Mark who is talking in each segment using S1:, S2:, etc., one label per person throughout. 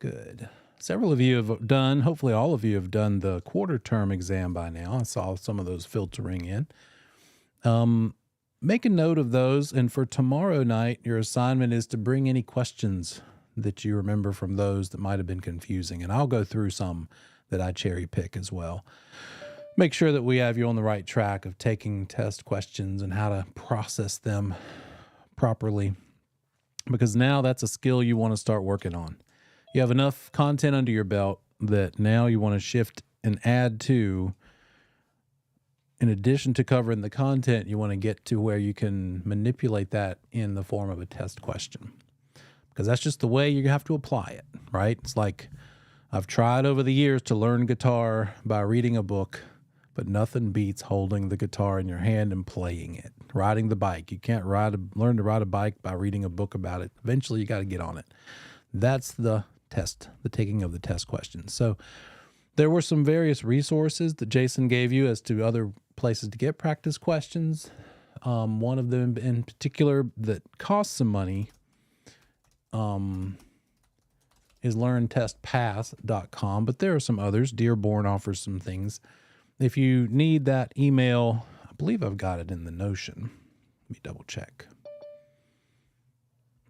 S1: Good. Several of you have done, hopefully all of you have done the quarter term exam by now. I saw some of those filtering in. Make a note of those. And for tomorrow night, your assignment is to bring any questions that you remember from those that might have been confusing. And I'll go through some that I cherry pick as well. Make sure that we have you on the right track of taking test questions and how to process them properly, because now that's a skill you want to start working on. You have enough content under your belt that now you want to shift and add to. In addition to covering the content, you want to get to where you can manipulate that in the form of a test question, because that's just the way you have to apply it, right? It's like I've tried over the years to learn guitar by reading a book, but nothing beats holding the guitar in your hand and playing it. Riding the bike. You can't learn to ride a bike by reading a book about it. Eventually, you got to get on it. That's the test, the taking of the test questions. So there were some various resources that Jason gave you as to other places to get practice questions. One of them in particular that costs some money is learntestpass.com, but there are some others. Dearborn offers some things. If you need that email, I believe I've got it in the Notion. Let me double check.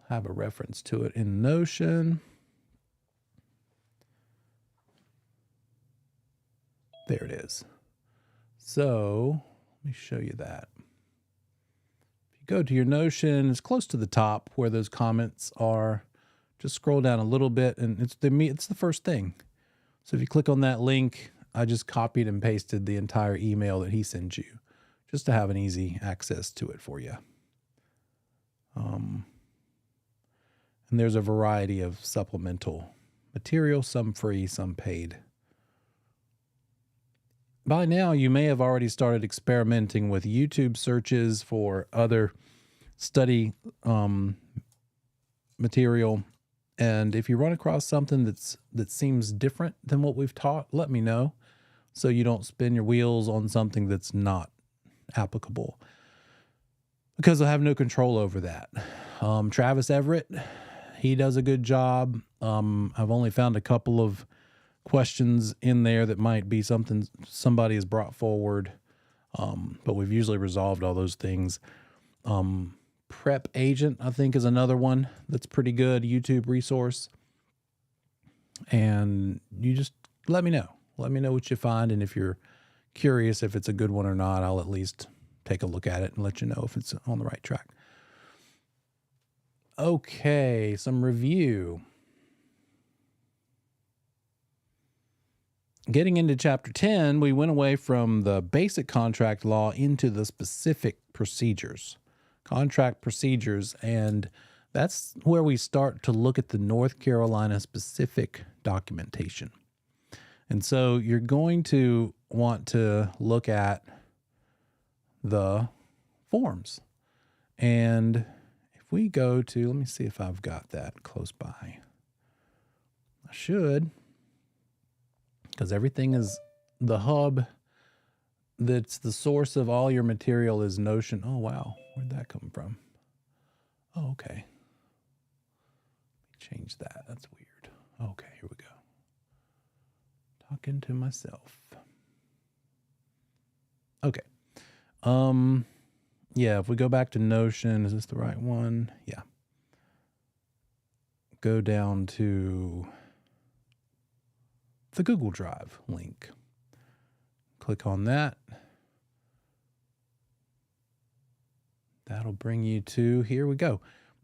S1: I have a reference to it in Notion. There it is. So let me show you that. If you go to your Notion, it's close to the top where those comments are. Just scroll down a little bit, and it's the first thing. So if you click on that link, I just copied and pasted the entire email that he sends you, just to have an easy access to it for you. And there's a variety of supplemental material, some free, some paid. By now, you may have already started experimenting with YouTube searches for other study material. And if you run across something that seems different than what we've taught, let me know so you don't spin your wheels on something that's not applicable, because I have no control over that. Travis Everett, he does a good job. I've only found a couple of questions in there that might be something somebody has brought forward, but we've usually resolved all those things. Prep Agent, I think, is another one that's pretty good YouTube resource. And you just let me know. Let me know what you find, and if you're curious if it's a good one or not, I'll at least take a look at it and let you know if it's on the right track. Okay, some review. Getting into Chapter 10, we went away from the basic contract law into the specific procedures. Contract procedures, and that's where we start to look at the North Carolina specific documentation. And so you're going to want to look at the forms. And if we go to, let me see if I've got that close by. I should, because everything is the hub that's the source of all your material is Notion. Oh, wow. Where'd that come from? Oh, okay. Change that. That's weird. Okay, here we go. Talking to myself. Okay. Yeah, if we go back to Notion, is this the right one? Yeah. Go down to the Google Drive link. Click on that. That'll bring you to, here we go.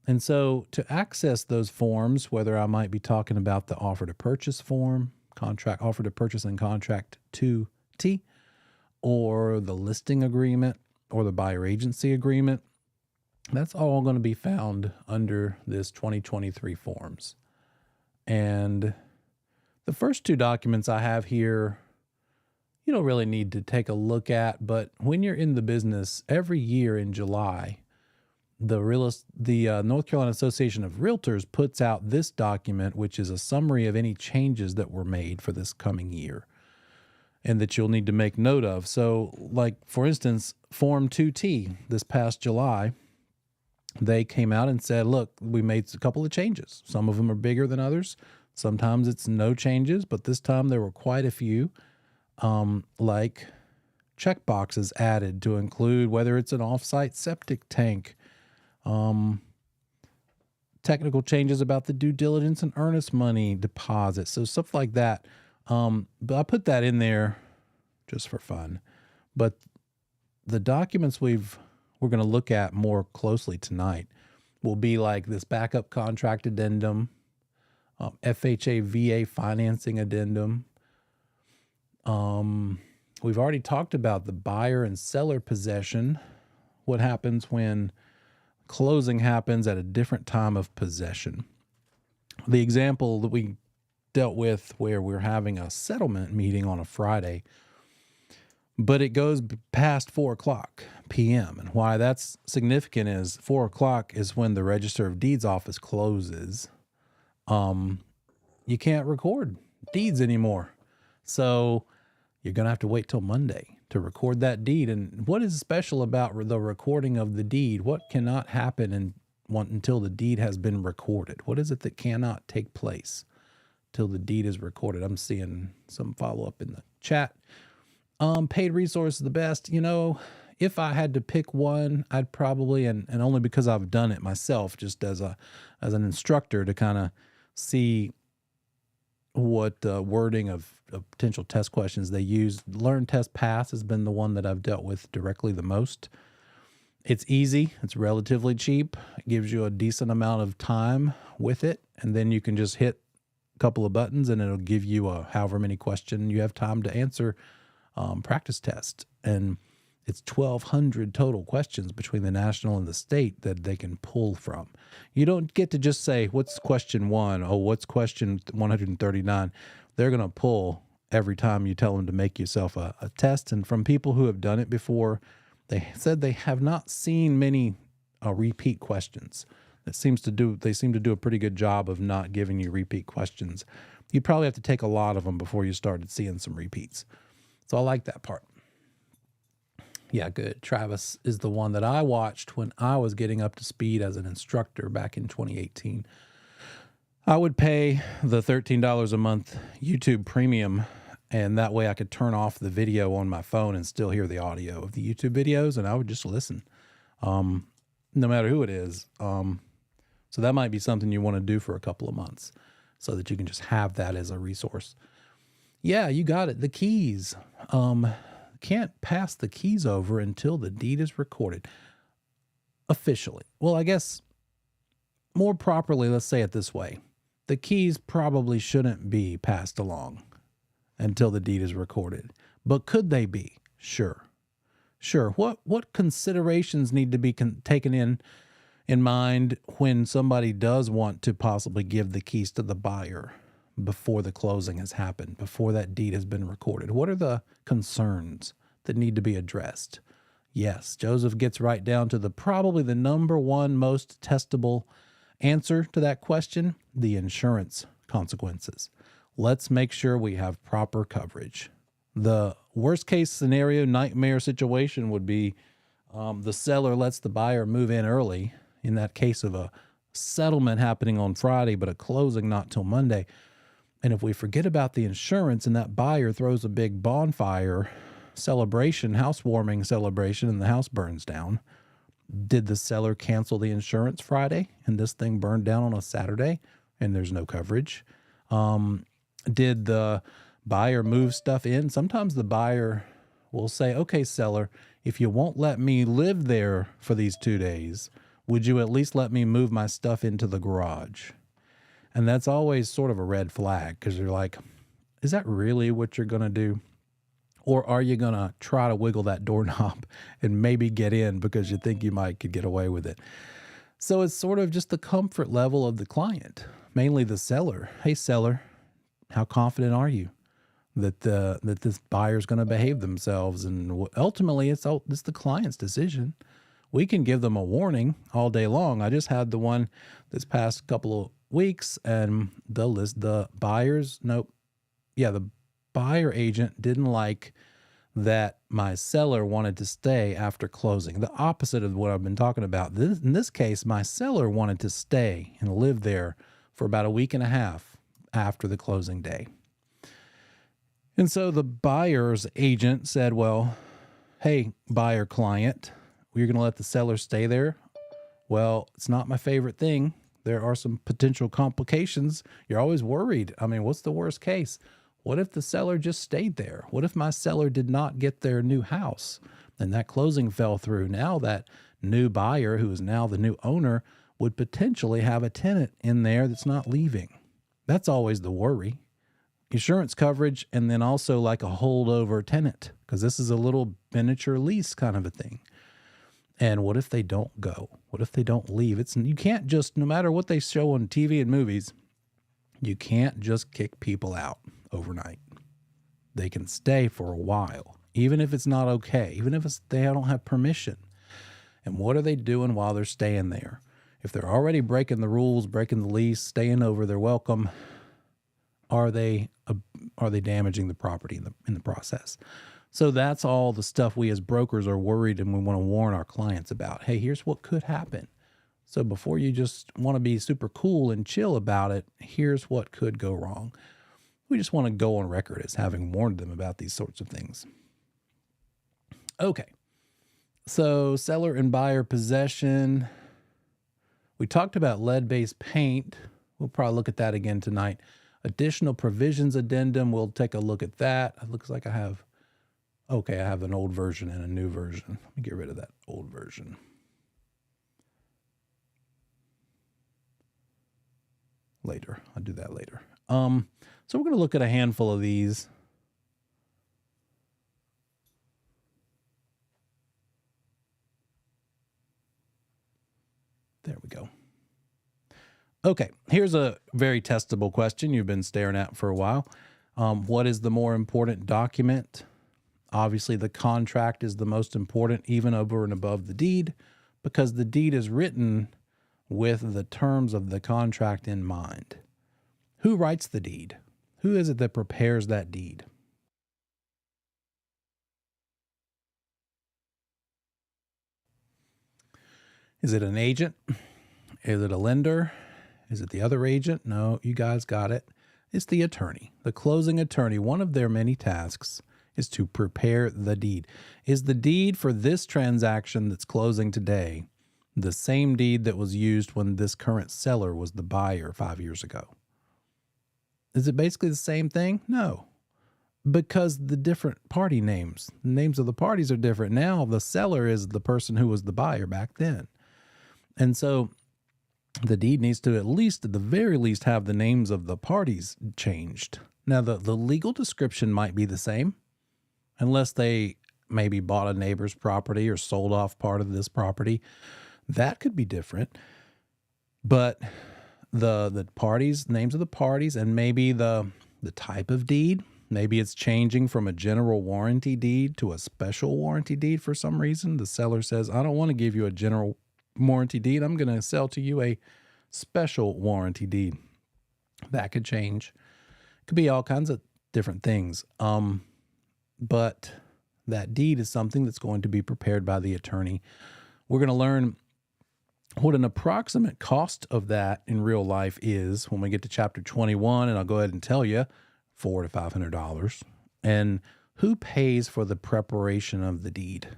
S1: And so to access those forms, whether I might be talking about the offer to purchase form, contract offer to purchase and contract 2T, or the listing agreement, or the buyer agency agreement, that's all going to be found under this 2023 forms. And the first two documents I have here, you don't really need to take a look at, but when you're in the business, every year in July, the North Carolina Association of Realtors puts out this document, which is a summary of any changes that were made for this coming year and that you'll need to make note of. So, like, for instance, Form 2T this past July, they came out and said, look, we made a couple of changes. Some of them are bigger than others. Sometimes it's no changes, but this time there were quite a few, like checkboxes added to include whether it's an offsite septic tank, technical changes about the due diligence and earnest money deposit. So stuff like that. But I put that in there just for fun. But the documents we're going to look at more closely tonight will be like this backup contract addendum, FHA VA financing addendum. We've already talked about the buyer and seller possession. What happens when closing happens at a different time of possession. The example that we dealt with where we're having a settlement meeting on a Friday, but it goes past 4:00 p.m. And why that's significant is 4:00 is when the Register of Deeds office closes. You can't record deeds anymore. So you're going to have to wait till Monday to record that deed. And what is special about the recording of the deed? What cannot happen until the deed has been recorded? What is it that cannot take place till the deed is recorded? I'm seeing some follow-up in the chat. Paid resource is the best. You know, if I had to pick one, I'd probably, and only because I've done it myself, just as an instructor to kind of see what wording of potential test questions they use. Learn, Test, Pass has been the one that I've dealt with directly the most. It's easy. It's relatively cheap. It gives you a decent amount of time with it, and then you can just hit a couple of buttons, and it'll give you a however many question you have time to answer practice test. And it's 1,200 total questions between the national and the state that they can pull from. You don't get to just say, what's question 1? Oh, what's question 139? They're going to pull every time you tell them to make yourself a test. And from people who have done it before, they said they have not seen many repeat questions. They seem to do a pretty good job of not giving you repeat questions. You'd probably have to take a lot of them before you started seeing some repeats. So I like that part. Yeah, good. Travis is the one that I watched when I was getting up to speed as an instructor back in 2018. I would pay the $13 a month YouTube premium, and that way I could turn off the video on my phone and still hear the audio of the YouTube videos, and I would just listen, no matter who it is. So that might be something you want to do for a couple of months so that you can just have that as a resource. Yeah, you got it. The keys. Can't pass the keys over until the deed is recorded officially. Well, I guess more properly, let's say it this way. The keys probably shouldn't be passed along until the deed is recorded. But could they be? Sure. What considerations need to be taken in mind when somebody does want to possibly give the keys to the buyer before the closing has happened, before that deed has been recorded? What are the concerns that need to be addressed? Yes, Joseph gets right down to probably the number one most testable answer to that question: the insurance consequences. Let's make sure we have proper coverage. The worst case scenario, nightmare situation would be the seller lets the buyer move in early, in that case of a settlement happening on Friday, but a closing not till Monday. And if we forget about the insurance and that buyer throws a big bonfire celebration, housewarming celebration, and the house burns down, did the seller cancel the insurance Friday and this thing burned down on a Saturday and there's no coverage? Did the buyer move stuff in? Sometimes the buyer will say, okay, seller, if you won't let me live there for these 2 days, would you at least let me move my stuff into the garage? And that's always sort of a red flag, because you're like, is that really what you're going to do? Or are you going to try to wiggle that doorknob and maybe get in because you think you could get away with it? So it's sort of just the comfort level of the client, mainly the seller. Hey, seller, how confident are you that this buyer's going to behave themselves? And ultimately, it's the client's decision. We can give them a warning all day long. I just had the one this past couple of weeks, and the buyer agent didn't like that my seller wanted to stay after closing. The opposite of what I've been talking about. In this case, my seller wanted to stay and live there for about a week and a half after the closing day. And so the buyer's agent said, well, hey, buyer client, you're going to let the seller stay there? Well, it's not my favorite thing. There are some potential complications. You're always worried. I mean, what's the worst case? What if the seller just stayed there? What if my seller did not get their new house and that closing fell through? Now that new buyer, who is now the new owner, would potentially have a tenant in there that's not leaving. That's always the worry. Insurance coverage, and then also like a holdover tenant, because this is a little miniature lease kind of a thing. And what if they don't go? What if they don't leave? You can't just, no matter what they show on TV and movies, you can't just kick people out overnight. They can stay for a while, even if it's not okay, even if they don't have permission. And what are they doing while they're staying there? If they're already breaking the rules, breaking the lease, staying over their welcome, are they damaging the property in the process? So that's all the stuff we as brokers are worried and we want to warn our clients about. Hey, here's what could happen. So before you just want to be super cool and chill about it, here's what could go wrong. We just want to go on record as having warned them about these sorts of things. Okay. So seller and buyer possession. We talked about lead-based paint. We'll probably look at that again tonight. Additional provisions addendum. We'll take a look at that. It looks like I have an old version and a new version. Let me get rid of that old version. Later. I'll do that later. So we're going to look at a handful of these. There we go. Okay, here's a very testable question you've been staring at for a while. What is the more important document? Obviously, the contract is the most important, even over and above the deed, because the deed is written with the terms of the contract in mind. Who writes the deed? Who is it that prepares that deed? Is it an agent? Is it a lender? Is it the other agent? No, you guys got it. It's the attorney, the closing attorney. One of their many tasks is to prepare the deed. Is the deed for this transaction that's closing today the same deed that was used when this current seller was the buyer 5 years ago? Is it basically the same thing? No, because the different party names, the names of the parties are different. Now the seller is the person who was the buyer back then. And so the deed needs to at the very least, have the names of the parties changed. Now, the legal description might be the same, unless they maybe bought a neighbor's property or sold off part of this property. That could be different. But the parties, names of the parties, and maybe the type of deed, maybe it's changing from a general warranty deed to a special warranty deed for some reason. The seller says, I don't want to give you a general warranty deed. I'm going to sell to you a special warranty deed. That could change. Could be all kinds of different things. But that deed is something that's going to be prepared by the attorney. We're going to learn what an approximate cost of that in real life is when we get to chapter 21, and I'll go ahead and tell you, $400 to $500. And who pays for the preparation of the deed?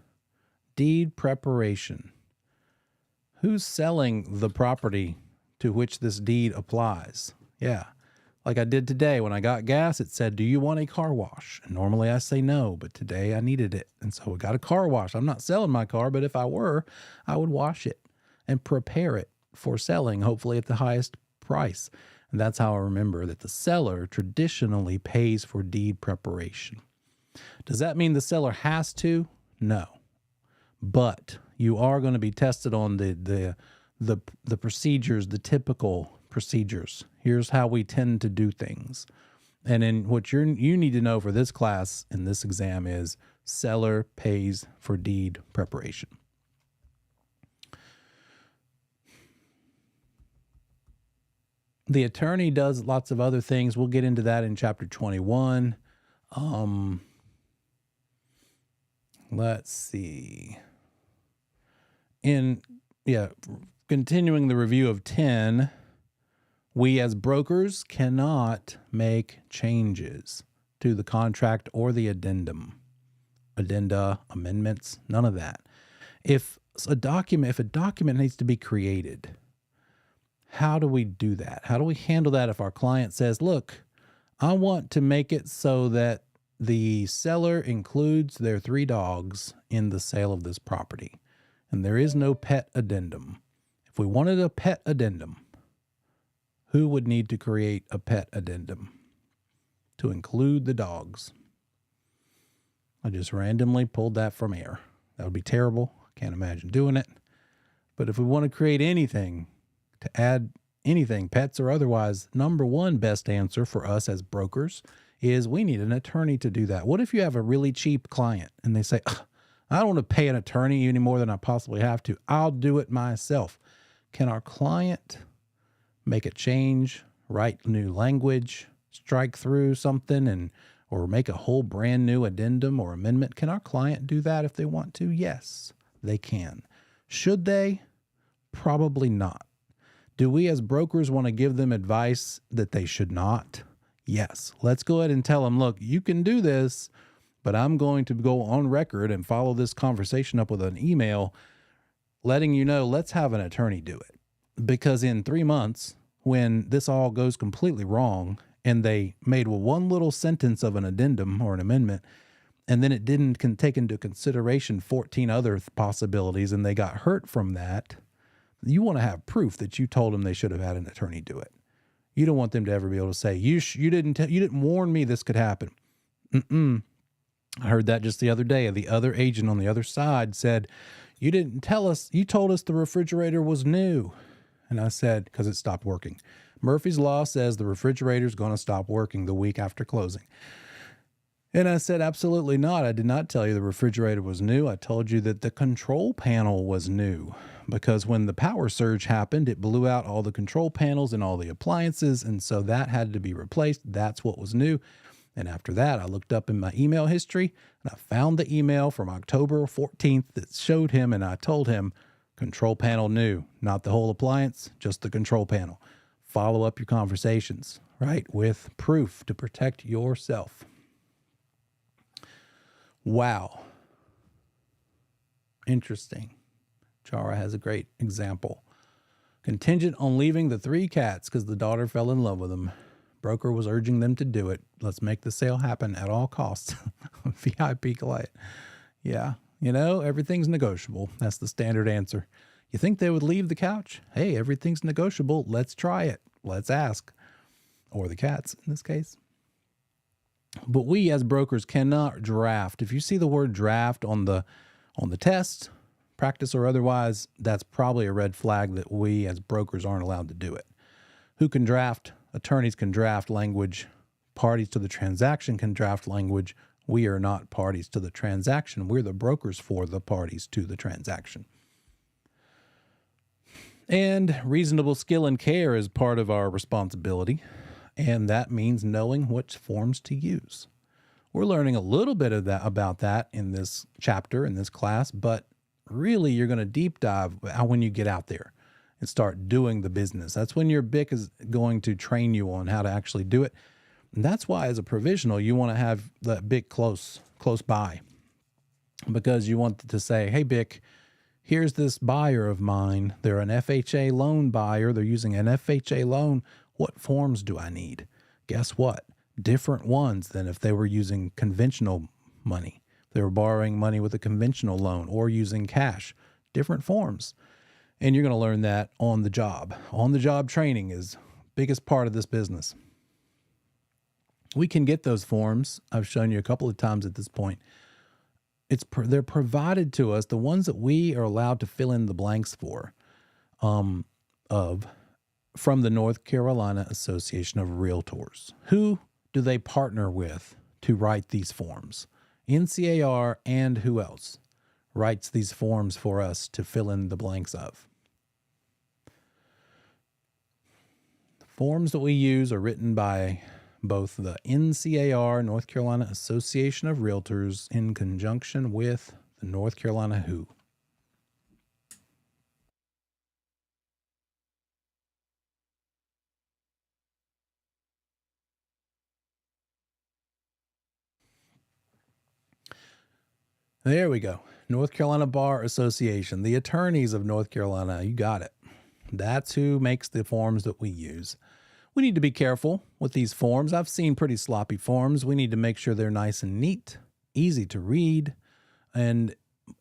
S1: Deed preparation. Who's selling the property to which this deed applies? Yeah. Like I did today when I got gas, it said, do you want a car wash? And normally I say no, but today I needed it. And so we got a car wash. I'm not selling my car, but if I were, I would wash it and prepare it for selling, hopefully at the highest price. And that's how I remember that the seller traditionally pays for deed preparation. Does that mean the seller has to? No. But you are going to be tested on the procedures, the typical procedures. Here's how we tend to do things. And then what you need to know for this class in this exam is seller pays for deed preparation. The attorney does lots of other things. We'll get into that in chapter 21. Let's see. Continuing the review of 10, We as brokers cannot make changes to the contract or the addenda, amendments, none of that. If a document needs to be created, how do we do that? How do we handle that if our client says, look, I want to make it so that the seller includes their 3 dogs in the sale of this property, and there is no pet addendum. If we wanted a pet addendum, who would need to create a pet addendum to include the dogs? I just randomly pulled that from air. That would be terrible. I can't imagine doing it. But if we want to create anything, to add anything, pets or otherwise, number one best answer for us as brokers is we need an attorney to do that. What if you have a really cheap client and they say, I don't want to pay an attorney any more than I possibly have to. I'll do it myself. Can our client make a change, write new language, strike through something, or make a whole brand new addendum or amendment? Can our client do that if they want to? Yes, they can. Should they? Probably not. Do we as brokers want to give them advice that they should not? Yes. Let's go ahead and tell them, look, you can do this, but I'm going to go on record and follow this conversation up with an email letting you know, let's have an attorney do it. Because in 3 months, when this all goes completely wrong and they made one little sentence of an addendum or an amendment, and then it didn't take into consideration 14 other possibilities and they got hurt from that, you want to have proof that you told them they should have had an attorney do it. You don't want them to ever be able to say, you didn't warn me this could happen. I heard that just the other day. The other agent on the other side said, you didn't tell us, you told us the refrigerator was new. And I said, because it stopped working. Murphy's Law says the refrigerator's going to stop working the week after closing. And I said, absolutely not. I did not tell you the refrigerator was new. I told you that the control panel was new, because when the power surge happened, it blew out all the control panels and all the appliances. And so that had to be replaced. That's what was new. And after that, I looked up in my email history and I found the email from October 14th that showed him, and I told him, control panel new, not the whole appliance, just the control panel. Follow up your conversations, right, with proof to protect yourself. Wow. Interesting. Chara has a great example. Contingent on leaving the 3 cats because the daughter fell in love with them. Broker was urging them to do it. Let's make the sale happen at all costs. VIP client. Yeah. Everything's negotiable. That's the standard answer. You think they would leave the couch? Hey, everything's negotiable. Let's try it. Let's ask. Or the cats in this case. But we as brokers cannot draft. If you see the word draft on the test, practice or otherwise, that's probably a red flag that we as brokers aren't allowed to do it. Who can draft? Attorneys can draft language. Parties to the transaction can draft language. We are not parties to the transaction. We're the brokers for the parties to the transaction. And reasonable skill and care is part of our responsibility. And that means knowing which forms to use. We're learning a little bit of that about that in this chapter, in this class, but really you're going to deep dive when you get out there and start doing the business. That's when your BIC is going to train you on how to actually do it. And that's why as a provisional, you want to have that BIC close by, because you want to say, hey, BIC, here's this buyer of mine. They're an FHA loan buyer. They're using an FHA loan. What forms do I need? Guess what? Different ones than if they were using conventional money. They were borrowing money with a conventional loan or using cash. Different forms. And you're going to learn that on the job. On the job training is the biggest part of this business. We can get those forms. I've shown you a couple of times at this point. They're provided to us, the ones that we are allowed to fill in the blanks for, from the North Carolina Association of Realtors. Who do they partner with to write these forms? NCAR, and who else writes these forms for us to fill in the blanks of? The forms that we use are written by both the NCAR, North Carolina Association of Realtors, in conjunction with the North Carolina WHO. There we go. North Carolina Bar Association, the attorneys of North Carolina. You got it. That's who makes the forms that we use. We need to be careful with these forms. I've seen pretty sloppy forms. We need to make sure they're nice and neat, easy to read. And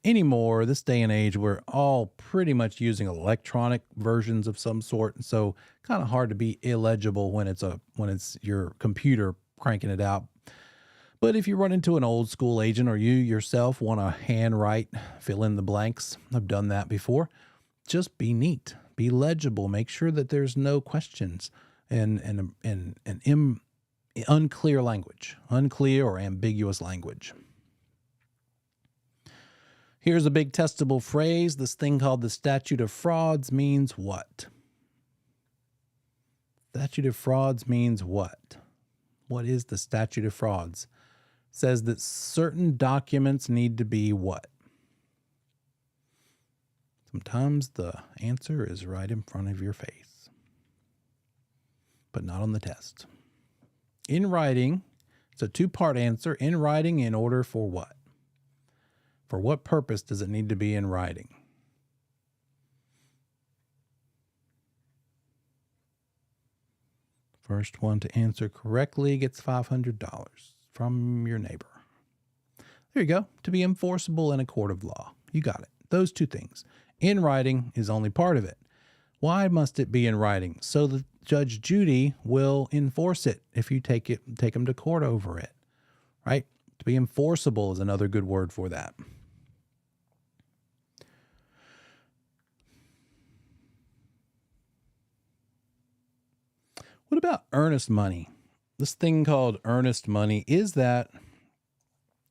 S1: anymore, this day and age, we're all pretty much using electronic versions of some sort. And so kind of hard to be illegible when it's your computer cranking it out. But if you run into an old school agent or you yourself want to handwrite, fill in the blanks, I've done that before. Just be neat, be legible, make sure that there's no questions and unclear language, unclear or ambiguous language. Here's a big testable phrase. This thing called the statute of frauds means what? Statute of frauds means what? What is the statute of frauds? Says that certain documents need to be what? Sometimes the answer is right in front of your face, but not on the test. In writing, it's a two-part answer. In writing in order for what? For what purpose does it need to be in writing? First one to answer correctly gets $500 from your neighbor. There you go. To be enforceable in a court of law. You got it. Those two things. In writing is only part of it. Why must it be in writing? So that Judge Judy will enforce it if you take them to court over it, right? To be enforceable is another good word for that. What about earnest money? This thing called earnest money, is that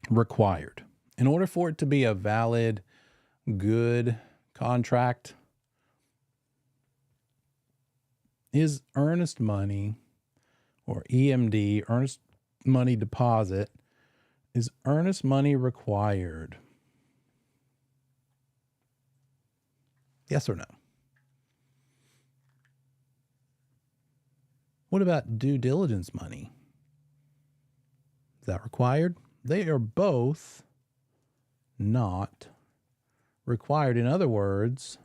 S1: required? In order for it to be a valid, good contract, is earnest money or EMD, earnest money deposit, is earnest money required? Yes or no? What about due diligence money? Is that required? They are both not required. In other words,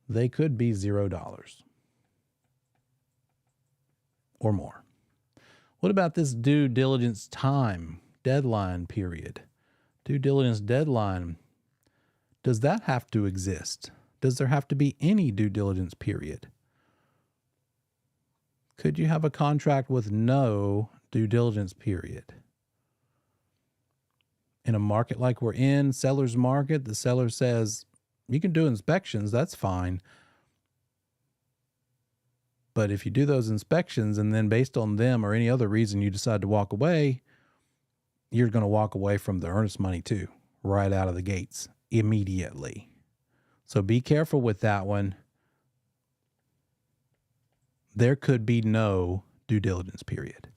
S1: they could be $0 or more. What about this due diligence time, deadline period? Due diligence deadline, does that have to exist? Does there have to be any due diligence period? Could you have a contract with no due diligence period? In a market like we're in, seller's market, the seller says, you can do inspections, that's fine. But if you do those inspections and then based on them or any other reason you decide to walk away, you're going to walk away from the earnest money too, right out of the gates, immediately. So be careful with that one. There could be no due diligence period.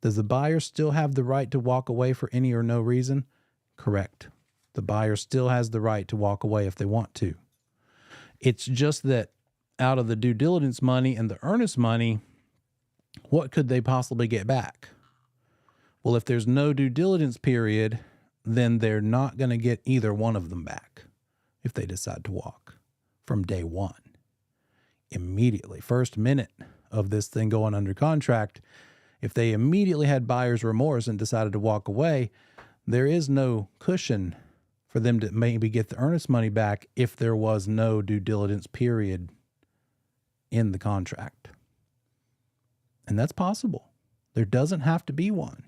S1: Does the buyer still have the right to walk away for any or no reason? Correct. The buyer still has the right to walk away if they want to. It's just that out of the due diligence money and the earnest money, what could they possibly get back? Well, if there's no due diligence period, then they're not going to get either one of them back if they decide to walk from day one. Immediately, first minute of this thing going under contract, if they immediately had buyer's remorse and decided to walk away, there is no cushion for them to maybe get the earnest money back if there was no due diligence period in the contract. And that's possible. There doesn't have to be one.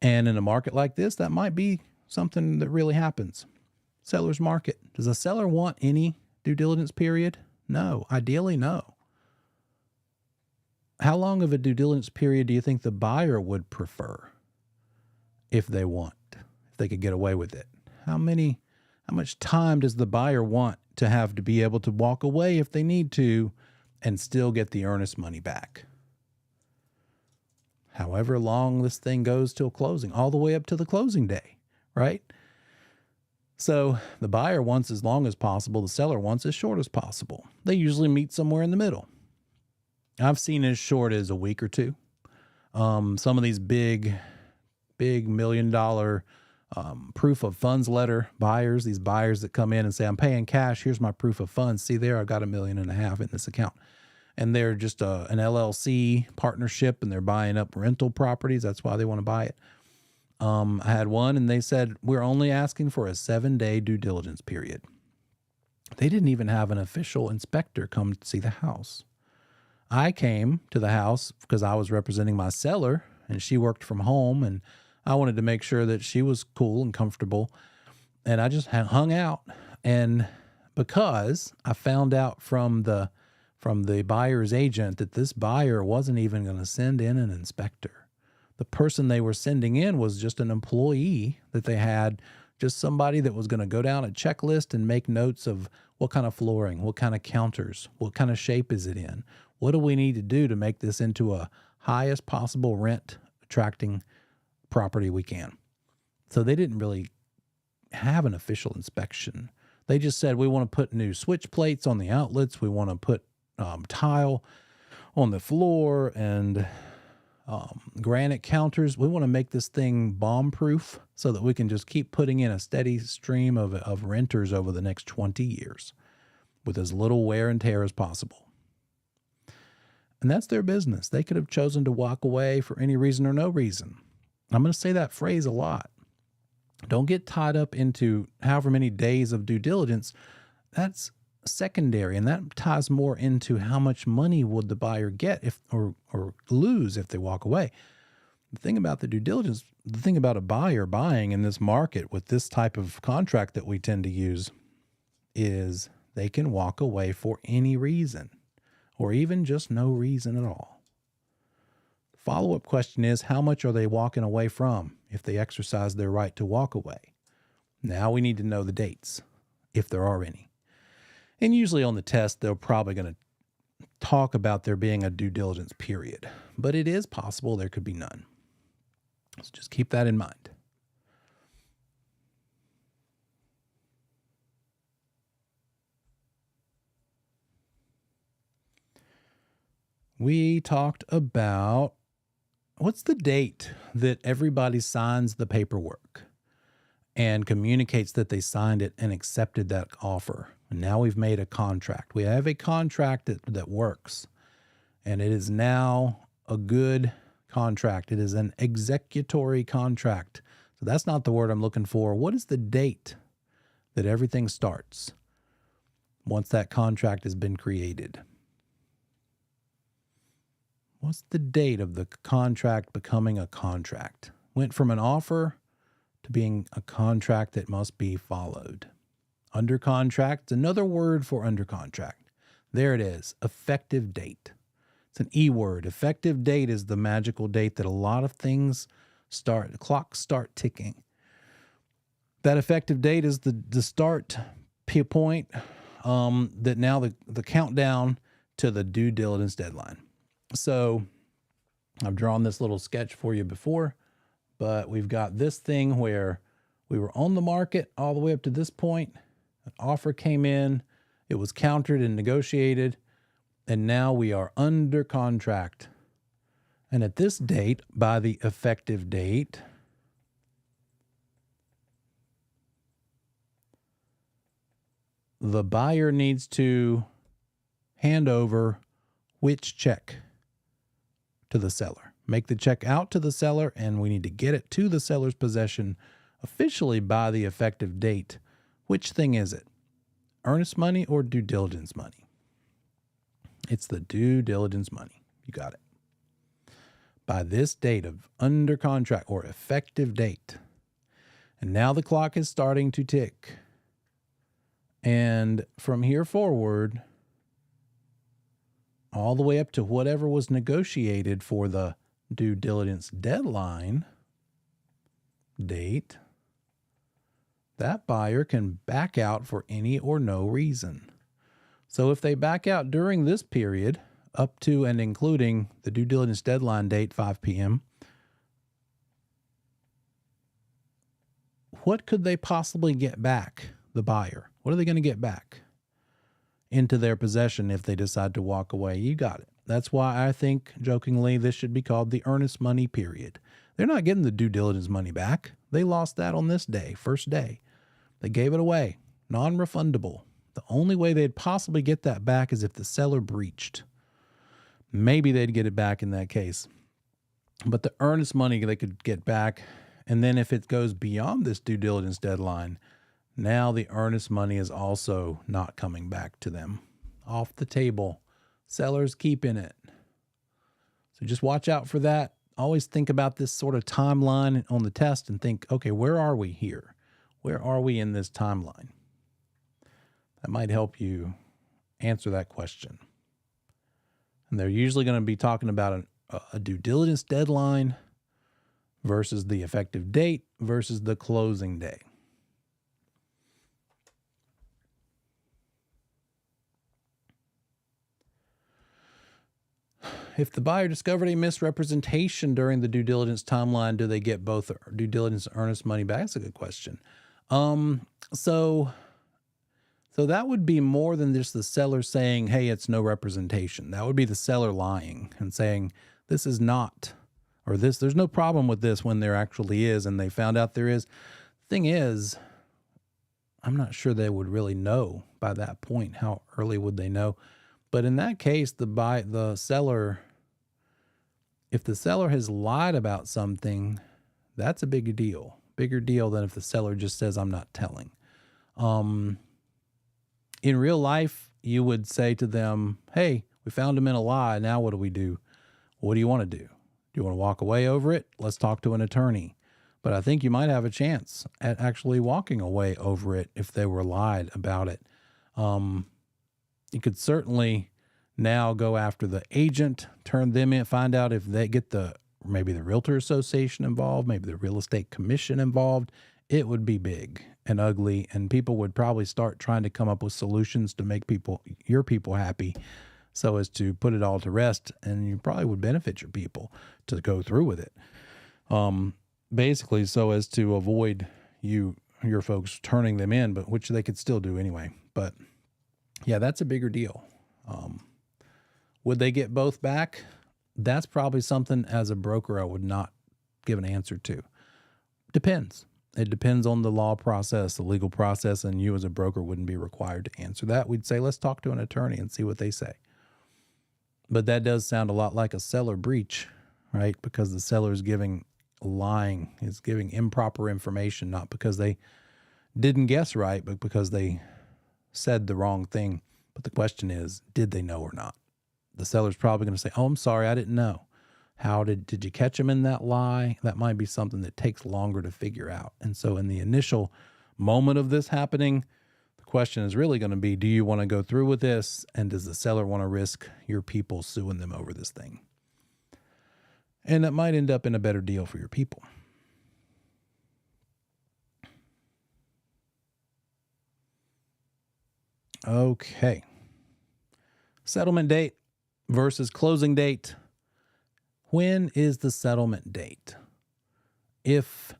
S1: And in a market like this, that might be something that really happens. Seller's market. Does a seller want any due diligence period? No. Ideally, no. How long of a due diligence period do you think the buyer would prefer if they could get away with it? How much time does the buyer want to have to be able to walk away if they need to and still get the earnest money back? However long this thing goes till closing, all the way up to the closing day, right? So the buyer wants as long as possible. The seller wants as short as possible. They usually meet somewhere in the middle. I've seen as short as a week or two. Some of these big big $1 million proof of funds letter buyers, these buyers that come in and say, I'm paying cash. Here's my proof of funds. See there, I've got $1.5 million in this account. And they're just an LLC partnership, and they're buying up rental properties. That's why they want to buy it. I had one, and they said, we're only asking for a 7-day due diligence period. They didn't even have an official inspector come to see the house. I came to the house because I was representing my seller, and she worked from home, and I wanted to make sure that she was cool and comfortable. And I just hung out. And because I found out from the buyer's agent that this buyer wasn't even going to send in an inspector. The person they were sending in was just an employee that they had, just somebody that was going to go down a checklist and make notes of what kind of flooring, what kind of counters, what kind of shape is it in? What do we need to do to make this into a highest possible rent attracting property we can? So they didn't really have an official inspection. They just said, we want to put new switch plates on the outlets. We want to put tile on the floor and granite counters. We want to make this thing bomb-proof so that we can just keep putting in a steady stream of renters over the next 20 years with as little wear and tear as possible. And that's their business. They could have chosen to walk away for any reason or no reason. I'm going to say that phrase a lot. Don't get tied up into however many days of due diligence. That's secondary, and that ties more into how much money would the buyer get if or lose if they walk away. The thing about the due diligence, the thing about a buyer buying in this market with this type of contract that we tend to use is they can walk away for any reason or even just no reason at all. The follow-up question is, how much are they walking away from if they exercise their right to walk away? Now we need to know the dates, if there are any. And usually on the test, they're probably going to talk about there being a due diligence period, but it is possible there could be none. So just keep that in mind. We talked about what's the date that everybody signs the paperwork and communicates that they signed it and accepted that offer. And now we've made a contract. We have a contract that works, and it is now a good contract. It is an executory contract. So that's not the word I'm looking for. What is the date that everything starts once that contract has been created? What's the date of the contract becoming a contract? Went from an offer to being a contract that must be followed. Under contract, another word for under contract. There it is, effective date. It's an E word. Effective date is the magical date that a lot of things start, the clocks start ticking. That effective date is the start point that now the countdown to the due diligence deadline. So I've drawn this little sketch for you before, but we've got this thing where we were on the market all the way up to this point. An offer came in, it was countered and negotiated, and now we are under contract. And at this date, by the effective date, the buyer needs to hand over which check to the seller. Make the check out to the seller, and we need to get it to the seller's possession officially by the effective date. Which thing is it? Earnest money or due diligence money? It's the due diligence money. You got it. By this date of under contract or effective date. And now the clock is starting to tick. And from here forward, all the way up to whatever was negotiated for the due diligence deadline date, that buyer can back out for any or no reason. So if they back out during this period, up to and including the due diligence deadline date, 5 p.m., what could they possibly get back, the buyer? What are they going to get back into their possession if they decide to walk away? You got it. That's why I think, jokingly, this should be called the earnest money period. They're not getting the due diligence money back. They lost that on this day, first day. They gave it away, non-refundable. The only way they'd possibly get that back is if the seller breached. Maybe they'd get it back in that case. But the earnest money they could get back, and then if it goes beyond this due diligence deadline, now the earnest money is also not coming back to them. Off the table. Sellers keeping it. So just watch out for that. Always think about this sort of timeline on the test and think, okay, where are we here? Where are we in this timeline? That might help you answer that question. And they're usually going to be talking about a due diligence deadline versus the effective date versus the closing day. If the buyer discovered a misrepresentation during the due diligence timeline, do they get both due diligence and earnest money back? That's a good question. So that would be more than just the seller saying, hey, it's no representation. That would be the seller lying and saying, this is not, or there's no problem with this when there actually is, and they found out there is. Thing is, I'm not sure they would really know by that point. How early would they know? But in that case, the seller, if the seller has lied about something, that's a big deal. Bigger deal than if the seller just says, I'm not telling. In real life, you would say to them, hey, we found him in a lie. Now what do we do? What do you want to do? Do you want to walk away over it? Let's talk to an attorney. But I think you might have a chance at actually walking away over it if they were lied about it. You could certainly now go after the agent, turn them in, find out if they get maybe the Realtor Association involved, maybe the Real Estate Commission involved. It would be big and ugly, and people would probably start trying to come up with solutions to make your people happy so as to put it all to rest, and you probably would benefit your people to go through with it. Basically so as to avoid your folks turning them in, but which they could still do anyway. But yeah, that's a bigger deal. Would they get both back? That's probably something as a broker I would not give an answer to. Depends. It depends on the law process, the legal process, and you as a broker wouldn't be required to answer that. We'd say, let's talk to an attorney and see what they say. But that does sound a lot like a seller breach, right? Because the seller is lying, is giving improper information, not because they didn't guess right, but because they said the wrong thing. But the question is, did they know or not? The seller's probably going to say, oh, I'm sorry, I didn't know. How did you catch them in that lie? That might be something that takes longer to figure out. And so in the initial moment of this happening, the question is really going to be, do you want to go through with this? And does the seller want to risk your people suing them over this thing? And that might end up in a better deal for your people. Okay. Settlement date versus closing date. When is the settlement date? If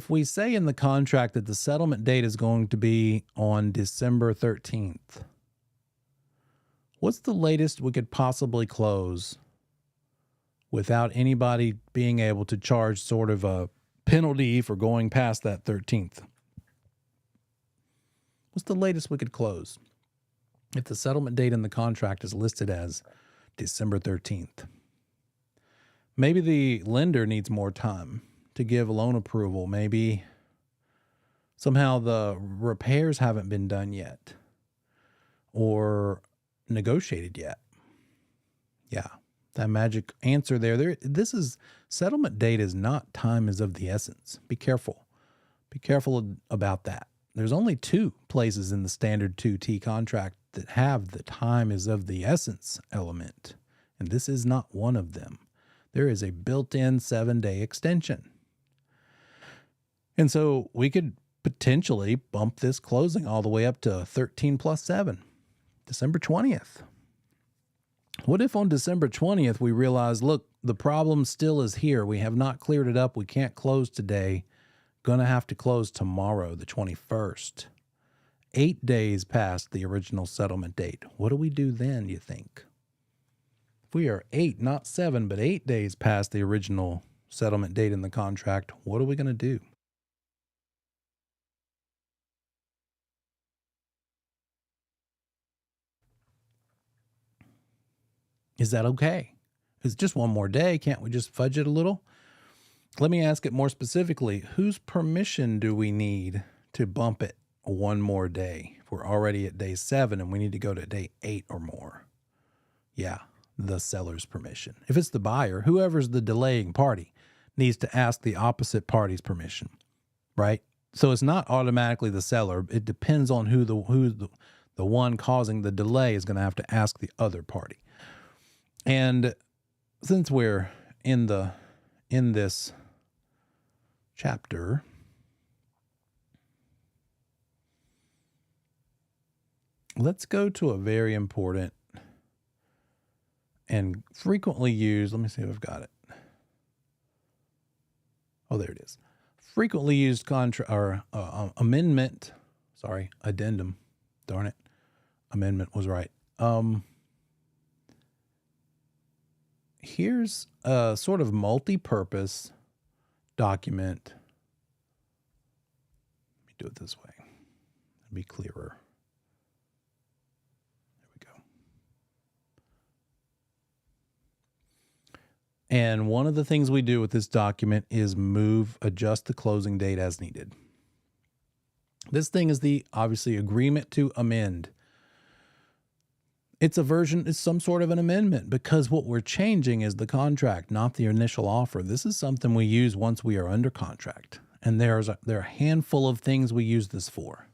S1: we say in the contract that the settlement date is going to be on December 13th, what's the latest we could possibly close without anybody being able to charge sort of a penalty for going past that 13th? What's the latest we could close if the settlement date in the contract is listed as December 13th? Maybe the lender needs more time to give loan approval. Maybe somehow the repairs haven't been done yet or negotiated yet. Yeah, that magic answer there. Settlement date is not time is of the essence. Be careful. Be careful about that. There's only 2 places in the standard 2T contract that have the time is of the essence element, and this is not one of them. There is a built-in 7-day extension. And so we could potentially bump this closing all the way up to 13 plus 7, December 20th. What if on December 20th we realize, look, the problem still is here. We have not cleared it up. We can't close today. Going to have to close tomorrow, the 21st. 8 days past the original settlement date. What do we do then, you think? If we are 8, not 7, but 8 days past the original settlement date in the contract, what are we going to do? Is that okay? It's just one more day. Can't we just fudge it a little? Let me ask it more specifically. Whose permission do we need to bump it one more day? If we're already at day 7 and we need to go to day 8 or more. Yeah, the seller's permission. If it's the buyer, whoever's the delaying party needs to ask the opposite party's permission, right? So it's not automatically the seller. It depends on who the one causing the delay is going to have to ask the other party. And since we're in this chapter, let's go to a very important and frequently used, let me see if I've got it. Oh, there it is. Frequently used addendum. Darn it. Amendment was right. Here's a sort of multi-purpose document. Let me do it this way. It'll be clearer. There we go. And one of the things we do with this document is adjust the closing date as needed. This thing is the, obviously, agreement to amend. It's some sort of an amendment because what we're changing is the contract, not the initial offer. This is something we use once we are under contract. And there are a handful of things we use this for.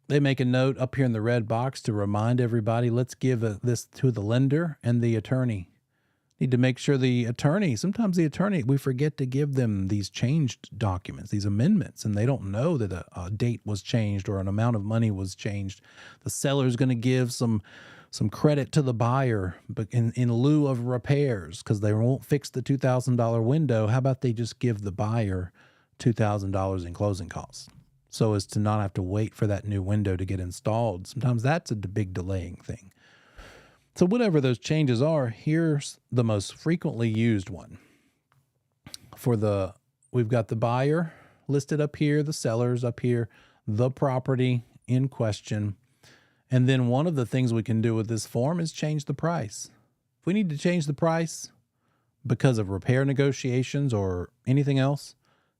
S1: They make a note up here in the red box to remind everybody, let's give this to the lender and the attorney. Need to make sure sometimes the attorney, we forget to give them these changed documents, these amendments, and they don't know that a date was changed or an amount of money was changed. The seller is going to give some credit to the buyer but in lieu of repairs because they won't fix the $2,000 window. How about they just give the buyer $2,000 in closing costs so as to not have to wait for that new window to get installed? Sometimes that's a big delaying thing. So whatever those changes are, here's the most frequently used one. We've got the buyer listed up here, the seller's up here, the property in question. And then one of the things we can do with this form is change the price. If we need to change the price because of repair negotiations or anything else,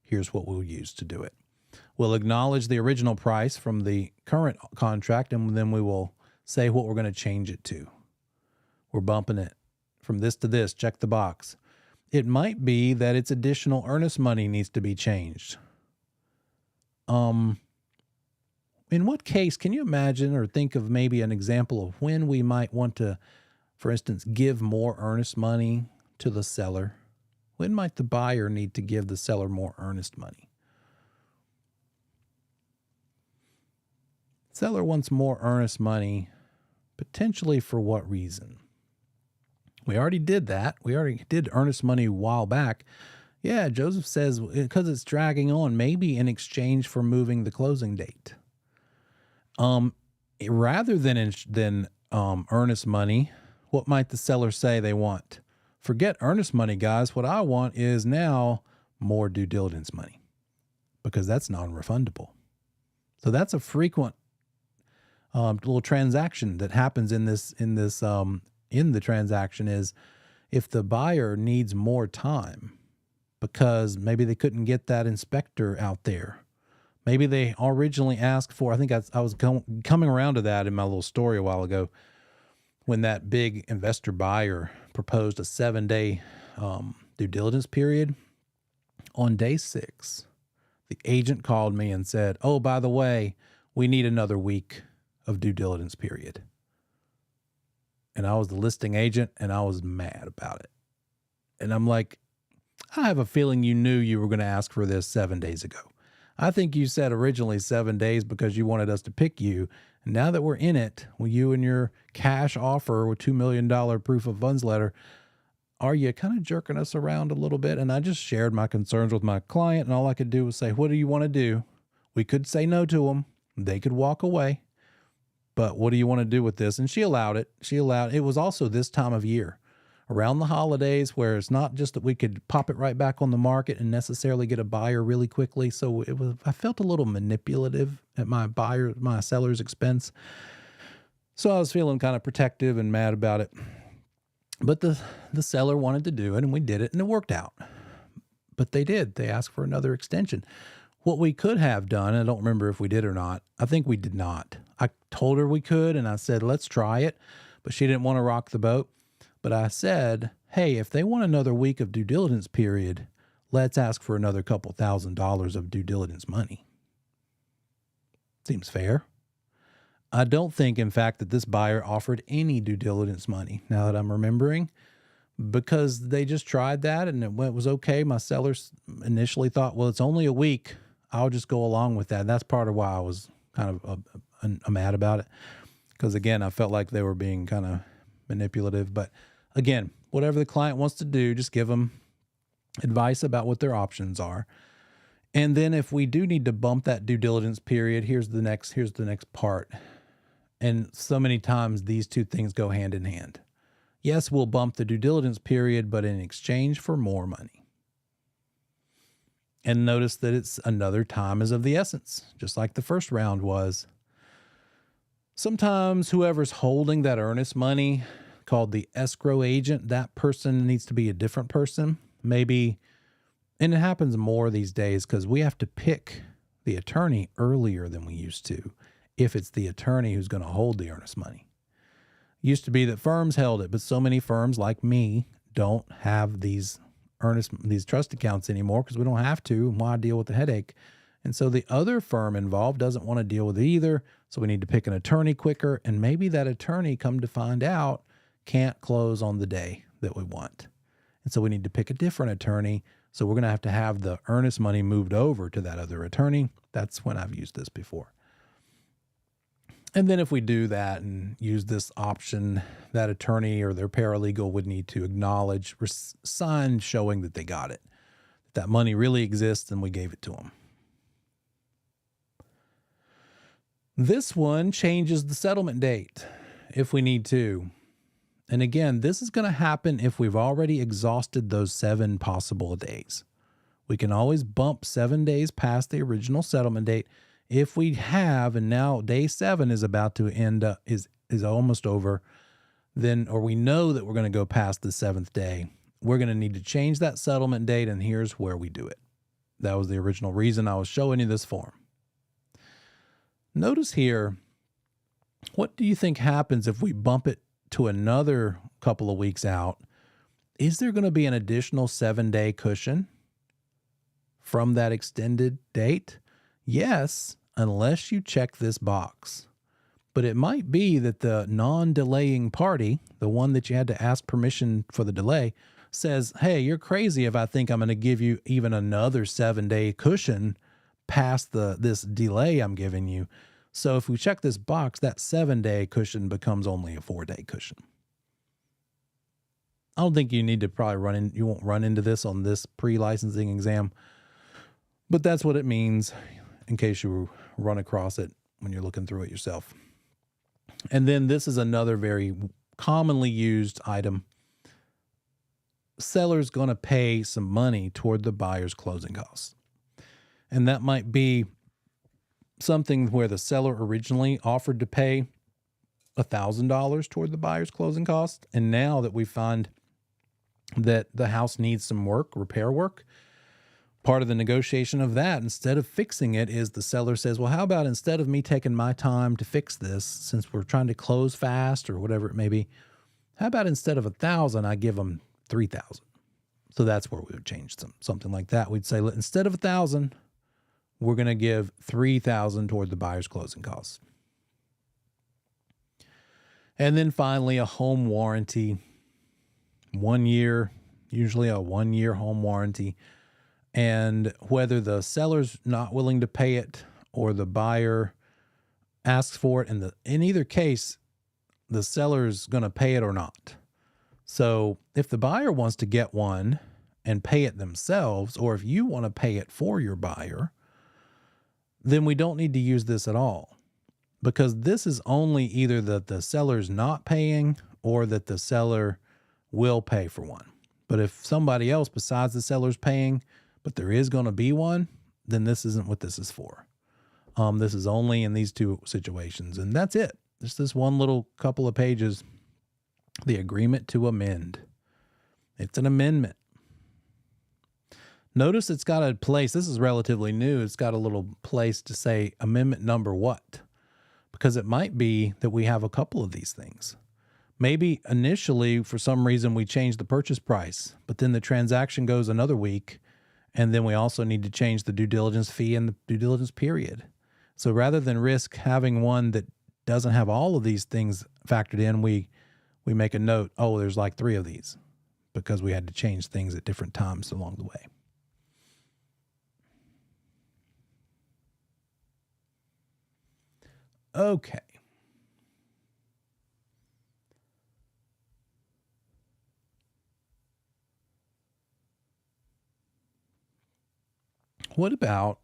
S1: here's what we'll use to do it. We'll acknowledge the original price from the current contract, and then we will say what we're going to change it to. We're bumping it from this to this, check the box. It might be that its additional earnest money needs to be changed. In what case, can you imagine or think of maybe an example of when we might want to, for instance, give more earnest money to the seller? When might the buyer need to give the seller more earnest money? Seller wants more earnest money, potentially for what reason? We already did that. We already did earnest money a while back. Yeah, Joseph says because it's dragging on, maybe in exchange for moving the closing date. Rather than earnest money, what might the seller say they want? Forget earnest money, guys. What I want is now more due diligence money because that's non-refundable. So that's a frequent little transaction that happens in the transaction is if the buyer needs more time because maybe they couldn't get that inspector out there. Maybe they originally asked for, I think I was coming around to that in my little story a while ago when that big investor buyer proposed a 7-day due diligence period. On day 6, the agent called me and said, oh, by the way, we need another week of due diligence period. And I was the listing agent, and I was mad about it. And I'm like, I have a feeling you knew you were going to ask for this 7 days ago. I think you said originally 7 days because you wanted us to pick you. And now that we're in it, with you and your cash offer with $2 million proof of funds letter, are you kind of jerking us around a little bit? And I just shared my concerns with my client, and all I could do was say, what do you want to do? We could say no to them. They could walk away. but what do you want to do with this? And she allowed it. It was also this time of year around the holidays where it's not just that we could pop it right back on the market and necessarily get a buyer really quickly. So I felt a little manipulative at my seller's expense. So I was feeling kind of protective and mad about it. But the seller wanted to do it, and we did it, and it worked out. But they asked for another extension. What we could have done, I don't remember if we did or not. I think we did not. I told her we could, and I said, let's try it. But she didn't want to rock the boat. But I said, hey, if they want another week of due diligence period, let's ask for another couple $1,000s of due diligence money. Seems fair. I don't think, in fact, that this buyer offered any due diligence money, now that I'm remembering, because they just tried that and it was okay. My sellers initially thought, well, it's only a week. I'll just go along with that. That's part of why I was kind of mad about it, because, again, I felt like they were being kind of manipulative. But, again, whatever the client wants to do, just give them advice about what their options are. And then if we do need to bump that due diligence period, here's the next part. And so many times these two things go hand in hand. Yes, we'll bump the due diligence period, but in exchange for more money. And notice that it's another time is of the essence, just like the first round was. Sometimes whoever's holding that earnest money, called the escrow agent, that person needs to be a different person. Maybe, and it happens more these days because we have to pick the attorney earlier than we used to, if it's the attorney who's going to hold the earnest money. Used to be that firms held it, but so many firms like me don't have these trust accounts anymore because we don't have to. Why deal with the headache? And so the other firm involved doesn't want to deal with it either. So we need to pick an attorney quicker. And maybe that attorney, come to find out, can't close on the day that we want. And so we need to pick a different attorney. So we're going to have the earnest money moved over to that other attorney. That's when I've used this before. And then if we do that and use this option, that attorney or their paralegal would need to acknowledge, sign showing that they got it, that money really exists and we gave it to them. This one changes the settlement date if we need to. And again, this is going to happen if we've already exhausted those 7 possible days. We can always bump 7 days past the original settlement date. If we have, and now day 7 is about to end up, is almost over, then, or we know that we're going to go past the 7th day, we're going to need to change that settlement date, and here's where we do it. That was the original reason I was showing you this form. Notice here, what do you think happens if we bump it to another couple of weeks out? Is there going to be an additional 7-day cushion from that extended date? Yes, unless you check this box. But it might be that the non-delaying party, the one that you had to ask permission for the delay, says, hey, you're crazy if I think I'm going to give you even another 7-day cushion past this delay I'm giving you. So if we check this box, that 7-day cushion becomes only a 4-day cushion. I don't think you need to you won't run into this on this pre-licensing exam, but that's what it means in case you run across it when you're looking through it yourself. And then this is another very commonly used item. Seller's going to pay some money toward the buyer's closing costs. And that might be something where the seller originally offered to pay $1,000 toward the buyer's closing costs. And now that we find that the house needs some work, repair work, part of the negotiation of that, instead of fixing it, is the seller says, well, how about instead of me taking my time to fix this, since we're trying to close fast or whatever it may be, how about instead of $1,000, I give them $3,000? So that's where we would change something like that. We'd say, instead of $1,000, we're going to give $3,000 toward the buyer's closing costs. And then finally, a home warranty, 1 year, usually a 1-year home warranty. And whether the seller's not willing to pay it or the buyer asks for it, in either case, the seller's going to pay it or not. So if the buyer wants to get one and pay it themselves, or if you want to pay it for your buyer, then we don't need to use this at all. because this is only either that the seller's not paying or that the seller will pay for one. But if somebody else besides the seller's paying, but there is going to be one, then this isn't what this is for. This is only in these two situations, and that's it. Just this one little couple of pages, the agreement to amend. It's an amendment. Notice it's got a place. This is relatively new. It's got a little place to say amendment number what, because it might be that we have a couple of these things. Maybe initially, for some reason, we change the purchase price, but then the transaction goes another week, and then we also need to change the due diligence fee and the due diligence period. So rather than risk having one that doesn't have all of these things factored in, we make a note, oh, there's like 3 of these, because we had to change things at different times along the way. Okay. What about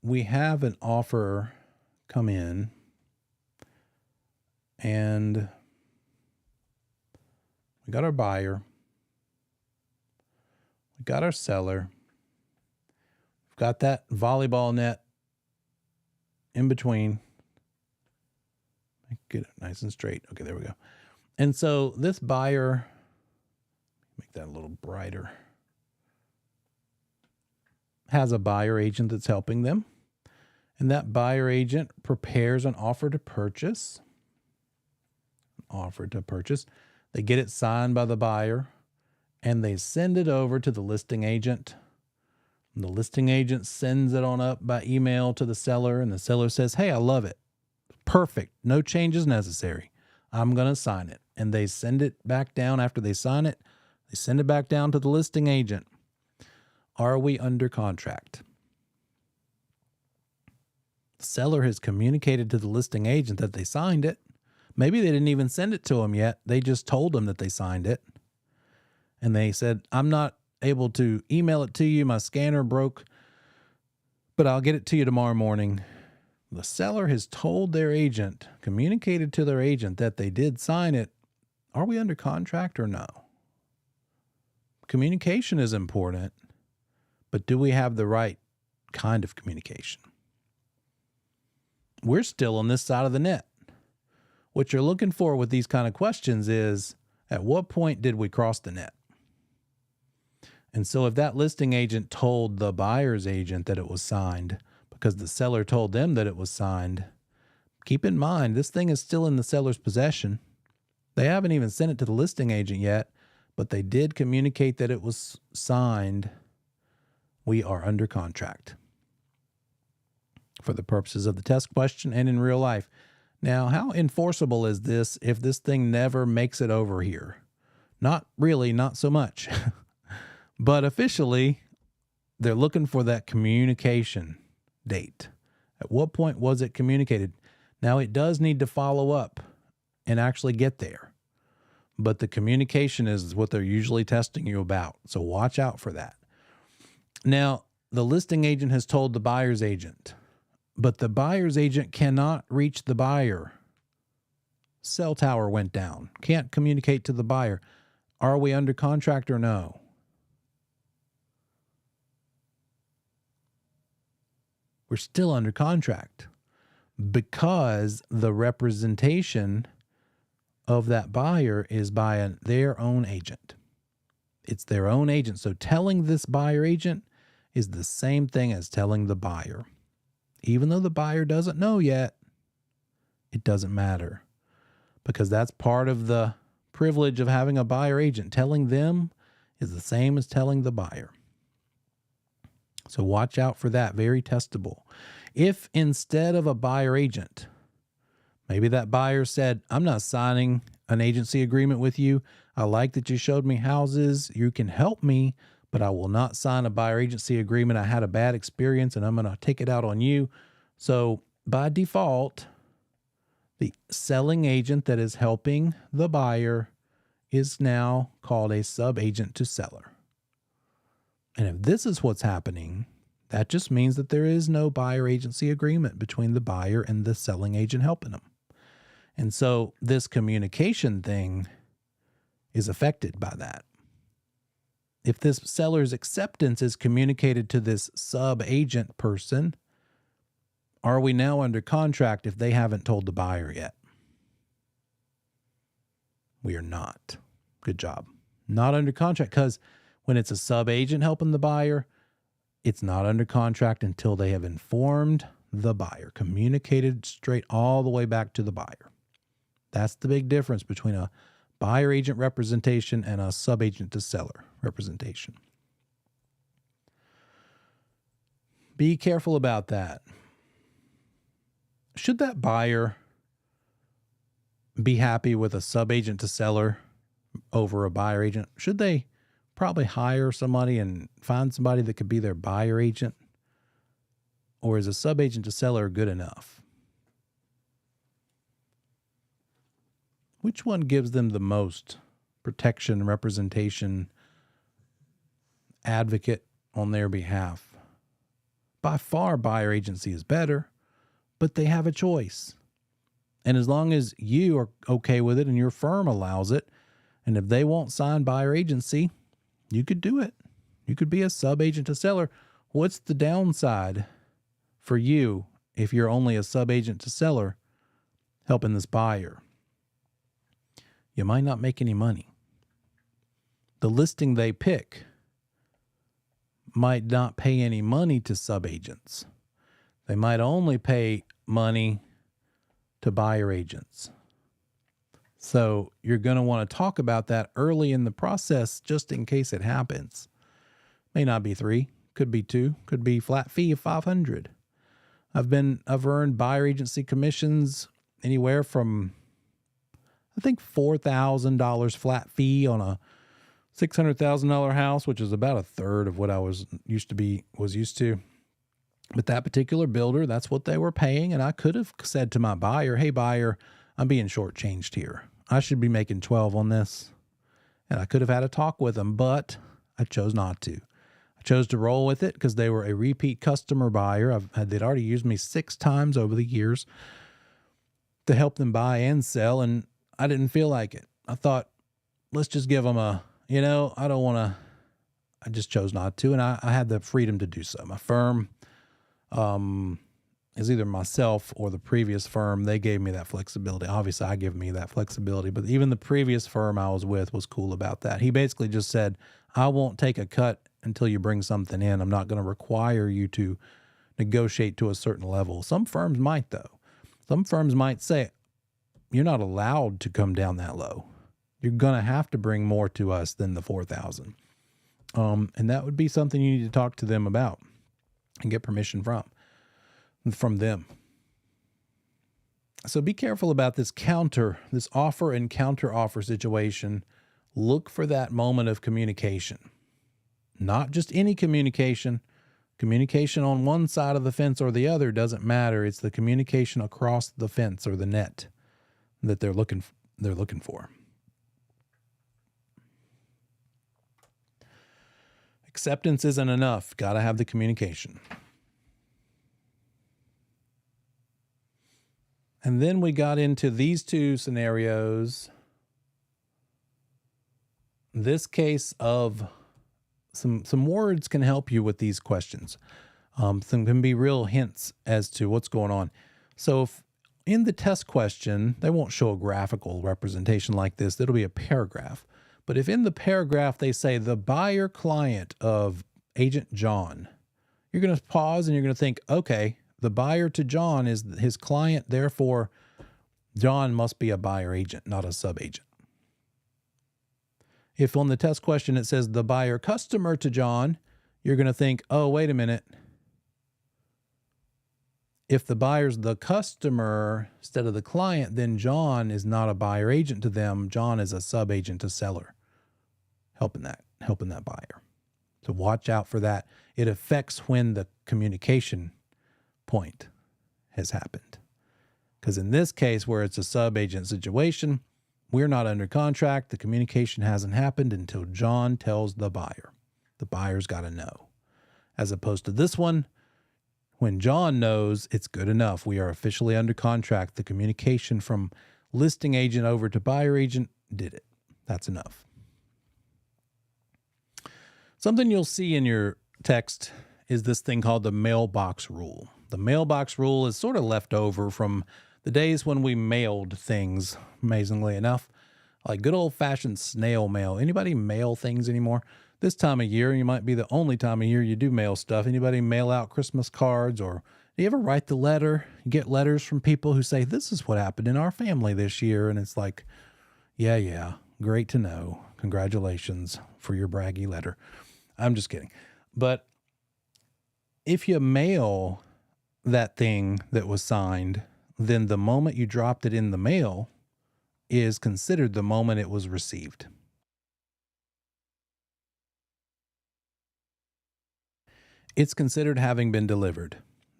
S1: we have an offer come in and we got our buyer, we got our seller, we've got that volleyball net in between. Get it nice and straight. Okay, there we go. And so this buyer, make that a little brighter, has a buyer agent that's helping them. And that buyer agent prepares an offer to purchase. They get it signed by the buyer and they send it over to the listing agent. And the listing agent sends it on up by email to the seller, and the seller says, hey, I love it. Perfect. No changes necessary. I'm going to sign it. And they send it back down after they sign it. They send it back down to the listing agent. Are we under contract? The seller has communicated to the listing agent that they signed it. Maybe they didn't even send it to him yet. They just told him that they signed it. And they said, I'm not able to email it to you. My scanner broke, but I'll get it to you tomorrow morning. The seller has told their agent, communicated to their agent that they did sign it. Are we under contract or no? Communication is important, but do we have the right kind of communication? We're still on this side of the net. What you're looking for with these kind of questions is, at what point did we cross the net? And so if that listing agent told the buyer's agent that it was signed because the seller told them that it was signed, keep in mind, this thing is still in the seller's possession. They haven't even sent it to the listing agent yet, but they did communicate that it was signed. We are under contract for the purposes of the test question and in real life. Now, how enforceable is this if this thing never makes it over here? Not really, not so much. But officially, they're looking for that communication date. At what point was it communicated? Now, it does need to follow up and actually get there. But the communication is what they're usually testing you about. So watch out for that. Now, the listing agent has told the buyer's agent, but the buyer's agent cannot reach the buyer. Cell tower went down. Can't communicate to the buyer. Are we under contract or no? We're still under contract because the representation of that buyer is by their own agent. It's their own agent. So telling this buyer agent is the same thing as telling the buyer. Even though the buyer doesn't know yet, it doesn't matter because that's part of the privilege of having a buyer agent. Telling them is the same as telling the buyer. So watch out for that. Very testable. If instead of a buyer agent, maybe that buyer said, I'm not signing an agency agreement with you. I like that you showed me houses. You can help me, but I will not sign a buyer agency agreement. I had a bad experience and I'm going to take it out on you. So by default, the selling agent that is helping the buyer is now called a sub-agent to seller. And if this is what's happening, That just means that there is no buyer agency agreement between the buyer and the selling agent helping them. And so this communication thing is affected by that. If this seller's acceptance is communicated to this sub-agent person, are we now under contract if they haven't told the buyer yet? We are not. Good job. Not under contract, because when it's a sub-agent helping the buyer, it's not under contract until they have informed the buyer, communicated straight all the way back to the buyer. That's the big difference between a buyer agent representation and a sub-agent to seller representation. Be careful about that. Should that buyer be happy with a sub-agent to seller over a buyer agent? Should they probably hire somebody and find somebody that could be their buyer agent? Or is a sub-agent to seller good enough? Which one gives them the most protection, representation, advocate on their behalf? By far, buyer agency is better, but they have a choice. And as long as you are okay with it and your firm allows it, and if they won't sign buyer agency, you could do it. You could be a sub-agent to seller. What's the downside for you if you're only a sub-agent to seller helping this buyer? You might not make any money. The listing they pick might not pay any money to sub-agents. They might only pay money to buyer agents. So you're going to want to talk about that early in the process just in case it happens. May not be 3, could be 2, could be flat fee of $500. I've earned buyer agency commissions anywhere from, I think, $4,000 flat fee on a $600,000 house, which is about a third of what I was used to. But that particular builder, that's what they were paying. And I could have said to my buyer, hey, buyer, I'm being shortchanged here. I should be making 12 on this. And I could have had a talk with them, but I chose not to. I chose to roll with it because they were a repeat customer buyer. They'd already used me 6 times over the years to help them buy and sell. And I didn't feel like it. I thought, let's just give them I just chose not to. And I had the freedom to do so. My firm, is either myself or the previous firm. They gave me that flexibility. Obviously, I give me that flexibility, but even the previous firm I was with was cool about that. He basically just said, I won't take a cut until you bring something in. I'm not going to require you to negotiate to a certain level. Some firms might, though. Some firms might say, you're not allowed to come down that low. You're going to have to bring more to us than the $4,000. And that would be something you need to talk to them about and get permission from them. So be careful about this offer and counter offer situation. Look for that moment of communication. Not just any communication. Communication on one side of the fence or the other doesn't matter. It's the communication across the fence or the net that they're looking for. Acceptance isn't enough. Got to have the communication. And then we got into these 2 scenarios. This case of some words can help you with these questions. Some can be real hints as to what's going on. So if in the test question, they won't show a graphical representation like this. It'll be a paragraph. But if in the paragraph they say the buyer client of Agent John, you're going to pause and you're going to think, okay, the buyer to John is his client. Therefore, John must be a buyer agent, not a sub-agent. If on the test question it says the buyer customer to John, you're going to think, oh, wait a minute. If the buyer's the customer instead of the client, then John is not a buyer agent to them. John is a sub-agent to seller, helping that buyer. So watch out for that. It affects when the communication point has happened. Because in this case, where it's a sub-agent situation, we're not under contract. The communication hasn't happened until John tells the buyer. The buyer's got to know. as opposed to this one. When John knows it's good enough, we are officially under contract. The communication from listing agent over to buyer agent did it. That's enough. Something you'll see in your text is this thing called the mailbox rule. The mailbox rule is sort of left over from the days when we mailed things, amazingly enough, like good old-fashioned snail mail. Anybody mail things anymore? This time of year, you might be the only time of year you do mail stuff. Anybody mail out Christmas cards, or do you ever write the letter? You get letters from people who say, this is what happened in our family this year. And it's like, yeah, great to know. Congratulations for your braggy letter. I'm just kidding. But if you mail that thing that was signed, then the moment you dropped it in the mail is considered the moment it was received. It's considered having been delivered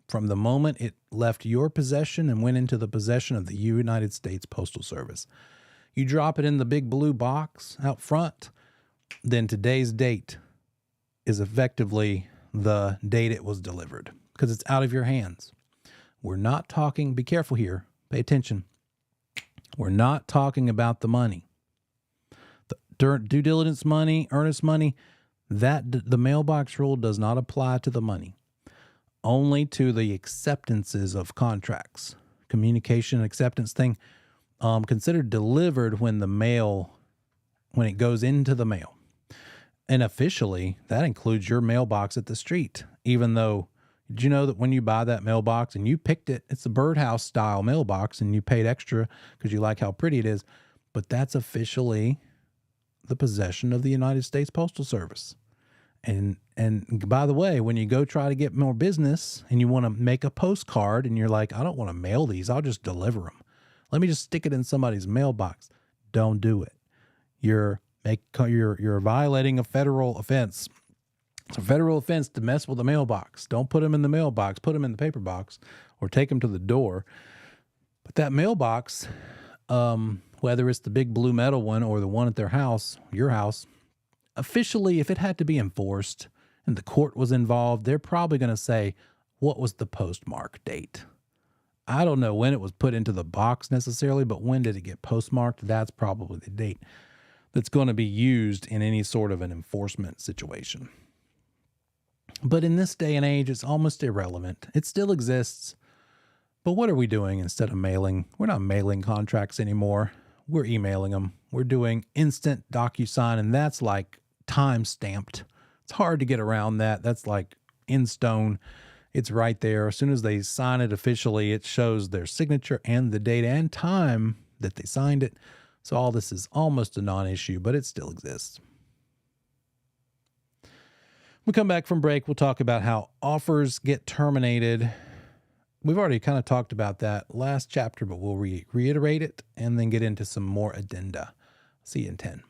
S1: from the moment it left your possession and went into the possession of the United States Postal Service. You drop it in the big blue box out front, then today's date is effectively the date it was delivered because it's out of your hands. We're not talking, be careful here, pay attention. We're not talking about the money. The due diligence money, earnest money, the mailbox rule does not apply to the money, only to the acceptances of contracts. Communication acceptance thing, considered delivered when it goes into the mail. And officially, that includes your mailbox at the street, even though, did you know that when you buy that mailbox and you picked it, it's a birdhouse style mailbox and you paid extra because you like how pretty it is, but that's officially the possession of the United States Postal Service. And by the way, when you go try to get more business and you want to make a postcard and you're like, I don't want to mail these, I'll just deliver them. Let me just stick it in somebody's mailbox. Don't do it. You're violating a federal offense. It's a federal offense to mess with a mailbox. Don't put them in the mailbox. Put them in the paper box or take them to the door. But that mailbox, whether it's the big blue metal one or the one at their house, your house, officially, if it had to be enforced and the court was involved, they're probably going to say, what was the postmark date? I don't know when it was put into the box necessarily, but when did it get postmarked? That's probably the date that's going to be used in any sort of an enforcement situation. But in this day and age, it's almost irrelevant. It still exists. But what are we doing instead of mailing? We're not mailing contracts anymore. We're emailing them. We're doing instant DocuSign, and that's like time stamped. It's hard to get around that. That's like in stone. It's right there. As soon as they sign it officially, it shows their signature and the date and time that they signed it. So all this is almost a non-issue, but it still exists. When we come back from break, we'll talk about how offers get terminated. We've already kind of talked about that last chapter, but we'll reiterate it and then get into some more addenda. See you in 10.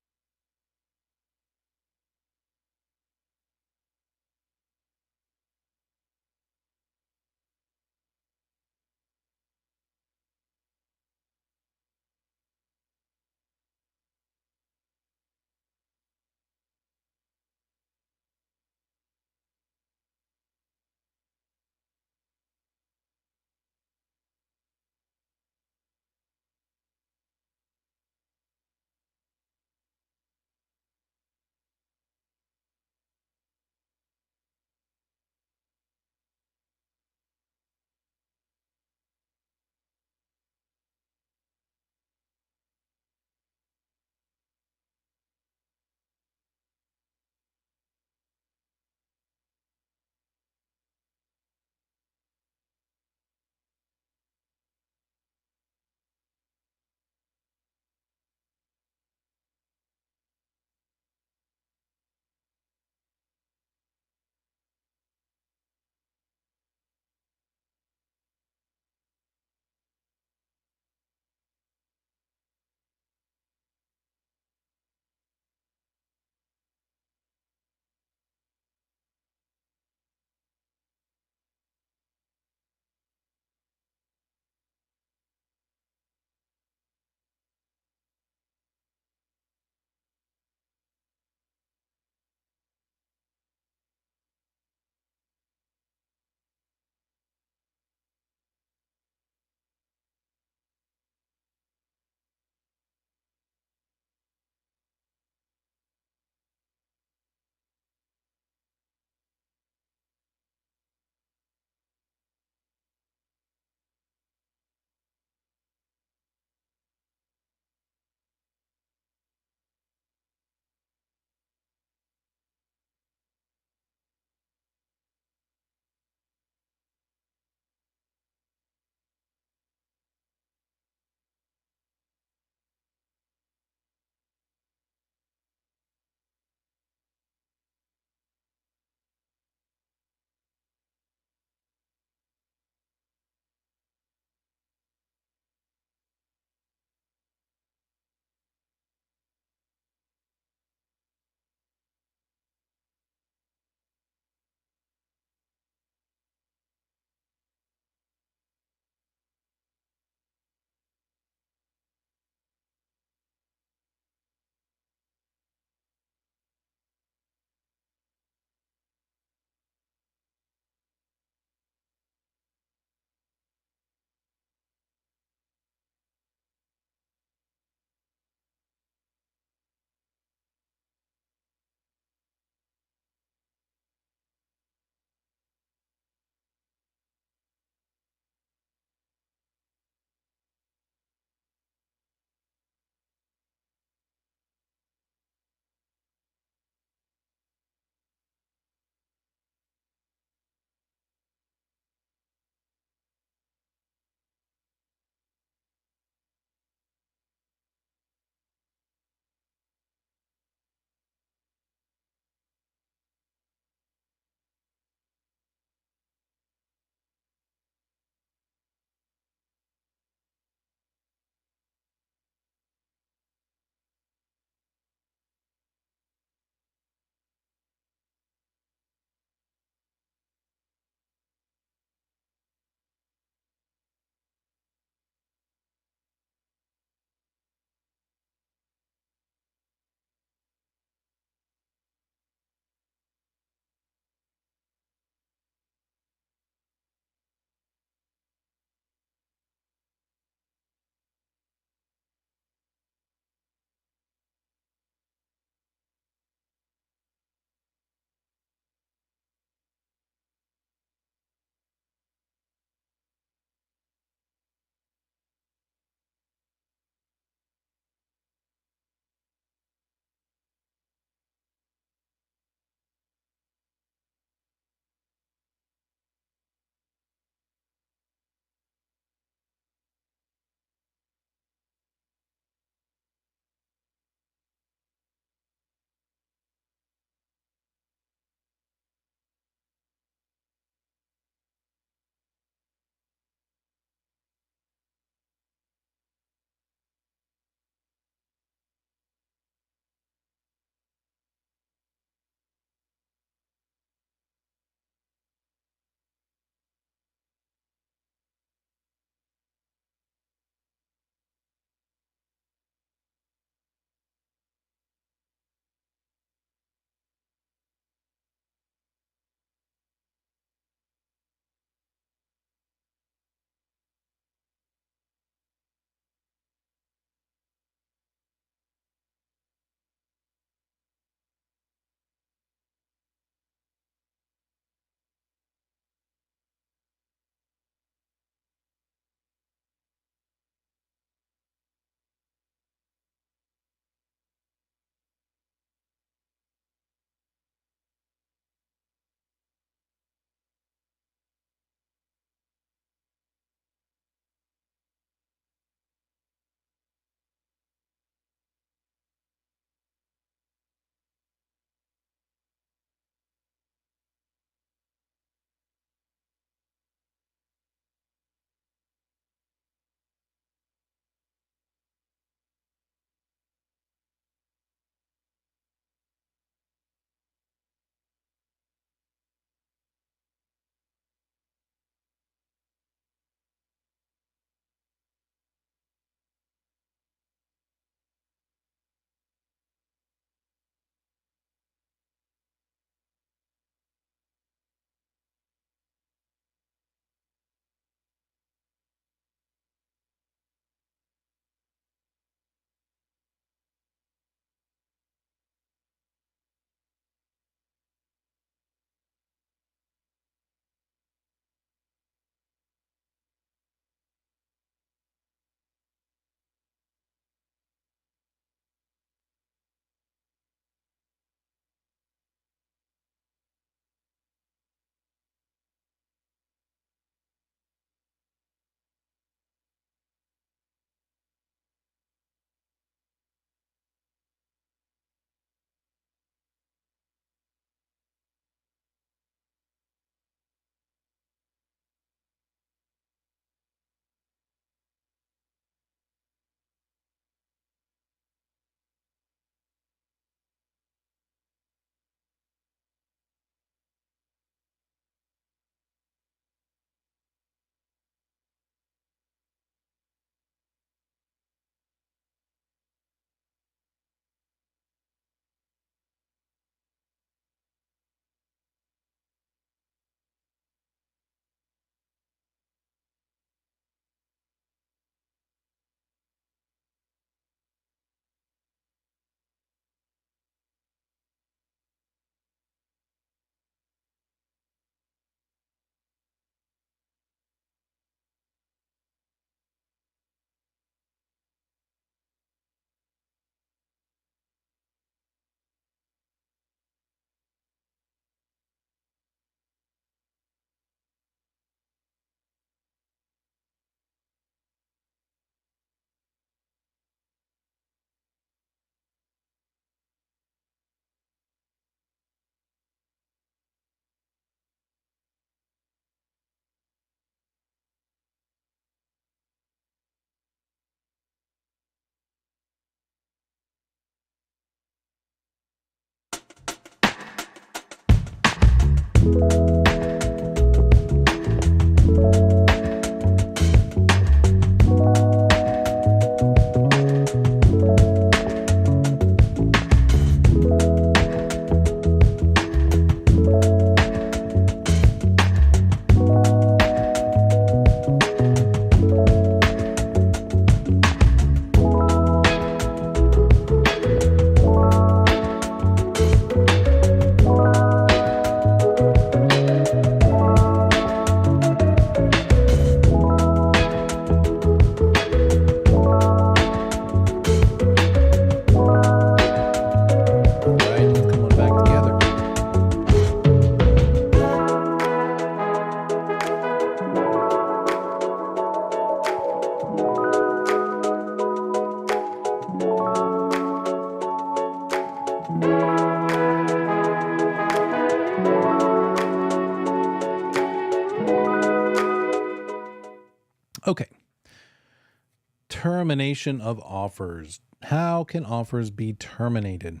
S1: termination of offers. How can offers be terminated?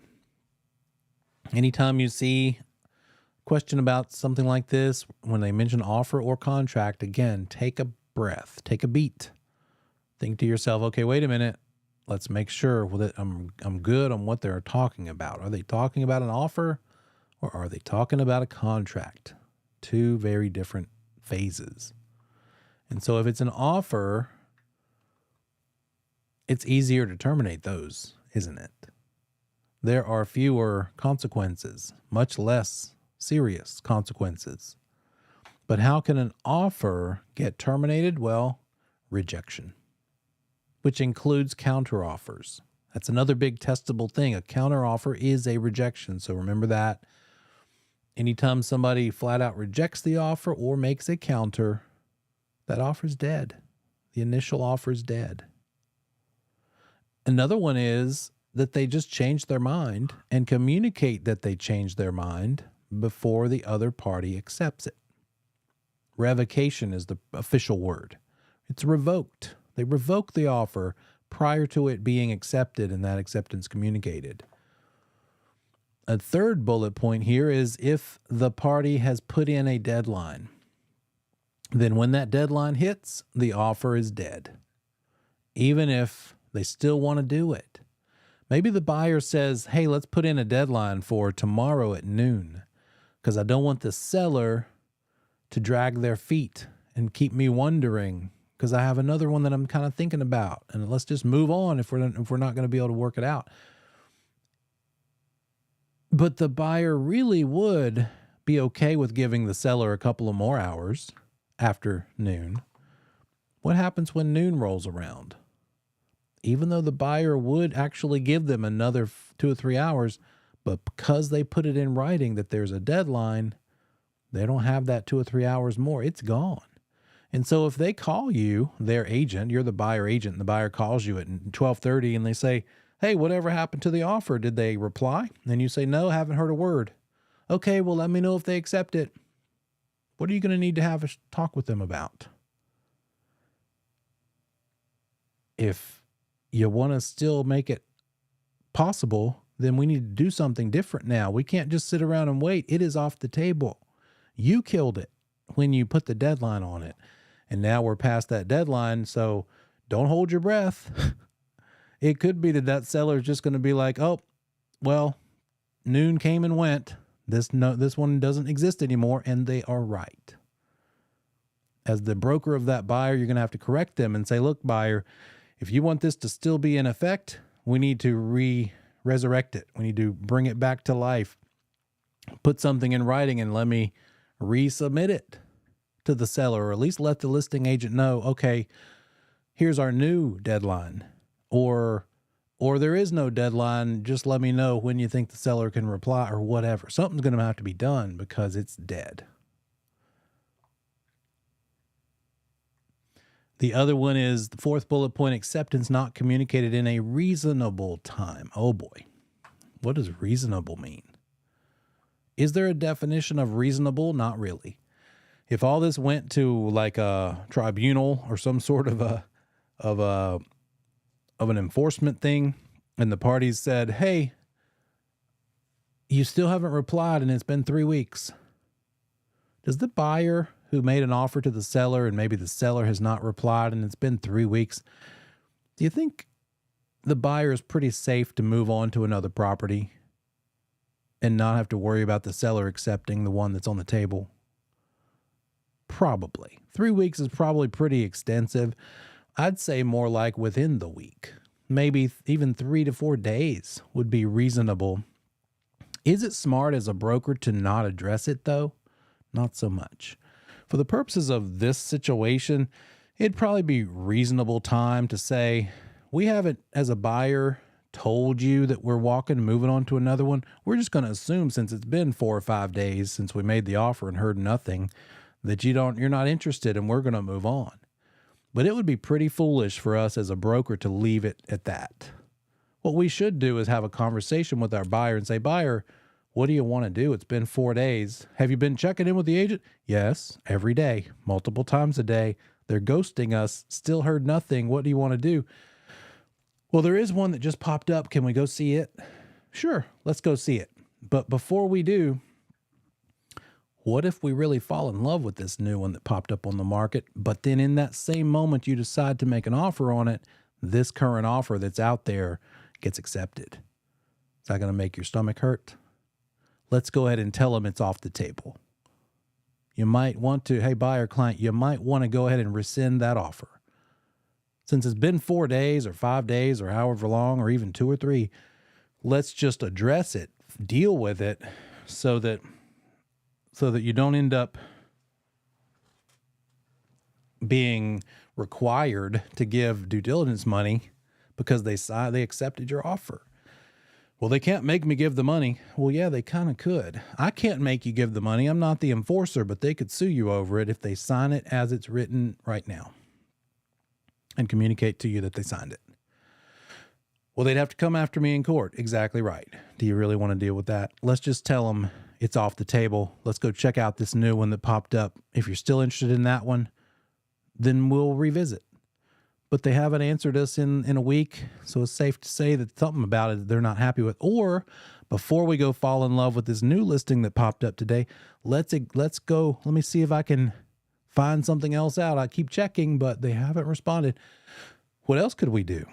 S1: Anytime you see a question about something like this, when they mention offer or contract, again, take a breath, take a beat. Think to yourself, okay, wait a minute. Let's make sure that I'm good on what they're talking about. Are they talking about an offer or are they talking about a contract? Two very different phases. And so if it's an offer, it's easier to terminate those, isn't it? There are fewer consequences, much less serious consequences. But how can an offer get terminated? Well, rejection, which includes counteroffers. That's another big testable thing. A counteroffer is a rejection. So remember that. Anytime somebody flat out rejects the offer or makes a counter, that offer's dead. The initial offer is dead. Another one is that they just change their mind and communicate that they changed their mind before the other party accepts it. Revocation is the official word. It's revoked. They revoke the offer prior to it being accepted and that acceptance communicated. A third bullet point here is if the party has put in a deadline, then when that deadline hits, the offer is dead. Even if they still want to do it. Maybe the buyer says, hey, let's put in a deadline for tomorrow at noon because I don't want the seller to drag their feet and keep me wondering because I have another one that I'm kind of thinking about. And let's just move on if we're not going to be able to work it out. But the buyer really would be okay with giving the seller a couple of more hours after noon. What happens when noon rolls around? Even though the buyer would actually give them another 2 or 3 hours, but because they put it in writing that there's a deadline, they don't have that 2 or 3 hours more. It's gone. And so if they call you, their agent, you're the buyer agent, and the buyer calls you at 12:30 and they say, hey, whatever happened to the offer? Did they reply? And you say, no, haven't heard a word. Okay, well, let me know if they accept it. What are you going to need to have a talk with them about? If you want to still make it possible, then we need to do something different now. We can't just sit around and wait. It is off the table. You killed it when you put the deadline on it. And now we're past that deadline, so don't hold your breath. It could be that seller is just going to be like, oh, well, noon came and went. This one doesn't exist anymore, and they are right. As the broker of that buyer, you're going to have to correct them and say, look, buyer, if you want this to still be in effect, we need to resurrect it. We need to bring it back to life. Put something in writing and let me resubmit it to the seller, or at least let the listing agent know, okay, here's our new deadline. Or there is no deadline. Just let me know when you think the seller can reply or whatever. Something's going to have to be done because it's dead. The other one is the fourth bullet point, acceptance not communicated in a reasonable time. Oh boy. What does reasonable mean? Is there a definition of reasonable? Not really. If all this went to like a tribunal or some sort of an enforcement thing, and the parties said, hey, you still haven't replied and it's been 3 weeks. Does the buyer who made an offer to the seller and maybe the seller has not replied and it's been 3 weeks, do you think the buyer is pretty safe to move on to another property and not have to worry about the seller accepting the one that's on the table? Probably. 3 weeks is probably pretty extensive. I'd say more like within the week. Maybe even 3 to 4 days would be reasonable. Is it smart as a broker to not address it though? Not so much. For the purposes of this situation, it'd probably be reasonable time to say, we haven't, as a buyer, told you that we're moving on to another one. We're just going to assume, since it's been 4 or 5 days since we made the offer and heard nothing, that you're not interested and we're going to move on. But it would be pretty foolish for us as a broker to leave it at that. What we should do is have a conversation with our buyer and say, buyer, what do you want to do? It's been 4 days. Have you been checking in with the agent? Yes, every day, multiple times a day. They're ghosting us, still heard nothing. What do you want to do? Well, there is one that just popped up. Can we go see it? Sure, let's go see it. But before we do, what if we really fall in love with this new one that popped up on the market, but then in that same moment you decide to make an offer on it, this current offer that's out there gets accepted? Is that going to make your stomach hurt? Let's go ahead and tell them it's off the table. You might want to, hey, buyer client, you might want to go ahead and rescind that offer. Since it's been 4 days or 5 days or however long, or even 2 or 3, let's just address it, deal with it so that you don't end up being required to give due diligence money because they accepted your offer. Well, they can't make me give the money. Well, yeah, they kind of could. I can't make you give the money. I'm not the enforcer, but they could sue you over it if they sign it as it's written right now and communicate to you that they signed it. Well, they'd have to come after me in court. Exactly right. Do you really want to deal with that? Let's just tell them it's off the table. Let's go check out this new one that popped up. If you're still interested in that one, then we'll revisit. But they haven't answered us in a week, so it's safe to say that something about it they're not happy with. Or before we go fall in love with this new listing that popped up today, let's go. Let me see if I can find something else out. I keep checking, but they haven't responded. What else could we do?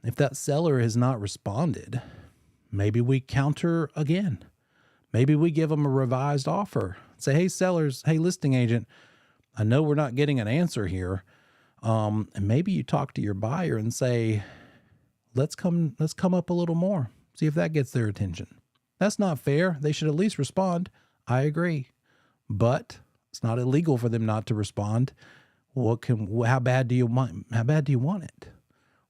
S1: If that seller has not responded, maybe we counter again. Maybe we give them a revised offer. Say, hey, sellers, hey, listing agent, I know we're not getting an answer here. And maybe you talk to your buyer and say, let's come up a little more. See if that gets their attention. That's not fair. They should at least respond. I agree. But it's not illegal for them not to respond. How bad do you want it?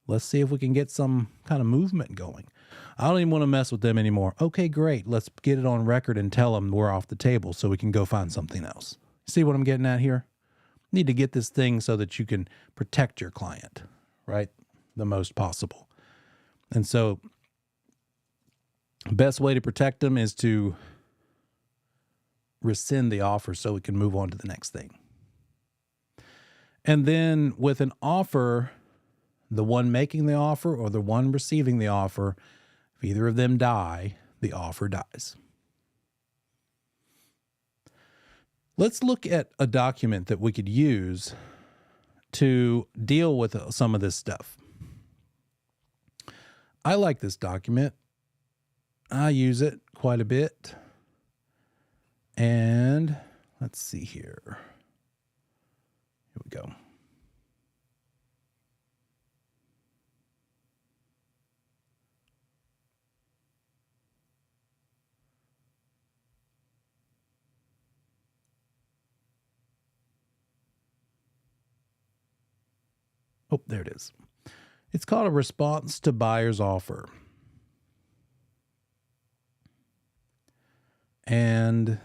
S1: Let's see if we can get some kind of movement going. I don't even want to mess with them anymore. Okay, great. Let's get it on record and tell them we're off the table so we can go find something else. See what I'm getting at here? Need to get this thing so that you can protect your client, right? The most possible. And so best way to protect them is to rescind the offer so we can move on to the next thing. And then with an offer, the one making the offer or the one receiving the offer, if either of them die, the offer dies. Let's look at a document that we could use to deal with some of this stuff. I like this document. I use it quite a bit. And let's see here. Here we go. Oh, there it is. It's called a response to buyer's offer. And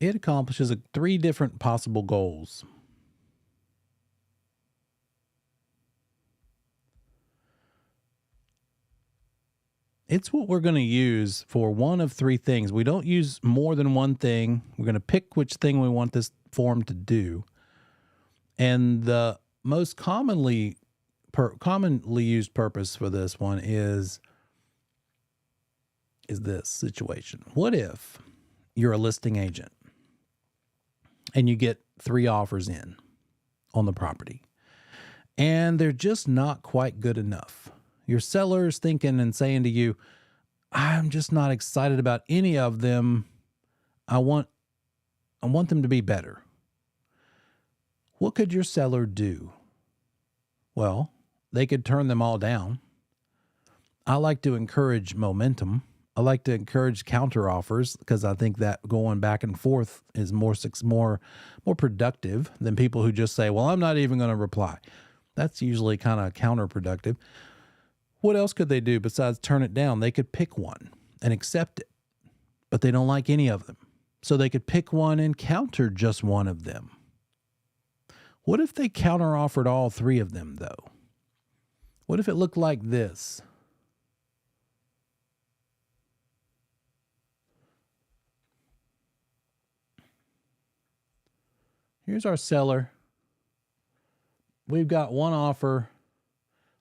S1: it accomplishes 3 different possible goals. It's what we're going to use for one of 3 things. We don't use more than one thing. We're going to pick which thing we want this form to do. And the most commonly used purpose for this one is this situation. What if you're a listing agent and you get 3 offers in on the property and they're just not quite good enough? Your seller's thinking and saying to you, I'm just not excited about any of them. I want them to be better. What could your seller do? Well, they could turn them all down. I like to encourage momentum. I like to encourage counter offers because I think that going back and forth is more productive than people who just say, well, I'm not even going to reply. That's usually kind of counterproductive. What else could they do besides turn it down? They could pick one and accept it, but they don't like any of them. So they could pick one and counter just one of them. What if they counter offered all 3 of them though? What if it looked like this? Here's our seller. We've got one offer.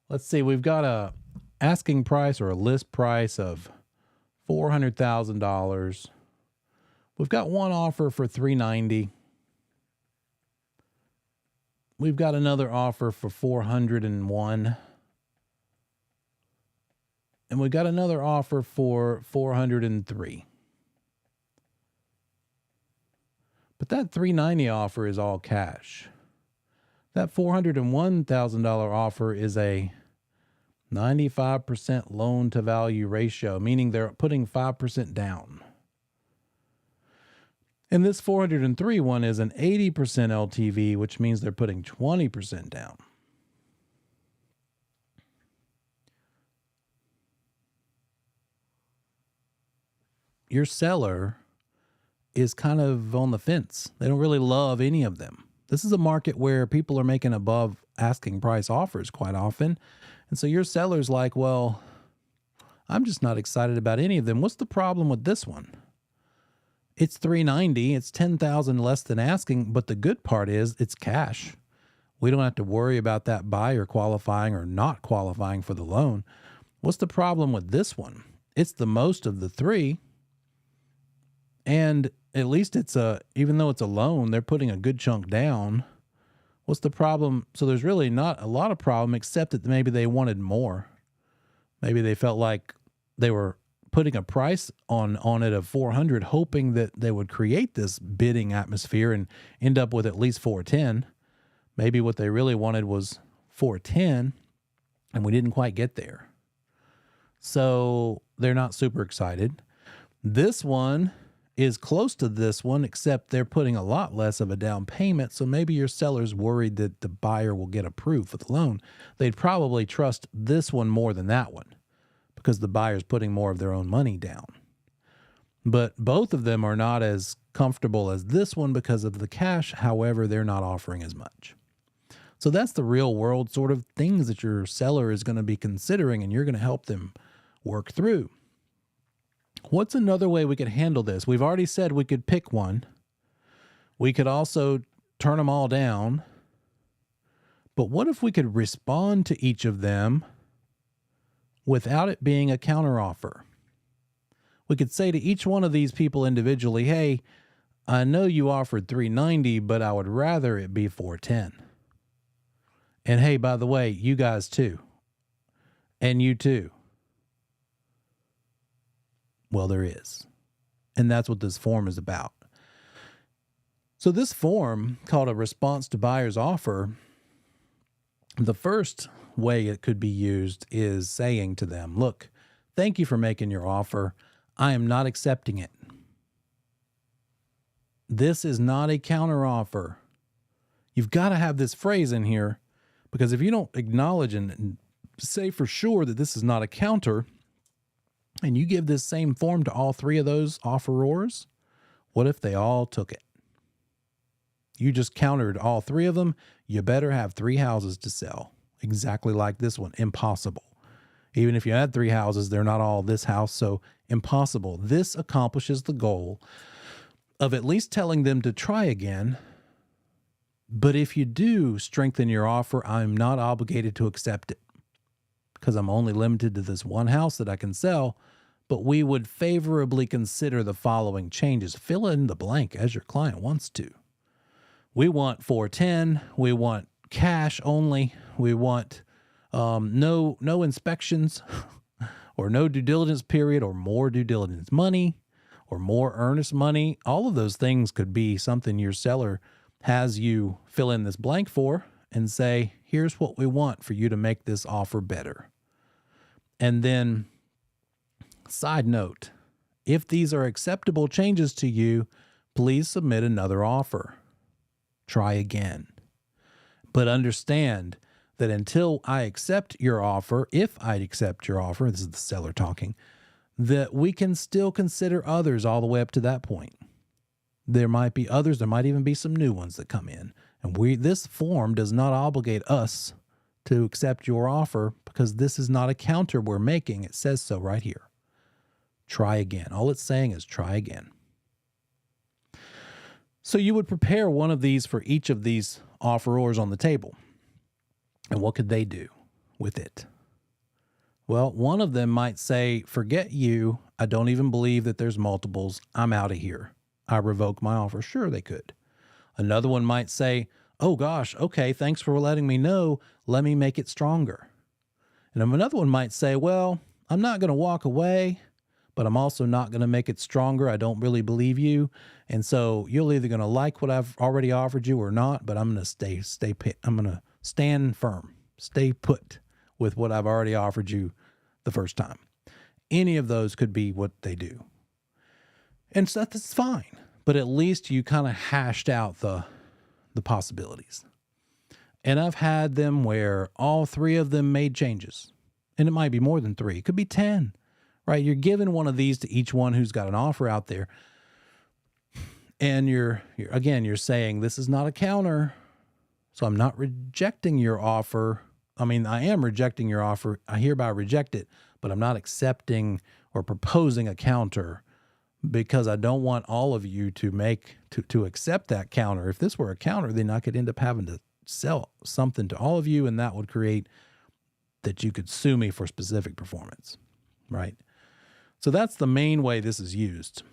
S1: Let's see, we've got a asking price or a list price of $400,000. We've got one offer for $390,000. We've got another offer for $401,000. And we got another offer for $403,000. But that $390,000 offer is all cash. That $401,000 offer is a 95% loan to value ratio, meaning they're putting 5% down. And this 403 one is an 80% LTV, which means they're putting 20% down. Your seller is kind of on the fence. They don't really love any of them. This is a market where people are making above asking price offers quite often. And so your seller's like, well, I'm just not excited about any of them. What's the problem with this one? It's $390,000. It's $10,000 less than asking. But the good part is it's cash. We don't have to worry about that buyer qualifying or not qualifying for the loan. What's the problem with this one? It's the most of the three. And at least even though it's a loan, they're putting a good chunk down. What's the problem? So there's really not a lot of problem, except that maybe they wanted more. Maybe they felt like they were putting a price on it of $400,000, hoping that they would create this bidding atmosphere and end up with at least $410,000. Maybe what they really wanted was $410,000, and we didn't quite get there. So they're not super excited. This one is close to this one, except they're putting a lot less of a down payment. So maybe your seller's worried that the buyer will get approved for the loan. They'd probably trust this one more than that one because the buyer's putting more of their own money down. But both of them are not as comfortable as this one because of the cash. However, they're not offering as much. So that's the real world sort of things that your seller is going to be considering, and you're going to help them work through. What's another way we could handle this? We've already said we could pick one. We could also turn them all down. But what if we could respond to each of them without it being a counteroffer? We could say to each one of these people individually, hey, I know you offered $390,000, but I would rather it be $410,000. And hey, by the way, you guys too. And you too. Well, there is. And that's what this form is about. So this form, called a response to buyer's offer, the first way it could be used is saying to them, look, thank you for making your offer. I am not accepting it. This is not a counteroffer. You've got to have this phrase in here, because if you don't acknowledge and say for sure that this is not a counter, and you give this same form to all three of those offerors, what if they all took it? You just countered all three of them. You better have 3 houses to sell. Exactly like this one. Impossible. Even if you had 3 houses, they're not all this house, so impossible. This accomplishes the goal of at least telling them to try again. But if you do strengthen your offer, I'm not obligated to accept it because I'm only limited to this one house that I can sell. But we would favorably consider the following changes. Fill in the blank as your client wants to. We want $410,000. We want cash only. We want no inspections or no due diligence period or more due diligence money or more earnest money. All of those things could be something your seller has you fill in this blank for and say, here's what we want for you to make this offer better. And then, side note, if these are acceptable changes to you, please submit another offer. Try again. But understand that until I accept your offer, if I accept your offer, this is the seller talking, that we can still consider others all the way up to that point. There might be others, there might even be some new ones that come in. And this form does not obligate us to accept your offer because this is not a counter we're making. It says so right here. Try again. All it's saying is try again. So you would prepare one of these for each of these offerors on the table. And what could they do with it? Well, one of them might say, forget you. I don't even believe that there's multiples. I'm out of here. I revoke my offer. Sure, they could. Another one might say, oh gosh, okay, thanks for letting me know. Let me make it stronger. And another one might say, well, I'm not going to walk away, but I'm also not going to make it stronger. I don't really believe you. And so you're either going to like what I've already offered you or not, but I'm going to I'm going to stand firm, stay put with what I've already offered you the first time. Any of those could be what they do. And so that's fine, but at least you kind of hashed out the possibilities. And I've had them where all three of them made changes. And it might be more than three. It could be 10, right? You're giving one of these to each one who's got an offer out there. And you're saying, this is not a counter. So I'm not rejecting your offer. I mean, I am rejecting your offer. I hereby reject it, but I'm not accepting or proposing a counter because I don't want all of you to accept that counter. If this were a counter, then I could end up having to sell something to all of you, and that would create that you could sue me for specific performance, right? So that's the main way this is used.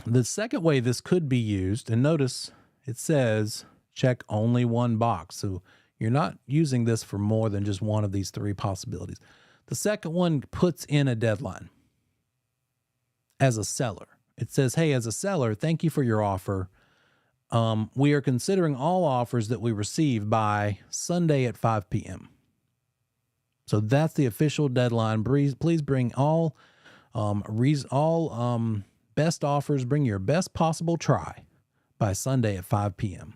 S1: The second way this could be used, and notice it says check only one box. So you're not using this for more than just one of these three possibilities. The second one puts in a deadline as a seller. It says, hey, as a seller, thank you for your offer. We are considering all offers that we receive by Sunday at 5 p.m. So that's the official deadline. Please bring all best offers. Bring your best possible try by Sunday at 5 p.m.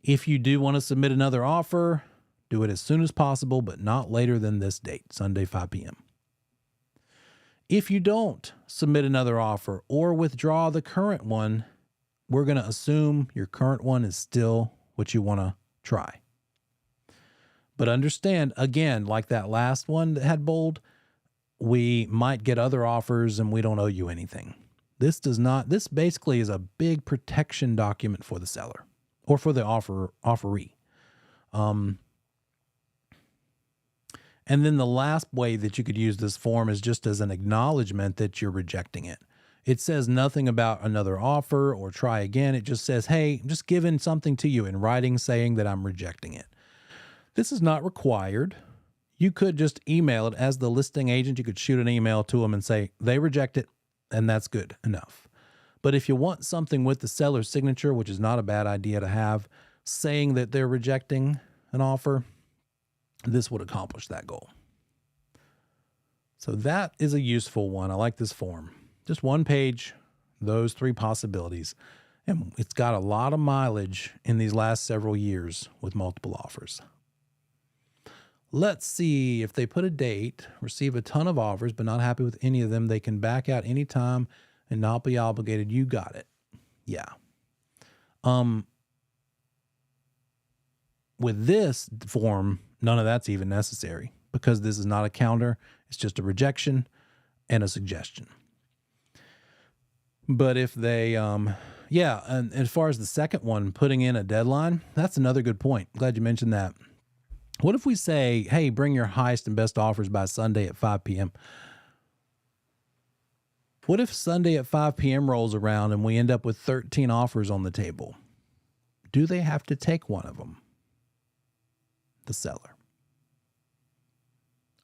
S1: If you do want to submit another offer, do it as soon as possible, but not later than this date, Sunday, 5 p.m. If you don't submit another offer or withdraw the current one, we're going to assume your current one is still what you want to try. But understand, again, like that last one that had bold, we might get other offers and we don't owe you anything. This basically is a big protection document for the seller or for the offeree. And then the last way that you could use this form is just as an acknowledgement that you're rejecting it. It says nothing about another offer or try again. It just says, hey, I'm just giving something to you in writing saying that I'm rejecting it. This is not required. You could just email it as the listing agent. You could shoot an email to them and say, they reject it, and that's good enough. But if you want something with the seller's signature, which is not a bad idea to have, saying that they're rejecting an offer, this would accomplish that goal. So that is a useful one. I like this form. Just one page, those three possibilities. And it's got a lot of mileage in these last several years with multiple offers. Let's see if they put a date, receive a ton of offers, but not happy with any of them. They can back out anytime and not be obligated. You got it. Yeah. With this form, none of that's even necessary because this is not a counter. It's just a rejection and a suggestion. But if they, and as far as the second one, putting in a deadline, that's another good point. Glad you mentioned that. What if we say, hey, bring your highest and best offers by Sunday at 5 p.m.? What if Sunday at 5 p.m. rolls around and we end up with 13 offers on the table? Do they have to take one of them? The seller.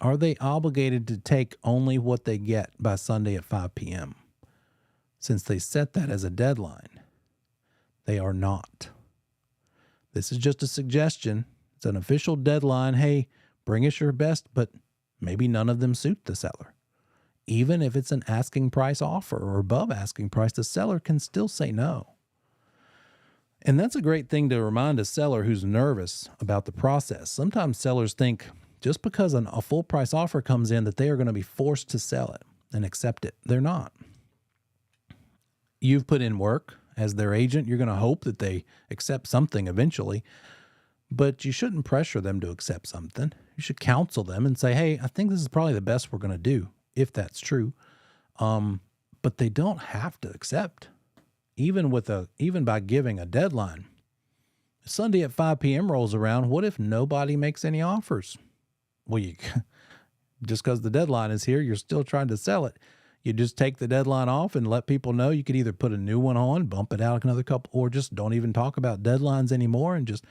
S1: Are they obligated to take only what they get by Sunday at 5 p.m.? Since they set that as a deadline, they are not. This is just a suggestion. It's an official deadline. Hey, bring us your best, but maybe none of them suit the seller. Even if it's an asking price offer or above asking price, the seller can still say no. And that's a great thing to remind a seller who's nervous about the process. Sometimes sellers think just because a full price offer comes in that they are going to be forced to sell it and accept it. They're not. You've put in work as their agent. You're going to hope that they accept something eventually, but you shouldn't pressure them to accept something. You should counsel them and say, hey, I think this is probably the best we're going to do, if that's true. But they don't have to accept. even by giving a deadline. Sunday at 5 p.m. rolls around. What if nobody makes any offers? Well, just because the deadline is here, you're still trying to sell it. You just take the deadline off and let people know. You could either put a new one on, bump it out another couple, or just don't even talk about deadlines anymore and just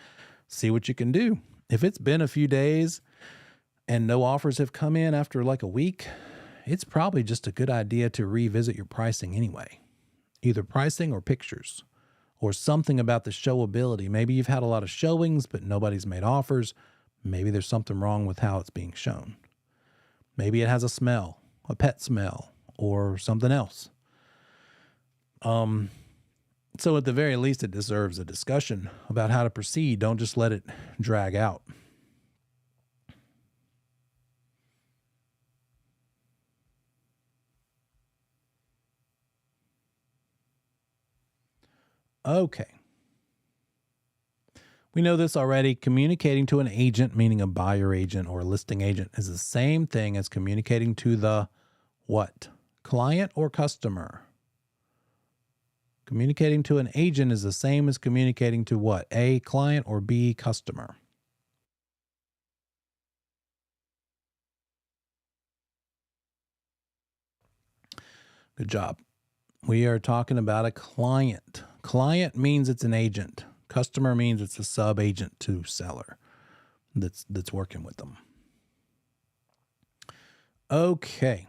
S1: see what you can do. If it's been a few days and no offers have come in after like a week, it's probably just a good idea to revisit your pricing anyway. Either pricing or pictures or something about the showability. Maybe you've had a lot of showings, but nobody's made offers. Maybe there's something wrong with how it's being shown. Maybe it has a smell, a pet smell, or something else. So at the very least, it deserves a discussion about how to proceed. Don't just let it drag out. Okay. We know this already. Communicating to an agent, meaning a buyer agent or a listing agent, is the same thing as communicating to the what? Client or customer? Communicating to an agent is the same as communicating to what? A, client, or B, customer? Good job. We are talking about a client. Client means it's an agent. Customer means it's a sub-agent to seller that's working with them. Okay.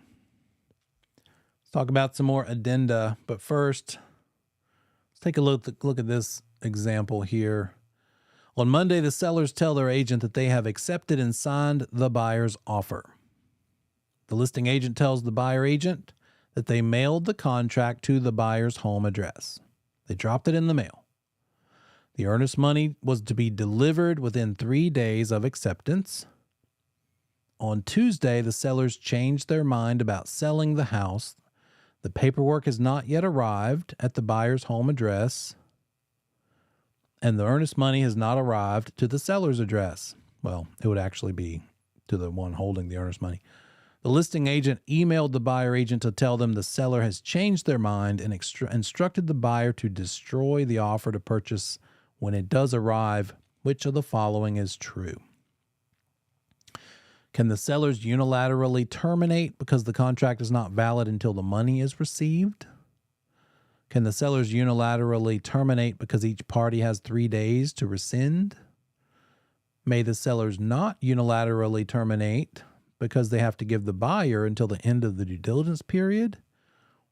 S1: Let's talk about some more addenda, but first, let's take a look at this example here. On Monday, the sellers tell their agent that they have accepted and signed the buyer's offer. The listing agent tells the buyer agent that they mailed the contract to the buyer's home address. They dropped it in the mail. The earnest money was to be delivered within 3 days of acceptance. On Tuesday, the sellers changed their mind about selling the house. The paperwork has not yet arrived at the buyer's home address, and the earnest money has not arrived to the seller's address. Well, it would actually be to the one holding the earnest money. The listing agent emailed the buyer agent to tell them the seller has changed their mind and instructed the buyer to destroy the offer to purchase when it does arrive. Which of the following is true? Can the sellers unilaterally terminate because the contract is not valid until the money is received? Can the sellers unilaterally terminate because each party has 3 days to rescind? May the sellers not unilaterally terminate because they have to give the buyer until the end of the due diligence period?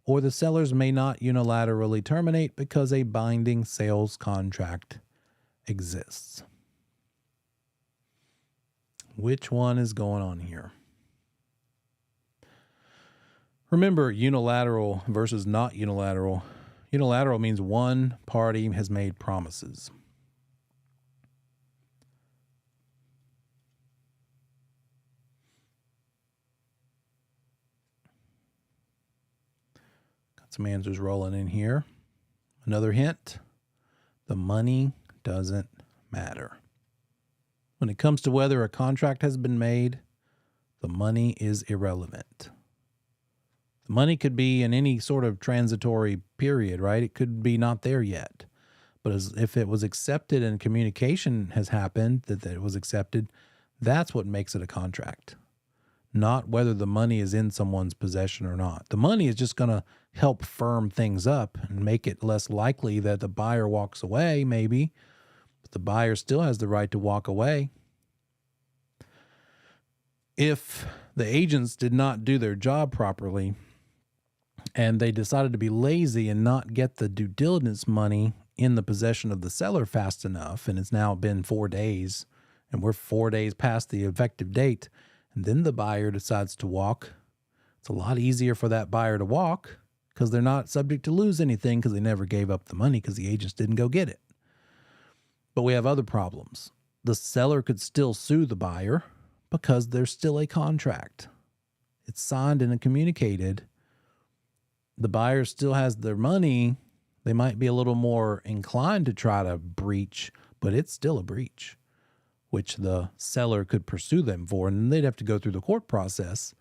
S1: Or the sellers may not unilaterally terminate because a binding sales contract exists. Which one is going on here? Remember, unilateral versus not unilateral. Unilateral means one party has made promises. Got some answers rolling in here. Another hint, the money doesn't matter. When it comes to whether a contract has been made, the money is irrelevant. The money could be in any sort of transitory period, right? It could be not there yet. But if it was accepted and communication has happened that it was accepted, that's what makes it a contract. Not whether the money is in someone's possession or not. The money is just going to help firm things up and make it less likely that the buyer walks away, maybe. But the buyer still has the right to walk away. If the agents did not do their job properly and they decided to be lazy and not get the due diligence money in the possession of the seller fast enough, and it's now been 4 days, and we're 4 days past the effective date, and then the buyer decides to walk, it's a lot easier for that buyer to walk because they're not subject to lose anything because they never gave up the money because the agents didn't go get it. But we have other problems. The seller could still sue the buyer because there's still a contract. It's signed and communicated. The buyer still has their money. They might be a little more inclined to try to breach, but it's still a breach, which the seller could pursue them for, and they'd have to go through the court process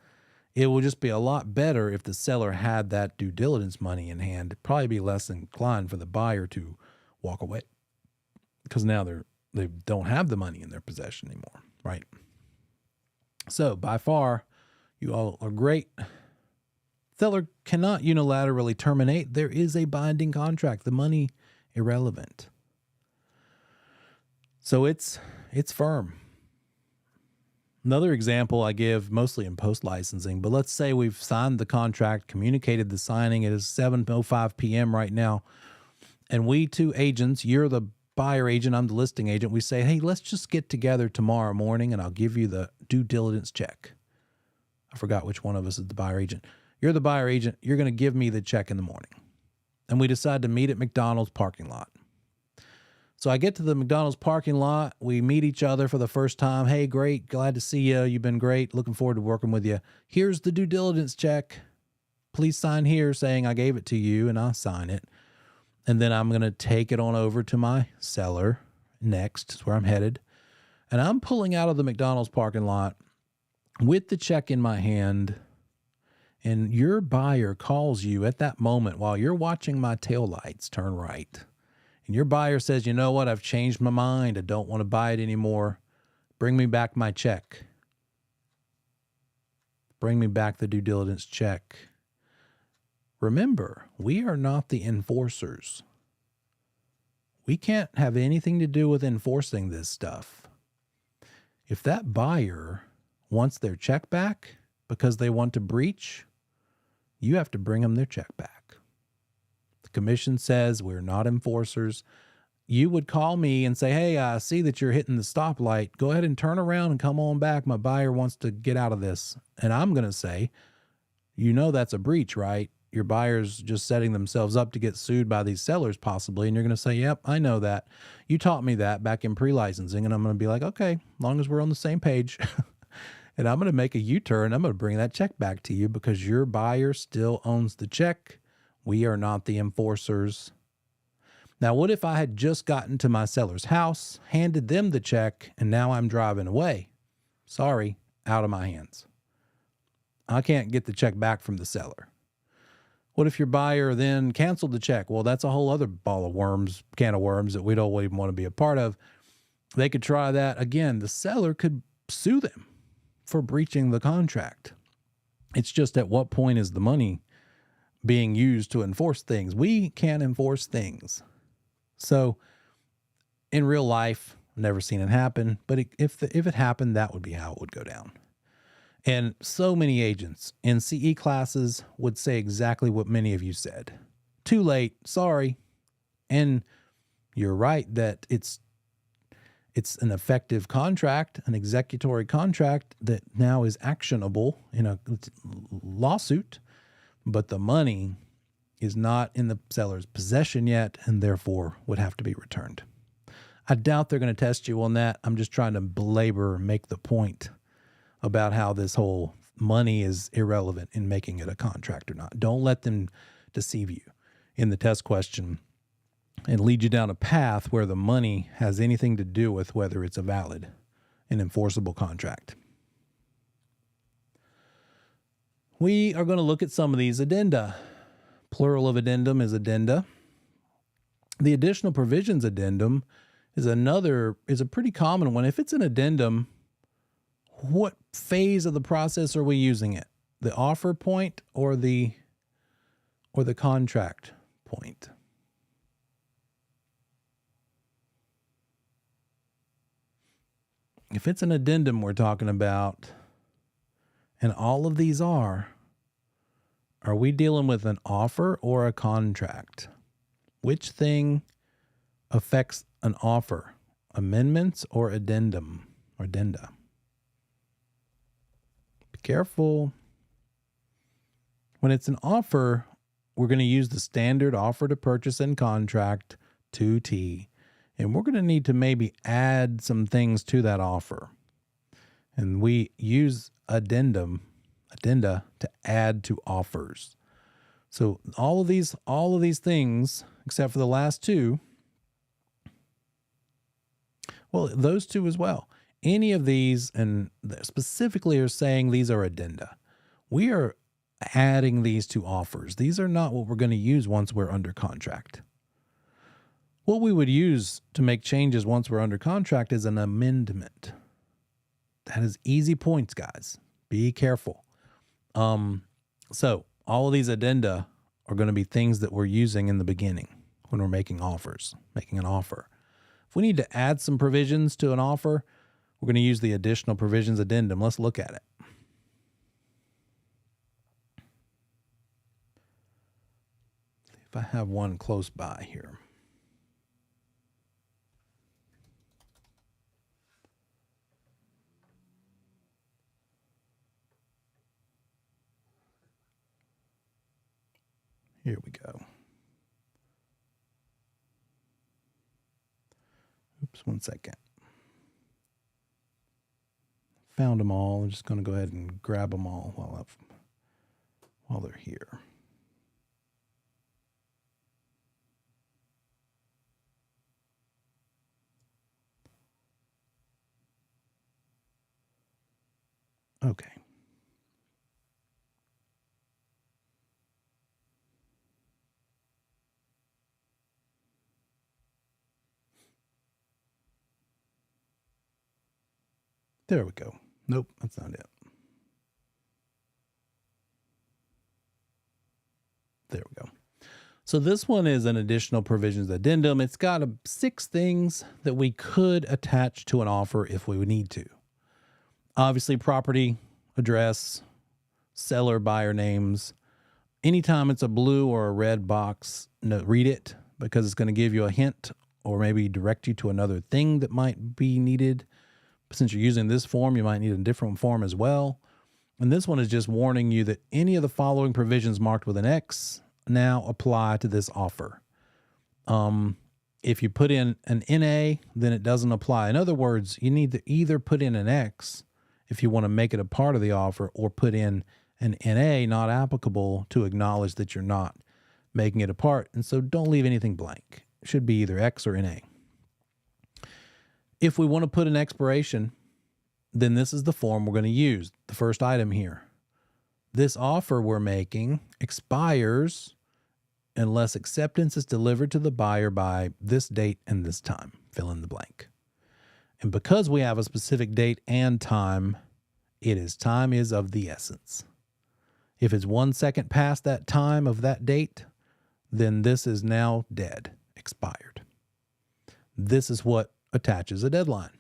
S1: It will just be a lot better if the seller had that due diligence money in hand. It'd probably be less inclined for the buyer to walk away because now they don't have the money in their possession anymore, right? So by far, you all are great. Seller cannot unilaterally terminate. There is a binding contract. The money irrelevant. So it's firm. Another example I give mostly in post-licensing, but let's say we've signed the contract, communicated the signing. It is 7:05 p.m. right now. And we two agents, you're the buyer agent, I'm the listing agent. We say, hey, let's just get together tomorrow morning and I'll give you the due diligence check. I forgot which one of us is the buyer agent. You're the buyer agent. You're going to give me the check in the morning. And we decide to meet at McDonald's parking lot. So I get to the McDonald's parking lot. We meet each other for the first time. Hey, great. Glad to see you. You've been great. Looking forward to working with you. Here's the due diligence check. Please sign here saying I gave it to you, and I'll sign it. And then I'm going to take it on over to my seller next. Is where I'm headed. And I'm pulling out of the McDonald's parking lot with the check in my hand. And your buyer calls you at that moment while you're watching my taillights turn right. And your buyer says, you know what? I've changed my mind. I don't want to buy it anymore. Bring me back my check. Bring me back the due diligence check. Remember, we are not the enforcers. We can't have anything to do with enforcing this stuff. If that buyer wants their check back because they want to breach, you have to bring them their check back. The commission says we're not enforcers. You would call me and say, hey, I see that you're hitting the stoplight. Go ahead and turn around and come on back. My buyer wants to get out of this. And I'm going to say, you know that's a breach, right? Your buyer's just setting themselves up to get sued by these sellers possibly. And you're going to say, yep, I know that. You taught me that back in pre-licensing. And I'm going to be like, okay, as long as we're on the same page. And I'm going to make a U-turn. I'm going to bring that check back to you because your buyer still owns the check. We are not the enforcers. Now, what if I had just gotten to my seller's house, handed them the check, and now I'm driving away? Sorry, out of my hands. I can't get the check back from the seller. What if your buyer then canceled the check? Well, that's a whole other can of worms that we don't even want to be a part of. They could try that. Again, the seller could sue them for breaching the contract. It's just at what point is the money being used to enforce things? We can't enforce things. So in real life, I've never seen it happen, but if it happened, that would be how it would go down. And so many agents in CE classes would say exactly what many of you said. Too late, sorry. And you're right that it's an effective contract, an executory contract that now is actionable in a lawsuit, but the money is not in the seller's possession yet and therefore would have to be returned. I doubt they're going to test you on that. I'm just trying to make the point about how this whole money is irrelevant in making it a contract or not. Don't let them deceive you in the test question and lead you down a path where the money has anything to do with whether it's a valid and enforceable contract. We are going to look at some of these addenda. Plural of addendum is addenda. The additional provisions addendum is a pretty common one. If it's an addendum, what phase of the process are we using it? The offer point or the contract point? If it's an addendum we're talking about, and all of these are we dealing with an offer or a contract? Which thing affects an offer? Amendments or addendum or addenda? Be careful. When it's an offer, we're going to use the standard offer to purchase and contract 2T. And we're going to need to maybe add some things to that offer. And we use addenda to add to offers. So all of these things, except for the last two, well, those two as well. Any of these, and specifically are saying these are addenda. We are adding these to offers. These are not what we're going to use once we're under contract. What we would use to make changes once we're under contract is an amendment. That is easy points, guys. Be careful. So all of these addenda are going to be things that we're using in the beginning when we're making offers, making an offer. If we need to add some provisions to an offer, we're going to use the additional provisions addendum. Let's look at it. If I have one close by here. Here we go. Oops, 1 second. Found them all. I'm just going to go ahead and grab them all while they're here. Okay. There we go. Nope, that's not it. There we go. So this one is an additional provisions addendum. It's got 6 things that we could attach to an offer if we would need to. Obviously, property, address, seller, buyer names. Anytime it's a blue or a red box, read it because it's going to give you a hint or maybe direct you to another thing that might be needed. Since you're using this form, you might need a different form as well. And this one is just warning you that any of the following provisions marked with an X now apply to this offer. If you put in an NA, then it doesn't apply. In other words, you need to either put in an X if you want to make it a part of the offer or put in an NA, not applicable, to acknowledge that you're not making it a part. And so don't leave anything blank. It should be either X or NA. If we want to put an expiration, then this is the form we're going to use. The first item here. This offer we're making expires unless acceptance is delivered to the buyer by this date and this time. Fill in the blank. And because we have a specific date and time, time is of the essence. If it's 1 second past that time of that date, then this is now dead, expired. This is what attaches a deadline.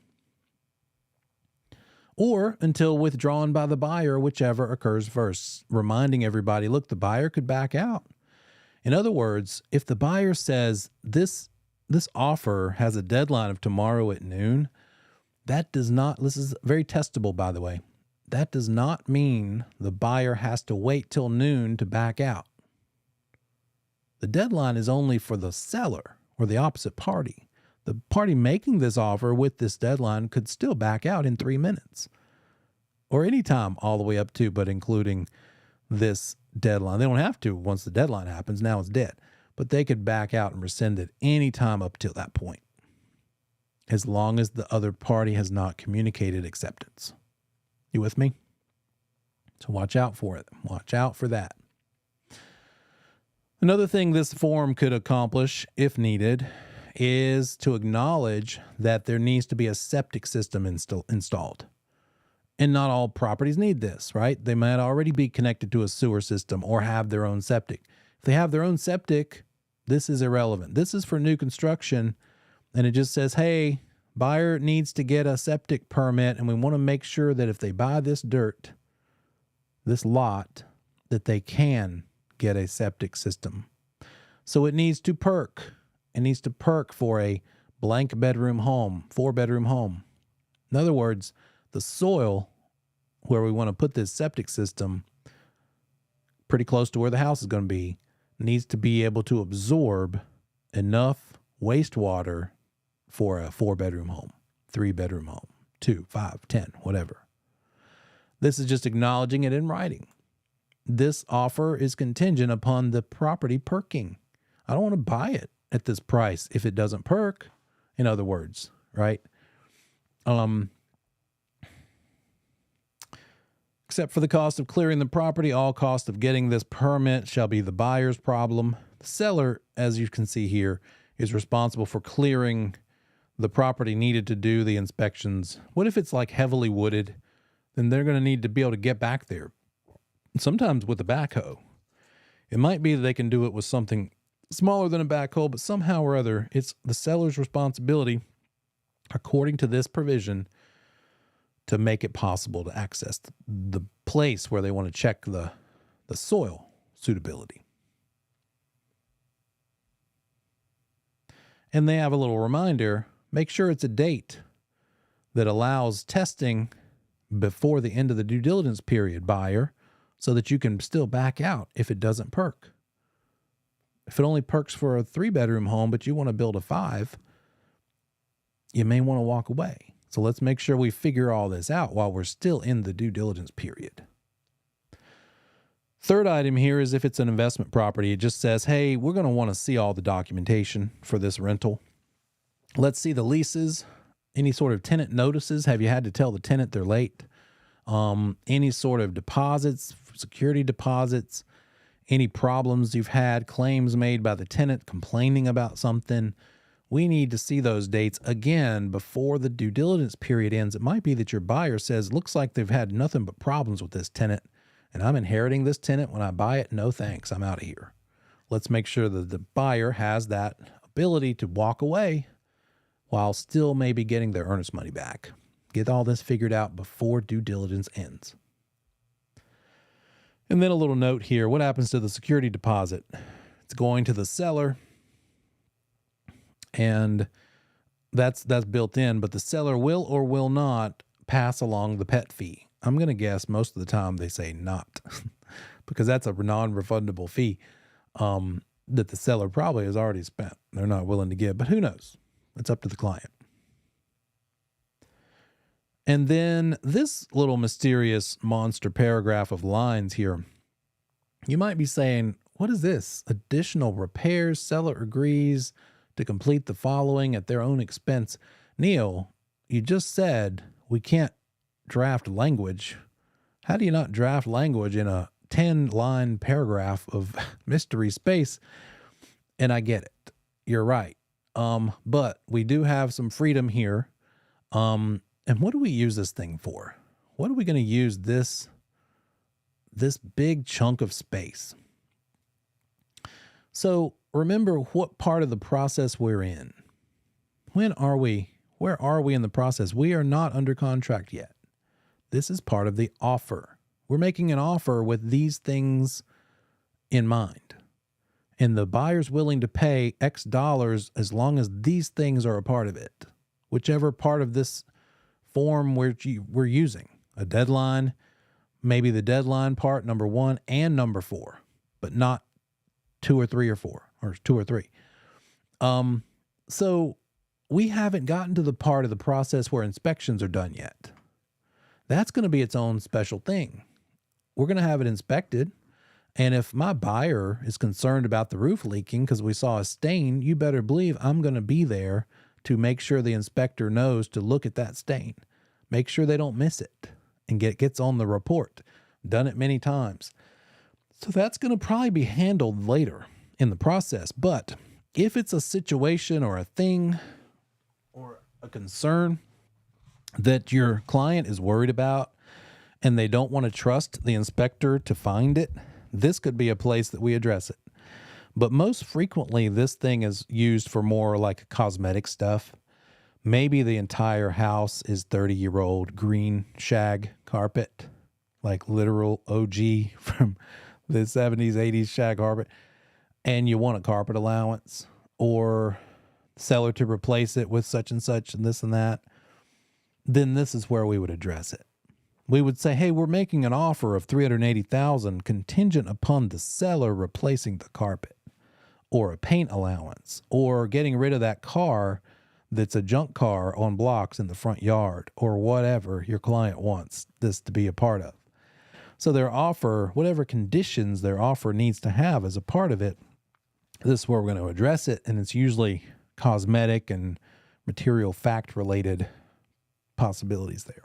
S1: Or until withdrawn by the buyer, whichever occurs first, reminding everybody, look, the buyer could back out. In other words, if the buyer says this offer has a deadline of tomorrow at noon, that does not, this is very testable, by the way, that does not mean the buyer has to wait till noon to back out. The deadline is only for the seller or the opposite party. The party making this offer with this deadline could still back out in 3 minutes or any time all the way up to, but including this deadline. They don't have to once the deadline happens. Now it's dead, but they could back out and rescind it any time up till that point, as long as the other party has not communicated acceptance. You with me? So watch out for it. Watch out for that. Another thing this form could accomplish, if needed, is to acknowledge that there needs to be a septic system installed. And not all properties need this, right? They might already be connected to a sewer system or have their own septic. If they have their own septic, this is irrelevant. This is for new construction, and it just says, hey, buyer needs to get a septic permit, and we want to make sure that if they buy this dirt, this lot, that they can get a septic system. So it needs to perk. It needs to perk for a blank bedroom home, 4-bedroom home. In other words, the soil where we want to put this septic system, pretty close to where the house is going to be, needs to be able to absorb enough wastewater for a 4-bedroom home, 3-bedroom home, 2, 5, 10, whatever. This is just acknowledging it in writing. This offer is contingent upon the property perking. I don't want to buy it at this price if it doesn't perk, in other words, right? Except for the cost of clearing the property, all cost of getting this permit shall be the buyer's problem. The seller, as you can see here, is responsible for clearing the property needed to do the inspections. What if it's like heavily wooded? Then they're going to need to be able to get back there, sometimes with a backhoe. It might be that they can do it with something smaller than a backhoe, but somehow or other, it's the seller's responsibility, according to this provision, to make it possible to access the place where they want to check the soil suitability. And they have a little reminder, make sure it's a date that allows testing before the end of the due diligence period, buyer, so that you can still back out if it doesn't perk. If it only perks for a 3-bedroom home, but you want to build a 5, you may want to walk away. So let's make sure we figure all this out while we're still in the due diligence period. Third item here is if it's an investment property, it just says, hey, we're going to want to see all the documentation for this rental. Let's see the leases, any sort of tenant notices. Have you had to tell the tenant they're late? Any sort of deposits, security deposits, any problems you've had, claims made by the tenant complaining about something. We need to see those dates again before the due diligence period ends. It might be that your buyer says, looks like they've had nothing but problems with this tenant, and I'm inheriting this tenant when I buy it. No thanks, I'm out of here. Let's make sure that the buyer has that ability to walk away while still maybe getting their earnest money back. Get all this figured out before due diligence ends. And then a little note here. What happens to the security deposit? It's going to the seller, and that's built in, but the seller will or will not pass along the pet fee. I'm going to guess most of the time they say not, because that's a non-refundable fee that the seller probably has already spent. They're not willing to give, but who knows? It's up to the client. And then this little mysterious monster paragraph of lines here, you might be saying, what is this? Additional repairs, seller agrees to complete the following at their own expense. Neil, you just said we can't draft language. How do you not draft language in a 10-line paragraph of mystery space? And I get it. You're right. But we do have some freedom here. And what do we use this thing for? What are we going to use this big chunk of space? So remember what part of the process we're in. Where are we in the process? We are not under contract yet. This is part of the offer. We're making an offer with these things in mind. And the buyer's willing to pay X dollars as long as these things are a part of it. Whichever part of this form we're using. A deadline, maybe the deadline part, number 1 and number 4, but not 2 or 3 or 4, or 2 or 3. So we haven't gotten to the part of the process where inspections are done yet. That's going to be its own special thing. We're going to have it inspected. And if my buyer is concerned about the roof leaking because we saw a stain, you better believe I'm going to be there to make sure the inspector knows to look at that stain. Make sure they don't miss it and gets on the report. Done it many times. So that's going to probably be handled later in the process. But if it's a situation or a thing or a concern that your client is worried about and they don't want to trust the inspector to find it, this could be a place that we address it. But most frequently, this thing is used for more like cosmetic stuff. Maybe the entire house is 30-year-old green shag carpet, like literal OG from the 70s, 80s shag carpet, and you want a carpet allowance or seller to replace it with such and such and this and that, then this is where we would address it. We would say, hey, we're making an offer of $380,000 contingent upon the seller replacing the carpet, or a paint allowance, or getting rid of that car that's a junk car on blocks in the front yard, or whatever your client wants this to be a part of. So their offer, whatever conditions their offer needs to have as a part of it, this is where we're going to address it, and it's usually cosmetic and material fact related possibilities there.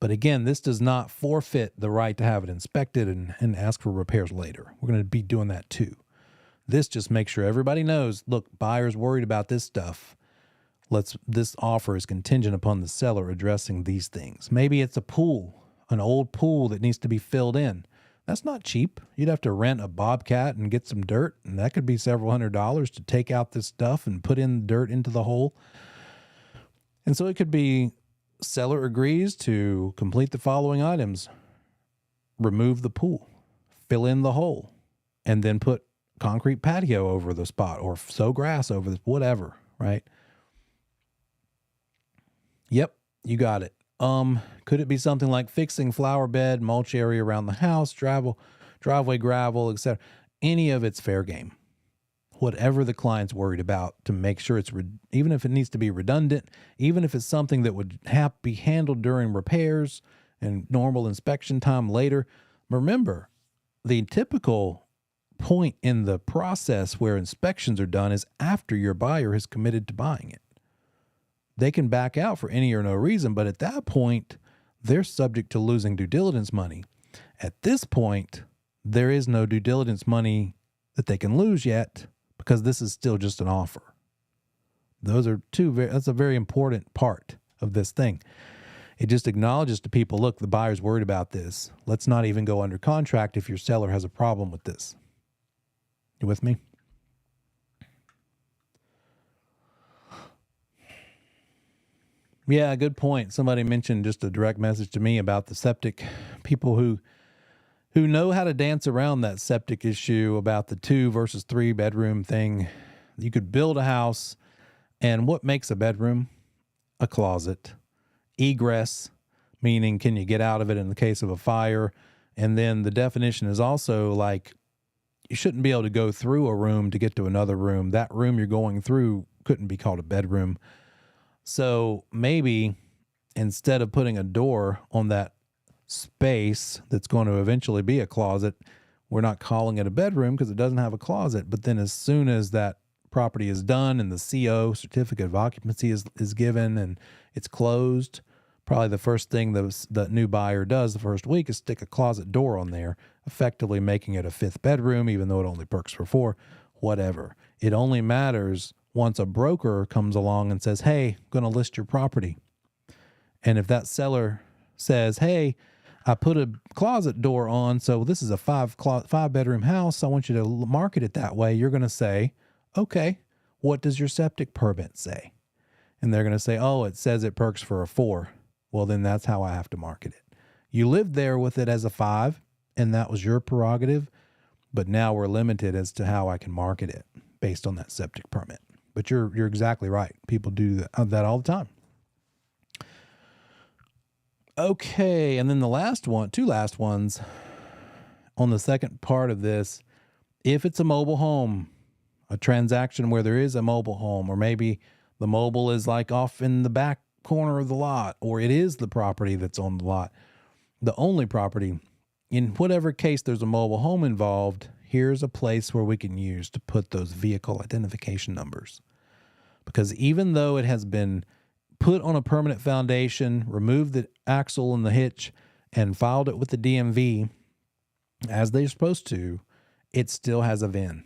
S1: But again, this does not forfeit the right to have it inspected and ask for repairs later. We're going to be doing that too. This just makes sure everybody knows, look, buyer's worried about this stuff. This offer is contingent upon the seller addressing these things. Maybe it's a pool, an old pool that needs to be filled in. That's not cheap. You'd have to rent a bobcat and get some dirt, and that could be several $100s to take out this stuff and put in dirt into the hole. And so it could be seller agrees to complete the following items: remove the pool, fill in the hole, and then put concrete patio over the spot or sow grass over this, whatever, right? Yep, you got it. Could it be something like fixing flower bed, mulch area around the house, driveway gravel, etc.? Any of it's fair game. Whatever the client's worried about, to make sure it's, even if it needs to be redundant, even if it's something that would be handled during repairs and normal inspection time later. Remember, the typical point in the process where inspections are done is after your buyer has committed to buying it. They can back out for any or no reason, but at that point, they're subject to losing due diligence money. At this point, there is no due diligence money that they can lose yet, because this is still just an offer. That's a very important part of this thing. It just acknowledges to people, look, the buyer's worried about this. Let's not even go under contract if your seller has a problem with this. You with me? Yeah, good point. Somebody mentioned just a direct message to me about the septic. People who know how to dance around that septic issue about the 2 versus 3 bedroom thing. You could build a house, and what makes a bedroom? A closet. Egress, meaning can you get out of it in the case of a fire? And then the definition is also like, you shouldn't be able to go through a room to get to another room. That room you're going through couldn't be called a bedroom. So maybe instead of putting a door on that space that's going to eventually be a closet, we're not calling it a bedroom because it doesn't have a closet. But then as soon as that property is done and the CO, certificate of occupancy, is given and it's closed, probably the first thing the new buyer does the first week is stick a closet door on there, effectively making it a 5th bedroom, even though it only perks for 4, whatever. It only matters once a broker comes along and says, hey, I'm going to list your property. And if that seller says, hey, I put a closet door on, so this is a 5-bedroom house, I want you to market it that way, you're going to say, okay, what does your septic permit say? And they're going to say, oh, it says it perks for a 4. Well, then that's how I have to market it. You lived there with it as a 5, and that was your prerogative, but now we're limited as to how I can market it based on that septic permit. But you're exactly right. People do that all the time. Okay, and then the 2 last ones on the second part of this. If it's a mobile home, a transaction where there is a mobile home, or maybe the mobile is like off in the back corner of the lot, or it is the property that's on the lot, the only property, in whatever case there's a mobile home involved, here's a place where we can use to put those vehicle identification numbers. Because even though it has been put on a permanent foundation, removed the axle and the hitch, and filed it with the DMV, as they're supposed to, it still has a VIN.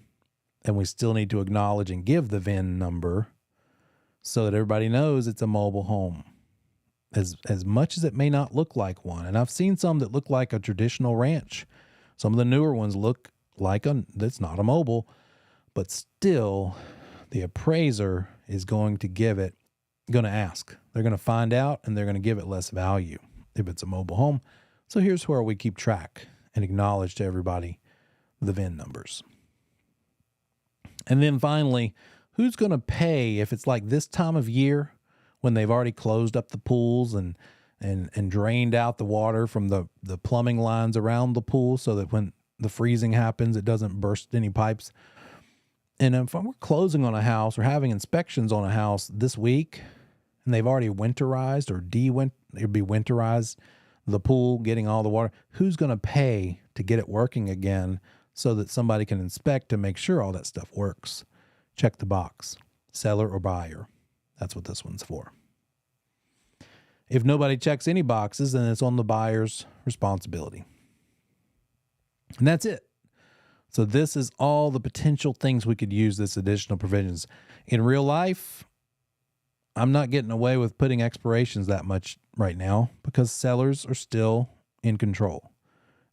S1: And we still need to acknowledge and give the VIN number so that everybody knows it's a mobile home. As much as it may not look like one. And I've seen some that look like a traditional ranch. Some of the newer ones look like that's not a mobile, but still the appraiser is going to ask. They're going to find out, and they're going to give it less value if it's a mobile home. So here's where we keep track and acknowledge to everybody the VIN numbers. And then finally, who's going to pay if it's like this time of year when they've already closed up the pools and drained out the water from the plumbing lines around the pool so that when the freezing happens, it doesn't burst any pipes. And if we're closing on a house or having inspections on a house this week, and they've already winterized or winterized the pool, getting all the water, who's going to pay to get it working again so that somebody can inspect to make sure all that stuff works? Check the box, seller or buyer. That's what this one's for. If nobody checks any boxes, then it's on the buyer's responsibility. And that's it. So this is all the potential things we could use this additional provisions. In real life, I'm not getting away with putting expirations that much right now because sellers are still in control.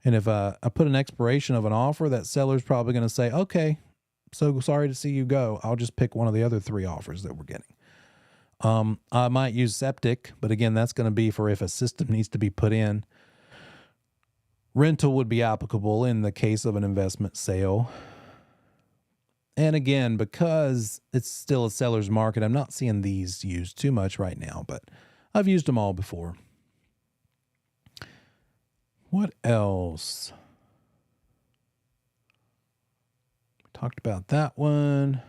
S1: And if I put an expiration of an offer, that seller's probably going to say, okay, so sorry to see you go. I'll just pick one of the other 3 offers that we're getting. I might use septic, but again, that's going to be for if a system needs to be put in. Rental would be applicable in the case of an investment sale. And again, because it's still a seller's market, I'm not seeing these used too much right now, but I've used them all before. What else? We talked about that one.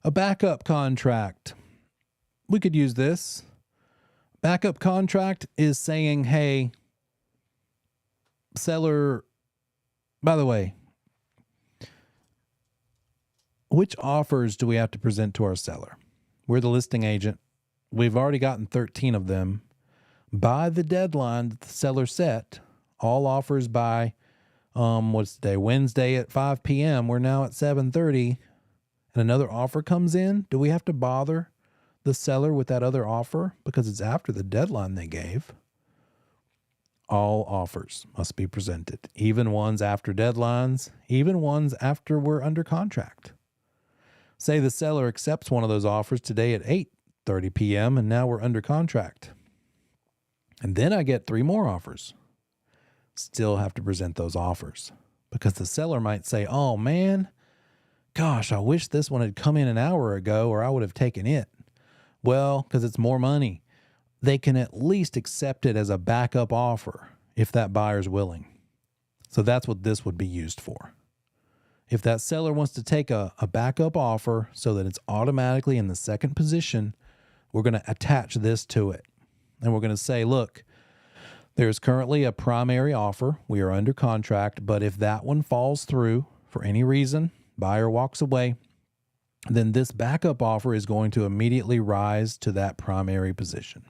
S1: A backup contract. We could use this. Backup contract is saying, hey, seller, by the way, which offers do we have to present to our seller? We're the listing agent. We've already gotten 13 of them. By the deadline that the seller set, all offers by, what's the day? Wednesday at 5 p.m. We're now at 7:30 and another offer comes in. Do we have to bother the seller with that other offer because it's after the deadline they gave? All offers must be presented, even ones after deadlines, even ones after we're under contract. Say the seller accepts one of those offers today at 8:30 p.m. and now we're under contract. And then I get 3 more offers. Still have to present those offers because the seller might say, oh man, gosh, I wish this one had come in an hour ago or I would have taken it. Well, because it's more money. They can at least accept it as a backup offer if that buyer's willing. So that's what this would be used for. If that seller wants to take a backup offer so that it's automatically in the second position, we're going to attach this to it. And we're going to say, look, there's currently a primary offer. We are under contract, but if that one falls through for any reason, buyer walks away, then this backup offer is going to immediately rise to that primary position.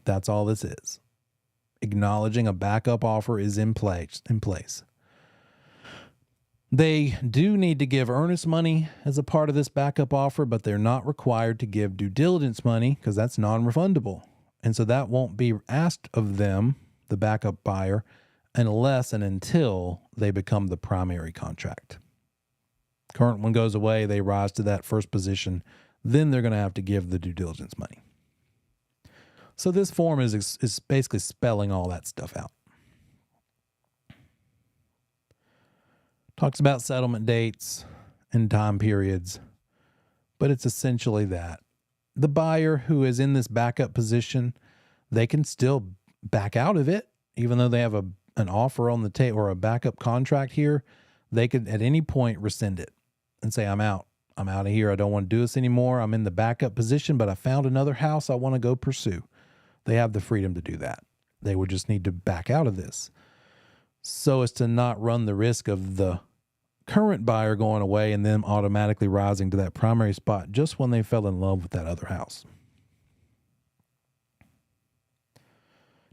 S1: That's all this is. Acknowledging a backup offer is in place. They do need to give earnest money as a part of this backup offer, but they're not required to give due diligence money because that's non-refundable. And so that won't be asked of them, the backup buyer, unless and until they become the primary contract. Current one goes away, they rise to that first position, then they're going to have to give the due diligence money. So this form is basically spelling all that stuff out. Talks about settlement dates and time periods, but it's essentially that. The buyer who is in this backup position, they can still back out of it, even though they have an offer on the table or a backup contract here. They could at any point rescind it and say, I'm out. I'm out of here. I don't want to do this anymore. I'm in the backup position, but I found another house I want to go pursue. They have the freedom to do that. They would just need to back out of this so as to not run the risk of the current buyer going away and them automatically rising to that primary spot just when they fell in love with that other house.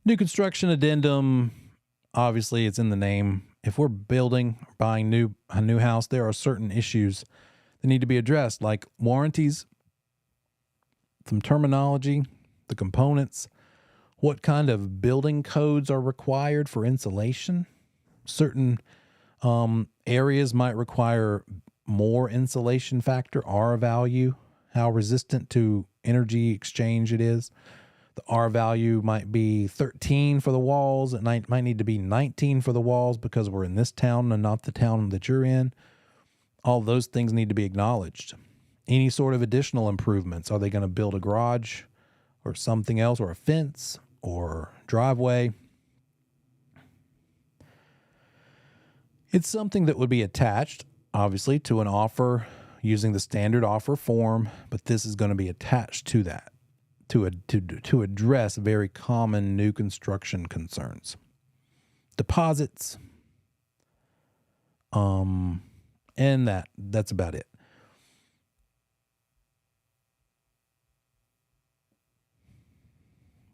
S1: New construction addendum, obviously it's in the name. If we're building or buying a new house, there are certain issues that need to be addressed, like warranties, some terminology, the components, what kind of building codes are required for insulation. Certain areas might require more insulation factor, R value, how resistant to energy exchange it is. The R value might be 13 for the walls. It might need to be 19 for the walls because we're in this town and not the town that you're in. All those things need to be acknowledged. Any sort of additional improvements. Are they going to build a garage or something else, or a fence or driveway? It's something that would be attached, obviously, to an offer using the standard offer form, but this is going to be attached to that to address very common new construction concerns. Deposits, and that's about it.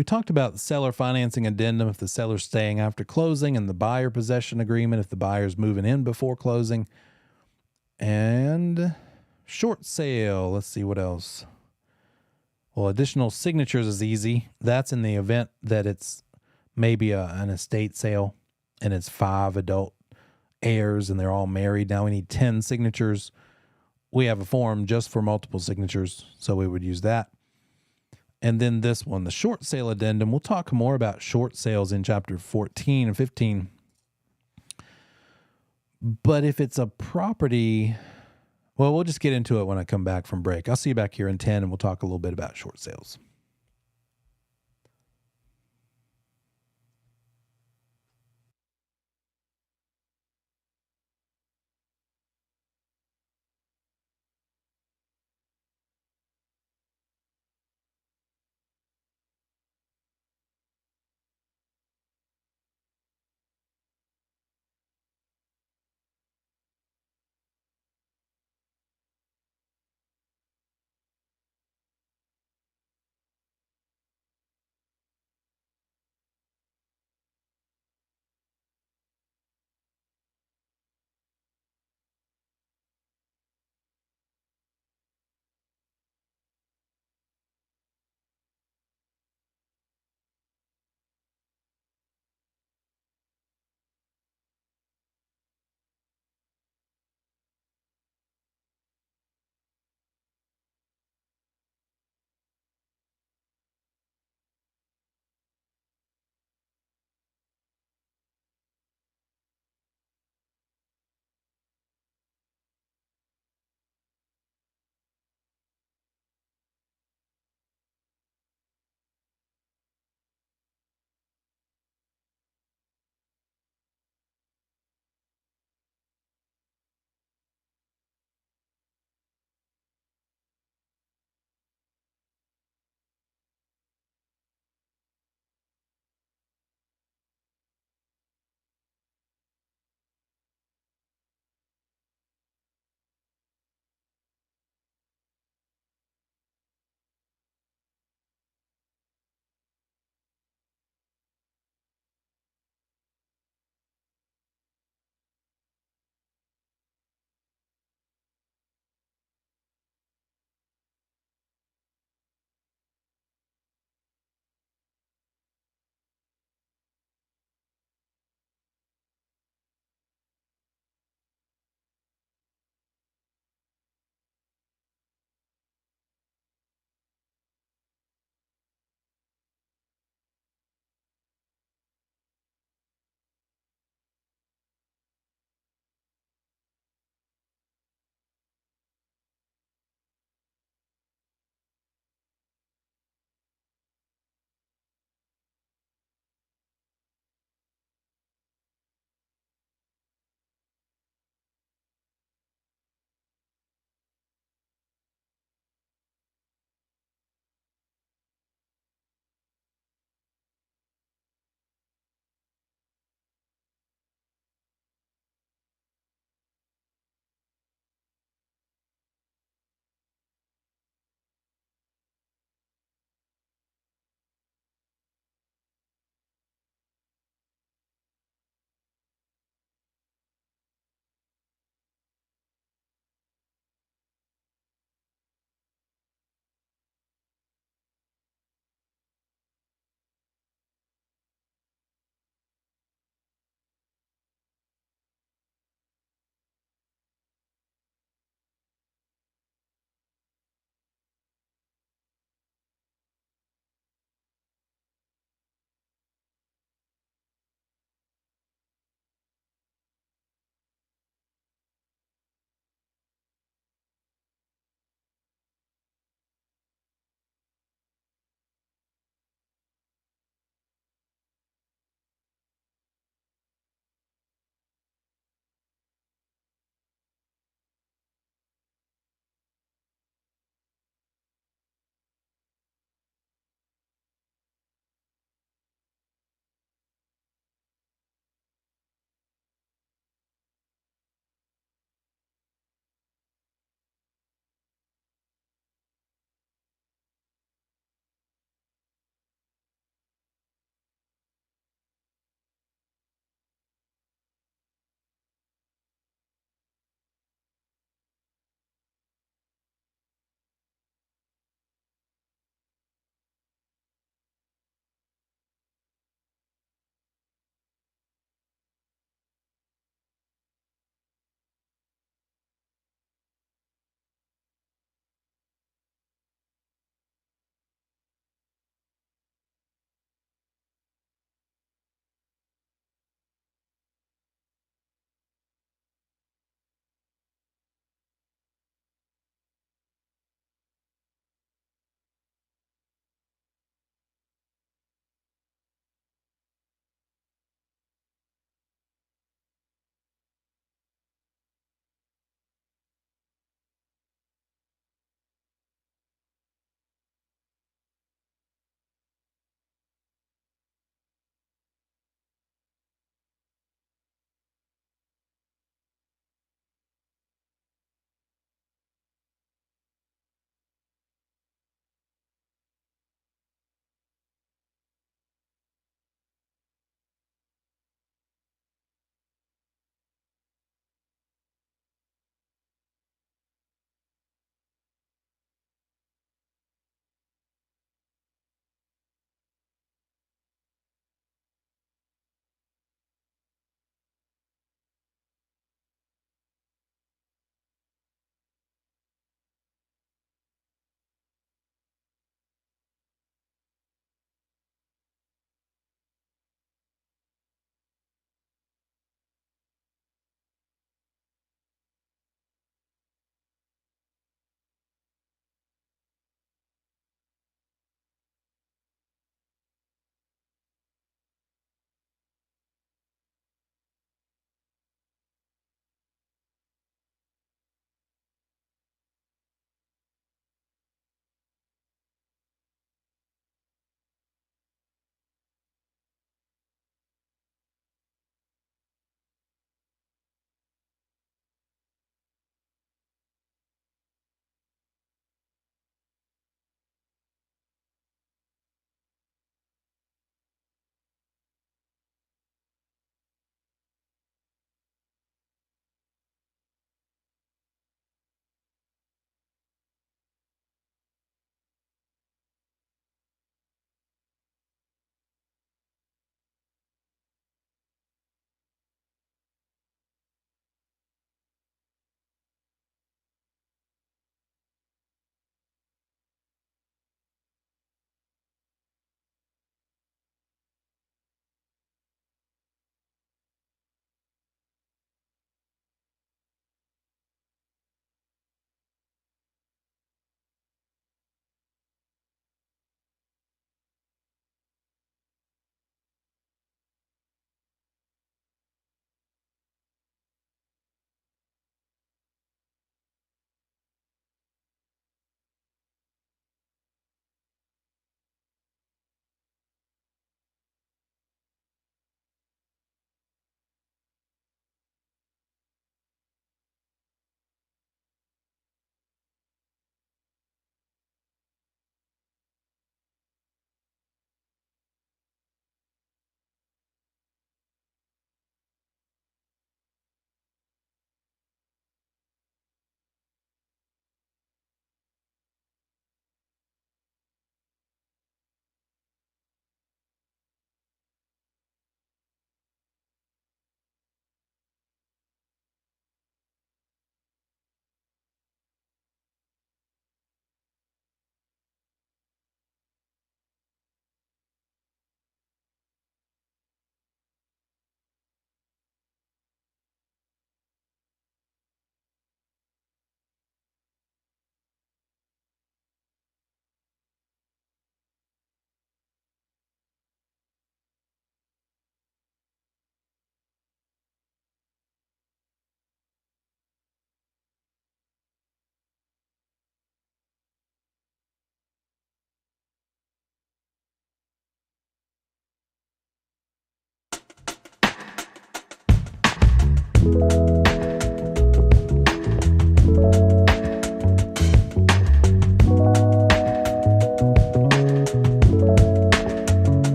S1: We talked about the seller financing addendum if the seller's staying after closing, and the buyer possession agreement if the buyer's moving in before closing. And short sale. Let's see what else. Well, additional signatures is easy. That's in the event that it's maybe an estate sale and it's 5 adult heirs and they're all married. Now we need 10 signatures. We have a form just for multiple signatures, so we would use that. And then this one, the short sale addendum. We'll talk more about short sales in chapter 14 and 15. But if it's a property, well, we'll just get into it when I come back from break. I'll see you back here in 10, and we'll talk a little bit about short sales.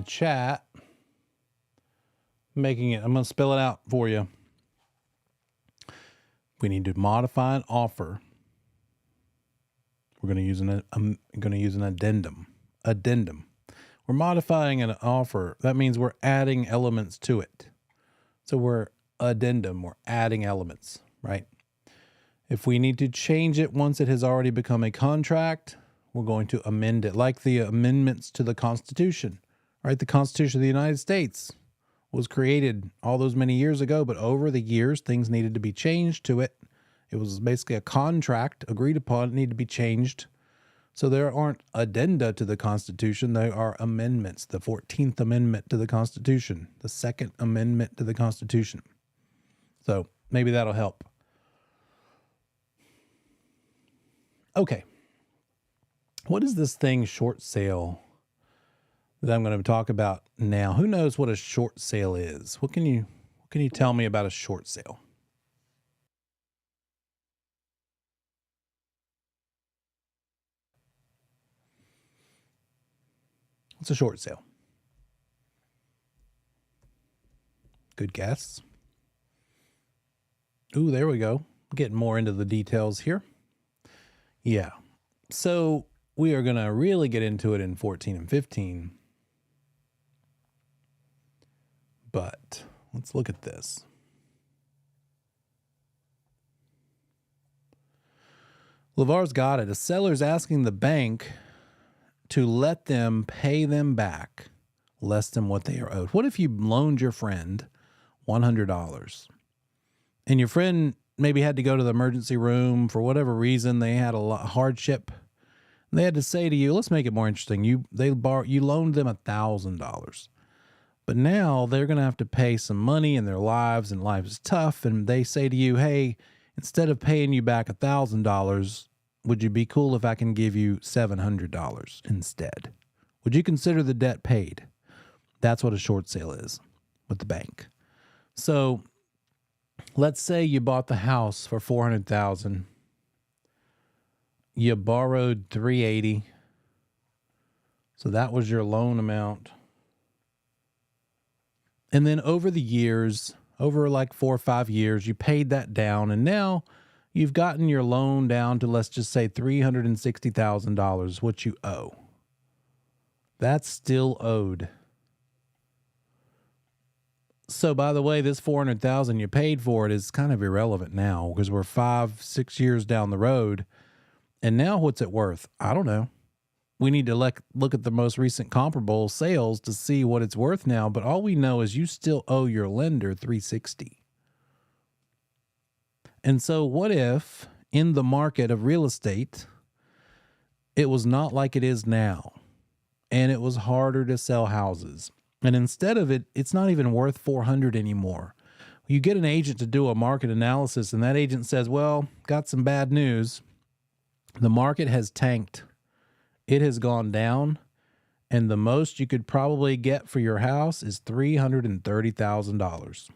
S1: Chat, I'm going to spell it out for you. We need to modify an offer. We're going to use an addendum. We're modifying an offer. That means we're adding elements to it. So we're adding elements, right? If we need to change it once it has already become a contract, we're going to amend it, like the amendments to the Constitution. Right, the Constitution of the United States was created all those many years ago, but over the years, things needed to be changed to it. It was basically a contract agreed upon, it needed to be changed. So there aren't addenda to the Constitution, there are amendments. The 14th Amendment to the Constitution, the Second Amendment to the Constitution. So maybe that'll help. Okay. What is this thing, short sale, that I'm going to talk about now? Who knows what a short sale is? What can you tell me about a short sale? What's a short sale? Good guess. Ooh, there we go. Getting more into the details here. Yeah. So we are going to really get into it in 14 and 15. But let's look at this. LeVar's got it. A seller's asking the bank to let them pay them back less than what they are owed. What if you loaned your friend $100 and your friend maybe had to go to the emergency room for whatever reason? They had a hardship. They had to say to you, let's make it more interesting. You loaned them $1,000. But now they're going to have to pay some money in their lives, and life is tough. And they say to you, hey, instead of paying you back $1,000, would you be cool if I can give you $700 instead? Would you consider the debt paid? That's what a short sale is with the bank. So let's say you bought the house for $400,000. You borrowed $380,000. So that was your loan amount. And then over the years, over like 4 or 5 years, you paid that down. And now you've gotten your loan down to, let's just say, $360,000, what you owe. That's still owed. So by the way, this $400,000 you paid for it is kind of irrelevant now because we're 5-6 years down the road. And now what's it worth? I don't know. We need to look at the most recent comparable sales to see what it's worth now. But all we know is you still owe your lender $360,000. And so what if in the market of real estate, it was not like it is now, and it was harder to sell houses? And instead of it, it's not even worth $400,000 anymore. You get an agent to do a market analysis, and that agent says, well, got some bad news. The market has tanked. It has gone down, and the most you could probably get for your house is $330,000.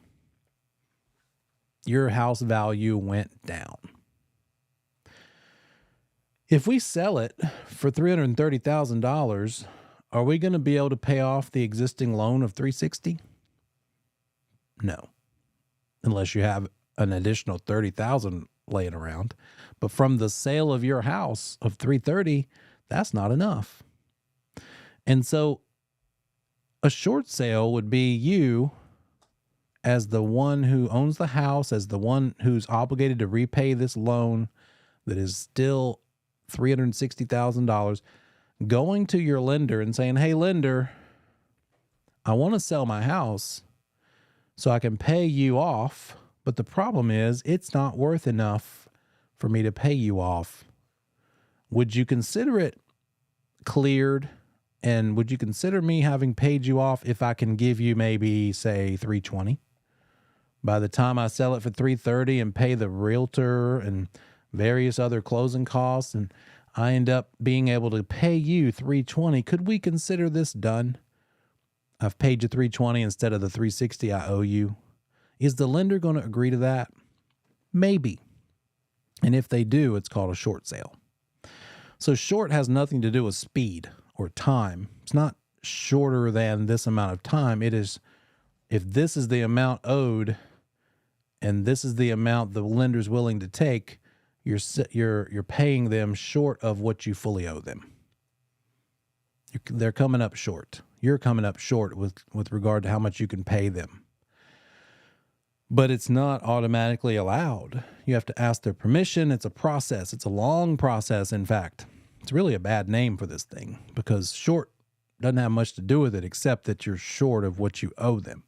S1: Your house value went down. If we sell it for $330,000, Are we going to be able to pay off the existing loan of 360? No, unless you have an additional 30,000 laying around. But from the sale of your house of 330, that's not enough. And so a short sale would be you as the one who owns the house, as the one who's obligated to repay this loan that is still $360,000, going to your lender and saying, hey, lender, I want to sell my house so I can pay you off. But the problem is it's not worth enough for me to pay you off. Would you consider it cleared? And would you consider me having paid you off if I can give you maybe, say, 320? By the time I sell it for 330 and pay the realtor and various other closing costs, and I end up being able to pay you 320, could we consider this done? I've paid you 320 instead of the 360 I owe you. Is the lender going to agree to that? Maybe. And if they do, it's called a short sale. So short has nothing to do with speed or time. It's not shorter than this amount of time. It is, if this is the amount owed and this is the amount the lender's willing to take, you're paying them short of what you fully owe them. They're coming up short. You're coming up short with regard to how much you can pay them. But it's not automatically allowed. You have to ask their permission. It's a process. It's a long process, in fact. It's really a bad name for this thing because short doesn't have much to do with it except that you're short of what you owe them.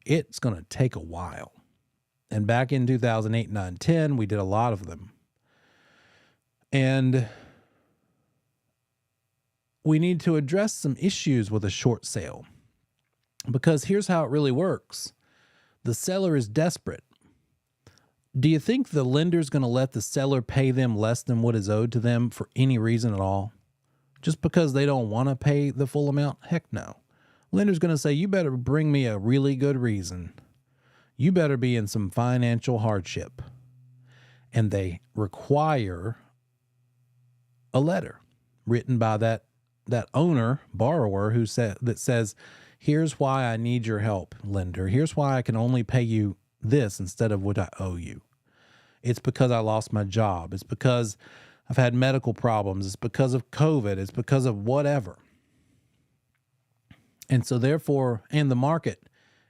S1: It's going to take a while. And back in 2008, 9, 10, we did a lot of them. And we need to address some issues with a short sale because here's how it really works. The seller is desperate. Do you think the lender's going to let the seller pay them less than what is owed to them for any reason at all? Just because they don't want to pay the full amount? Heck no. Lender's going to say, you better bring me a really good reason. You better be in some financial hardship. And they require a letter written by that owner, borrower, that says, here's why I need your help, lender. Here's why I can only pay you this instead of what I owe you. It's because I lost my job. It's because I've had medical problems. It's because of COVID. It's because of whatever. And so therefore, and the market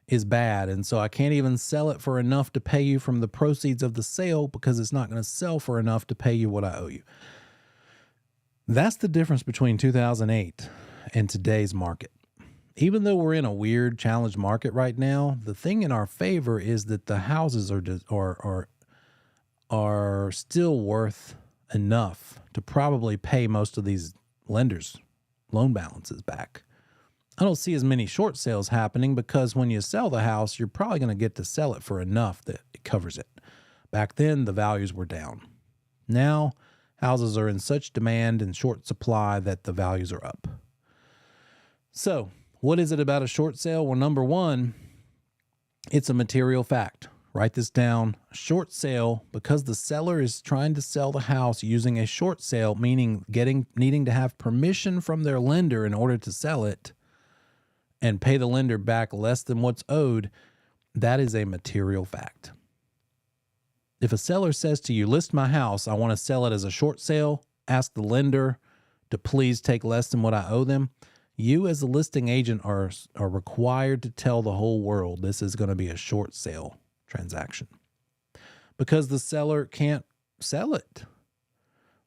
S1: is bad. And so I can't even sell it for enough to pay you from the proceeds of the sale because it's not going to sell for enough to pay you what I owe you. That's the difference between 2008 and today's market. Even though we're in a weird, challenged market right now, the thing in our favor is that the houses are still worth enough to probably pay most of these lenders' loan balances back. I don't see as many short sales happening because when you sell the house, you're probably going to get to sell it for enough that it covers it. Back then, the values were down. Now, houses are in such demand and short supply that the values are up. So, what is it about a short sale? Well, number one, it's a material fact. Write this down. A short sale, because the seller is trying to sell the house using a short sale, meaning needing to have permission from their lender in order to sell it and pay the lender back less than what's owed, that is a material fact. If a seller says to you, list my house, I want to sell it as a short sale, ask the lender to please take less than what I owe them, you as a listing agent are required to tell the whole world this is going to be a short sale transaction because the seller can't sell it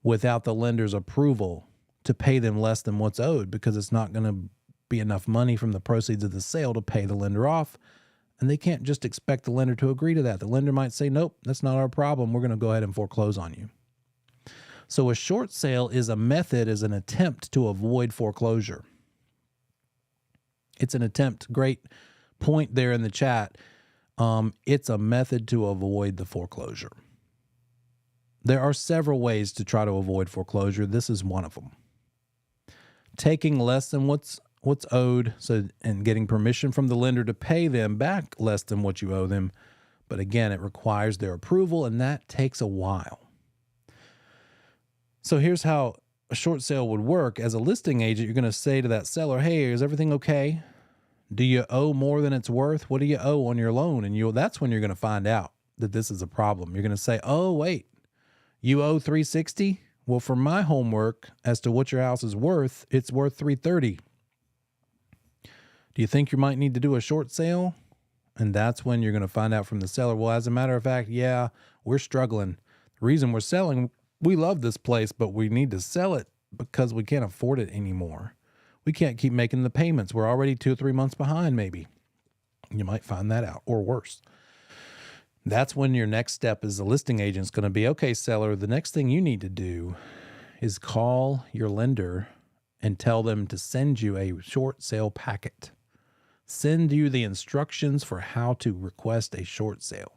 S1: without the lender's approval to pay them less than what's owed because it's not going to be enough money from the proceeds of the sale to pay the lender off. And they can't just expect the lender to agree to that. The lender might say, nope, that's not our problem. We're going to go ahead and foreclose on you. So a short sale is a method, is an attempt to avoid foreclosure. It's an attempt. Great point there in the chat. It's a method to avoid the foreclosure. There are several ways to try to avoid foreclosure. This is one of them. Taking less than what's owed, and getting permission from the lender to pay them back less than what you owe them. But again, it requires their approval, and that takes a while. So here's how a short sale would work, as a listing agent, you're going to say to that seller, hey, is everything okay? Do you owe more than it's worth? What do you owe on your loan? And that's when you're going to find out that this is a problem. You're going to say, oh, wait, you owe 360? Well, from my homework as to what your house is worth, it's worth 330. Do you think you might need to do a short sale? And that's when you're going to find out from the seller, well, as a matter of fact, yeah, we're struggling. The reason we're selling, we love this place, but we need to sell it because we can't afford it anymore. We can't keep making the payments. We're already 2 or 3 months behind, maybe. You might find that out, or worse. That's when your next step as a listing agent is going to be, okay, seller, the next thing you need to do is call your lender and tell them to send you a short sale packet. Send you the instructions for how to request a short sale.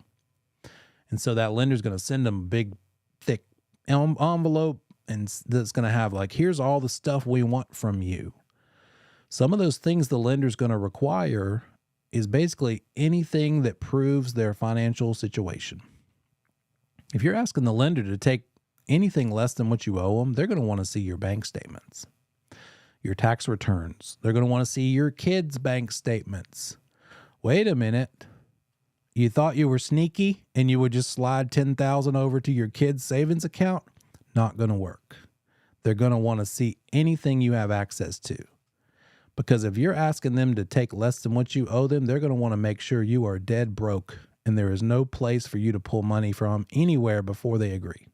S1: And so that lender's going to send them a big, thick envelope, and that's going to have like, here's all the stuff we want from you. Some of those things the lender's going to require is basically anything that proves their financial situation. If you're asking the lender to take anything less than what you owe them, they're going to want to see your bank statements, your tax returns. They're going to want to see your kids' bank statements. Wait a minute. You thought you were sneaky and you would just slide $10,000 over to your kids' savings account? Not going to work. They're going to want to see anything you have access to. Because if you're asking them to take less than what you owe them, they're going to want to make sure you are dead broke and there is no place for you to pull money from anywhere before they agree.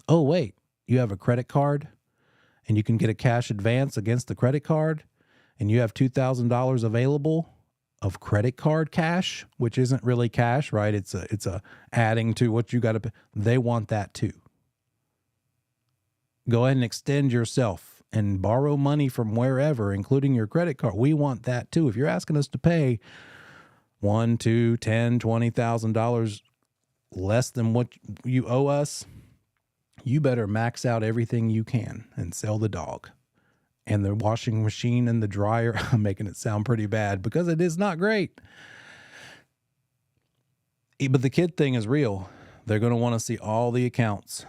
S1: Oh, wait, you have a credit card and you can get a cash advance against the credit card and you have $2,000 available of credit card cash, which isn't really cash, right? It's a adding to what you got to pay. They want that too. Go ahead and extend yourself and borrow money from wherever, including your credit card. We want that too. If you're asking us to pay $1, $2, $10, $20,000 less than what you owe us, you better max out everything you can and sell the dog. And the washing machine and the dryer, I'm making it sound pretty bad because it is not great. But the kid thing is real. They're going to want to see all the accounts.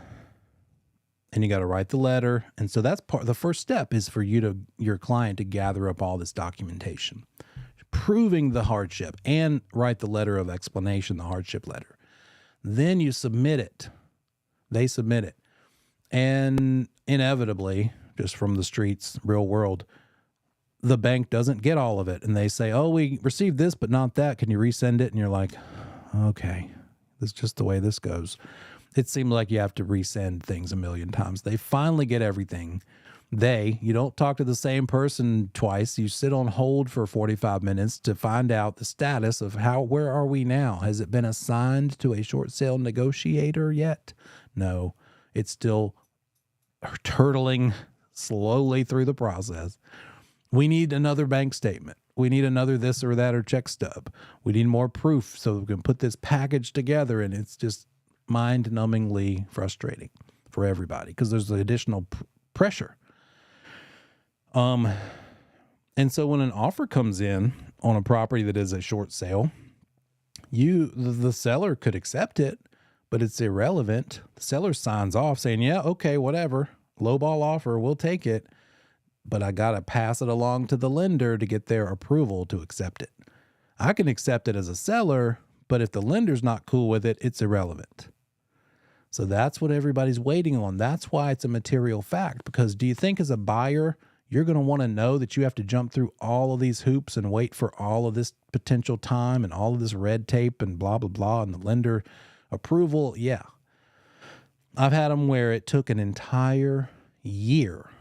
S1: And you got to write the letter. And so that's the first step is for your client to gather up all this documentation, proving the hardship, and write the letter of explanation, the hardship letter. Then you submit it. They submit it. And inevitably, just from the streets, real world, the bank doesn't get all of it. And they say, oh, we received this, but not that. Can you resend it? And you're like, okay, this is just the way this goes. It seemed like you have to resend things a million times. They finally get everything. You don't talk to the same person twice. You sit on hold for 45 minutes to find out the status of where are we now? Has it been assigned to a short sale negotiator yet? No, it's still turtling slowly through the process. We need another bank statement. We need another this or that or check stub. We need more proof so we can put this package together, and it's just mind-numbingly frustrating for everybody because there's the additional pressure. And so when an offer comes in on a property that is a short sale, the seller could accept it, but it's irrelevant. The seller signs off saying, yeah, okay, whatever, lowball offer, we'll take it, but I got to pass it along to the lender to get their approval to accept it. I can accept it as a seller, but if the lender's not cool with it, it's irrelevant. So that's what everybody's waiting on. That's why it's a material fact, because do you think as a buyer, you're going to want to know that you have to jump through all of these hoops and wait for all of this potential time and all of this red tape and blah, blah, blah, and the lender approval? Yeah. I've had them where it took an entire year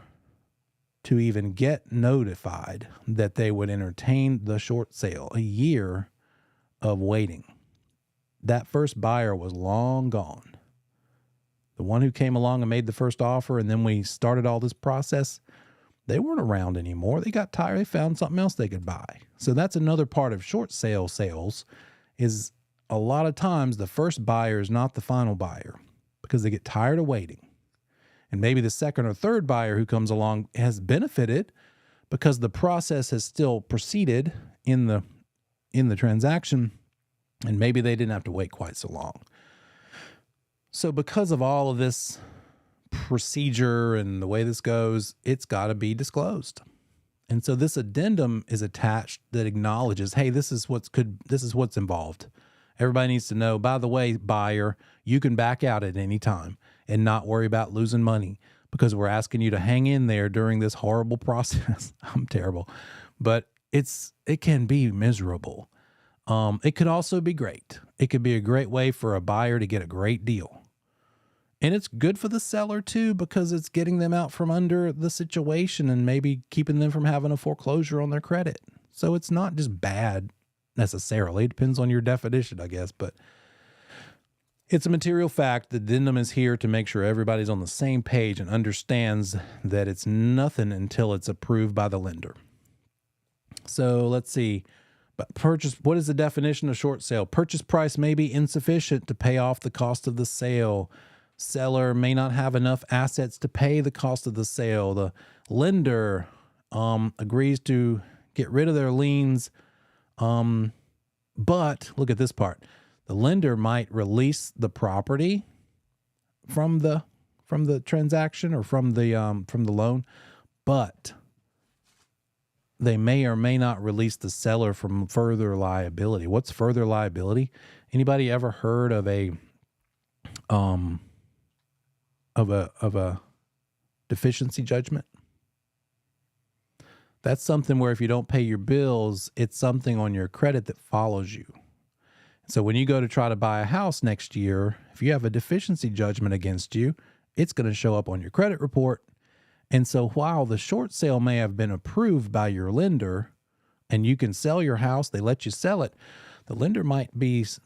S1: to even get notified that they would entertain the short sale. A year of waiting. That first buyer was long gone. The one who came along and made the first offer, and then we started all this process, they weren't around anymore. They got tired. They found something else they could buy. So that's another part of short sale sales is a lot of times the first buyer is not the final buyer because they get tired of waiting. And maybe the second or third buyer who comes along has benefited because the process has still proceeded in the transaction, and maybe they didn't have to wait quite so long. So because of all of this procedure and the way this goes, it's got to be disclosed. And so this addendum is attached that acknowledges, hey, this is what's involved. Everybody needs to know, by the way, buyer, you can back out at any time and not worry about losing money because we're asking you to hang in there during this horrible process. I'm terrible, but it can be miserable. It could also be great. It could be a great way for a buyer to get a great deal. And it's good for the seller too, because it's getting them out from under the situation and maybe keeping them from having a foreclosure on their credit. So it's not just bad necessarily. It depends on your definition, I guess, but it's a material fact. The addendum is here to make sure everybody's on the same page and understands that it's nothing until it's approved by the lender. So let's see. But what is the definition of short sale? Purchase price may be insufficient to pay off the cost of the sale. Seller may not have enough assets to pay the cost of the sale. The lender agrees to get rid of their liens. But look at this part. The lender might release the property from the transaction or from the loan, but they may or may not release the seller from further liability. What's further liability? Anybody ever heard of a deficiency judgment? That's something where if you don't pay your bills, it's something on your credit that follows you. So when you go to try to buy a house next year, if you have a deficiency judgment against you, it's going to show up on your credit report. And so while the short sale may have been approved by your lender and you can sell your house, they let you sell it, the lender might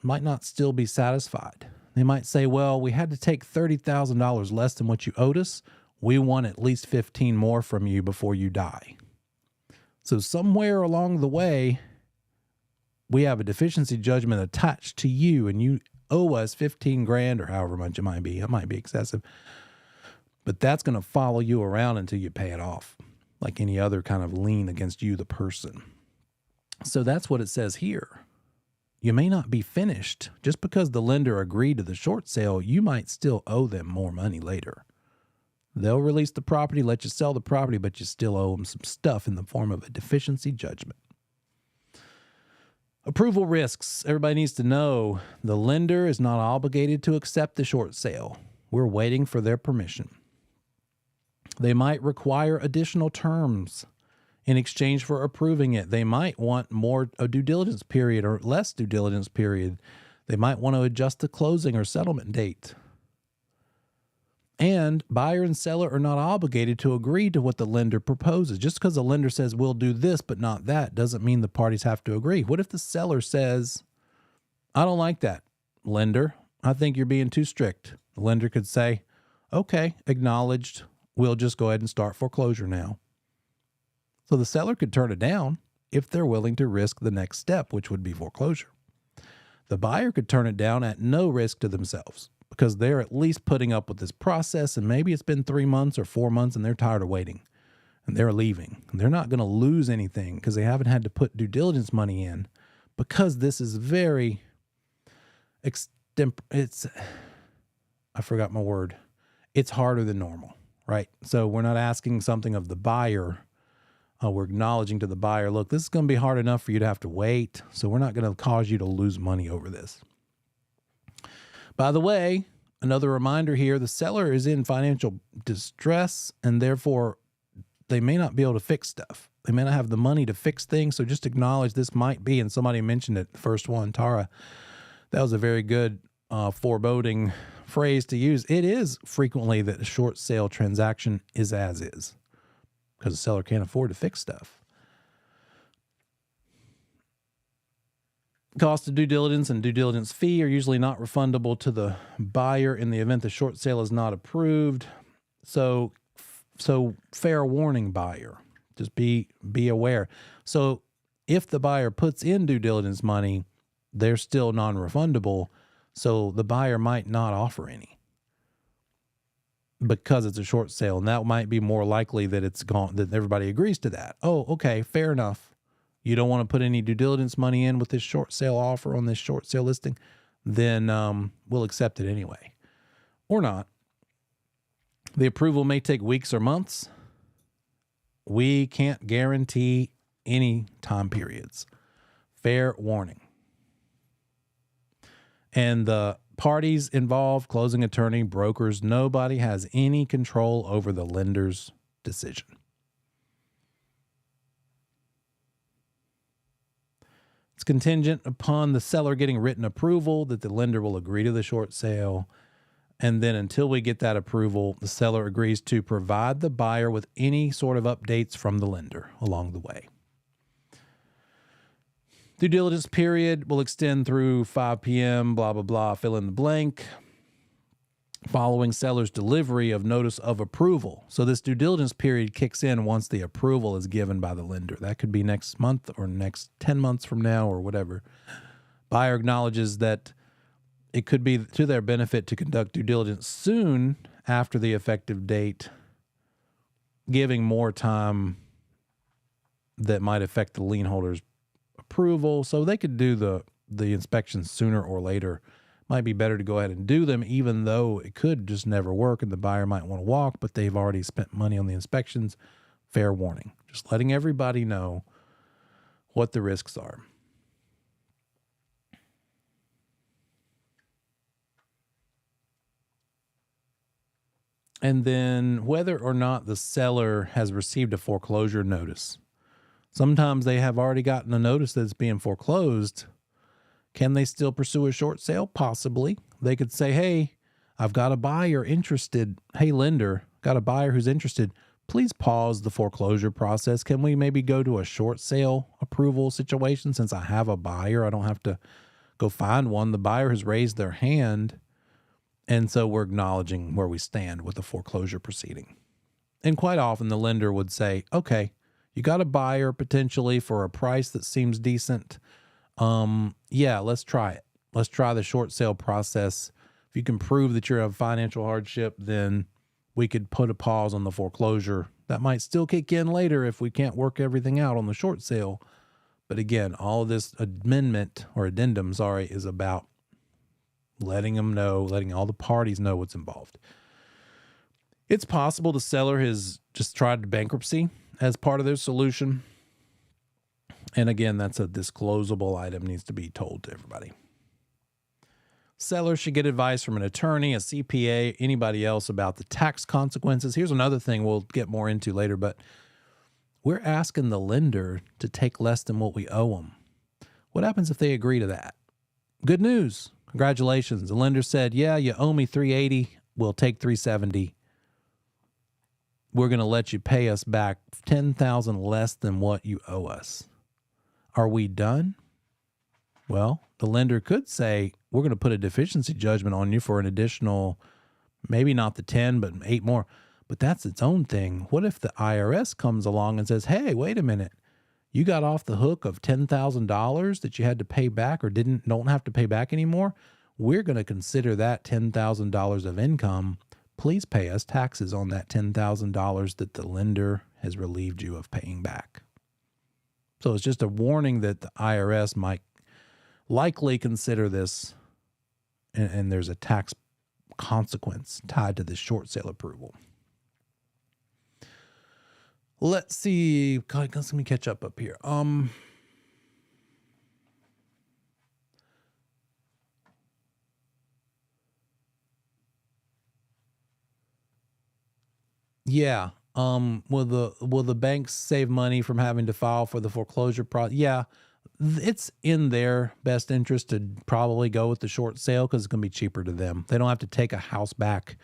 S1: not still be satisfied. They might say, well, we had to take $30,000 less than what you owed us. We want at least 15 more from you before you die. So somewhere along the way, we have a deficiency judgment attached to you and you owe us 15 grand or however much it might be. It might be excessive, but that's going to follow you around until you pay it off, like any other kind of lien against you, the person. So that's what it says here. You may not be finished. Just because the lender agreed to the short sale, you might still owe them more money later. They'll release the property, let you sell the property, but you still owe them some stuff in the form of a deficiency judgment. Approval risks. Everybody needs to know the lender is not obligated to accept the short sale. We're waiting for their permission. They might require additional terms in exchange for approving it. They might want a due diligence period or less due diligence period. They might want to adjust the closing or settlement date. And buyer and seller are not obligated to agree to what the lender proposes. Just because the lender says we'll do this but not that doesn't mean the parties have to agree. What if the seller says, I don't like that, lender. I think you're being too strict. The lender could say, okay, acknowledged. We'll just go ahead and start foreclosure now. So the seller could turn it down if they're willing to risk the next step, which would be foreclosure. The buyer could turn it down at no risk to themselves because they're at least putting up with this process, and maybe it's been 3 months or 4 months and they're tired of waiting and they're leaving. And they're not going to lose anything because they haven't had to put due diligence money in, because this is very I forgot my word. It's harder than normal, right? So we're not asking something of the buyer. We're acknowledging to the buyer, look, this is going to be hard enough for you to have to wait, so we're not going to cause you to lose money over this. By the way, another reminder here, the seller is in financial distress, and therefore they may not be able to fix stuff. They may not have the money to fix things, so just acknowledge this might be, and somebody mentioned it, the first one, Tara, that was a very good foreboding phrase to use. It is frequently that a short sale transaction is as is, because the seller can't afford to fix stuff. Cost of due diligence and due diligence fee are usually not refundable to the buyer in the event the short sale is not approved. So fair warning, buyer. Just be aware. So if the buyer puts in due diligence money, they're still non-refundable. So the buyer might not offer any because it's a short sale. And that might be more likely that it's gone, that everybody agrees to that. Oh, okay, fair enough. You don't want to put any due diligence money in with this short sale offer on this short sale listing, then we'll accept it anyway. Or not. The approval may take weeks or months. We can't guarantee any time periods. Fair warning. And the parties involved, closing attorney, brokers, nobody has any control over the lender's decision. It's contingent upon the seller getting written approval that the lender will agree to the short sale. And then until we get that approval, the seller agrees to provide the buyer with any sort of updates from the lender along the way. Due diligence period will extend through 5 p.m., blah, blah, blah, fill in the blank, following seller's delivery of notice of approval. So this due diligence period kicks in once the approval is given by the lender. That could be next month or next 10 months from now or whatever. Buyer acknowledges that it could be to their benefit to conduct due diligence soon after the effective date, giving more time that might affect the lien holder's approval. So they could do the inspections sooner or later. Might be better to go ahead and do them, even though it could just never work and the buyer might want to walk, but they've already spent money on the inspections. Fair warning. Just letting everybody know what the risks are. And then whether or not the seller has received a foreclosure notice. Sometimes they have already gotten a notice that it's being foreclosed. Can they still pursue a short sale? Possibly. They could say, hey, I've got a buyer interested. Hey, lender, got a buyer who's interested. Please pause the foreclosure process. Can we maybe go to a short sale approval situation since I have a buyer? I don't have to go find one. The buyer has raised their hand. And so we're acknowledging where we stand with the foreclosure proceeding. And quite often the lender would say, okay, you got a buyer potentially for a price that seems decent. Yeah, let's try it. Let's try the short sale process. If you can prove that you're in financial hardship, then we could put a pause on the foreclosure. That might still kick in later if we can't work everything out on the short sale. But again, all of this amendment or addendum, is about letting them know, letting all the parties know what's involved. It's possible the seller has just tried bankruptcy as part of their solution. And again, that's a disclosable item, needs to be told to everybody. Sellers should get advice from an attorney, a CPA, anybody else about the tax consequences. Here's another thing we'll get more into later, but we're asking the lender to take less than what we owe them. What happens if they agree to that? Good news. Congratulations. The lender said, yeah, you owe me $380. We'll take $370. We're going to let you pay us back $10,000 less than what you owe us. Are we done? Well, the lender could say, we're going to put a deficiency judgment on you for an additional, maybe not the 10, but 8 more. But that's its own thing. What if the IRS comes along and says, hey, wait a minute. You got off the hook of $10,000 that you had to pay back or don't have to pay back anymore? We're going to consider that $10,000 of income. Please pay us taxes on that $10,000 that the lender has relieved you of paying back. So it's just a warning that the IRS might likely consider this, and there's a tax consequence tied to this short sale approval. Let's see. God, let me catch up here. Yeah. Will the banks save money from having to file for the foreclosure process? Yeah. It's in their best interest to probably go with the short sale because it's going to be cheaper to them. They don't have to take a house back,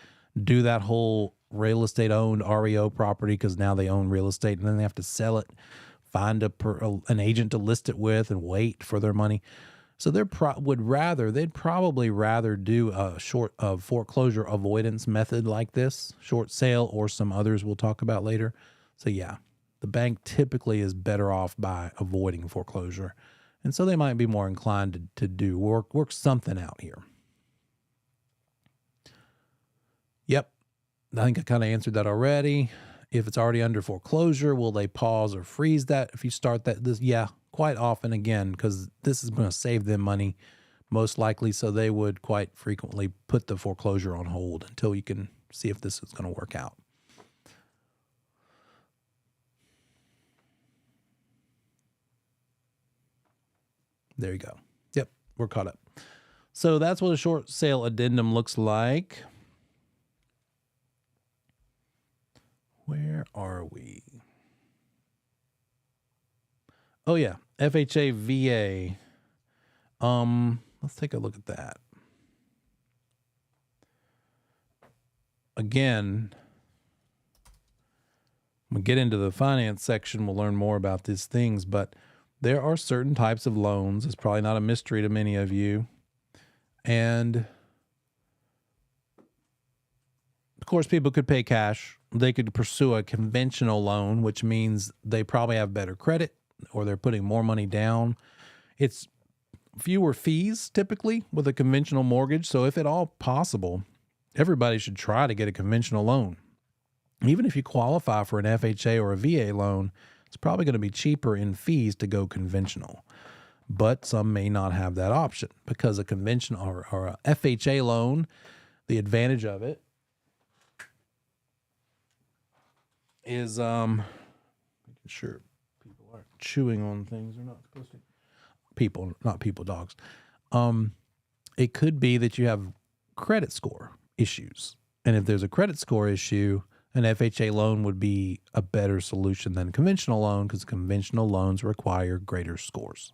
S1: do that whole real estate owned REO property because now they own real estate, and then they have to sell it, find an agent to list it with, and wait for their money. So they'd probably rather do a foreclosure avoidance method like this, short sale, or some others we'll talk about later. So yeah, the bank typically is better off by avoiding foreclosure. And so they might be more inclined to work something out here. Yep. I think I kind of answered that already. If it's already under foreclosure, will they pause or freeze that if you start that? Yeah, quite often, again, because this is going to save them money, most likely. So they would quite frequently put the foreclosure on hold until you can see if this is going to work out. There you go. Yep, we're caught up. So that's what a short sale addendum looks like. Where are we? Oh yeah, FHA VA. Let's take a look at that. Again, when we get into the finance section, we'll learn more about these things, but there are certain types of loans. It's probably not a mystery to many of you. And of course, people could pay cash. They could pursue a conventional loan, which means they probably have better credit or they're putting more money down. It's fewer fees typically with a conventional mortgage. So if at all possible, everybody should try to get a conventional loan. Even if you qualify for an FHA or a VA loan, it's probably going to be cheaper in fees to go conventional. But some may not have that option because a conventional or a FHA loan, the advantage of it is making sure people aren't chewing on things they're not supposed to. People, not people, dogs. It could be that you have credit score issues. And if there's a credit score issue, an FHA loan would be a better solution than a conventional loan because conventional loans require greater scores.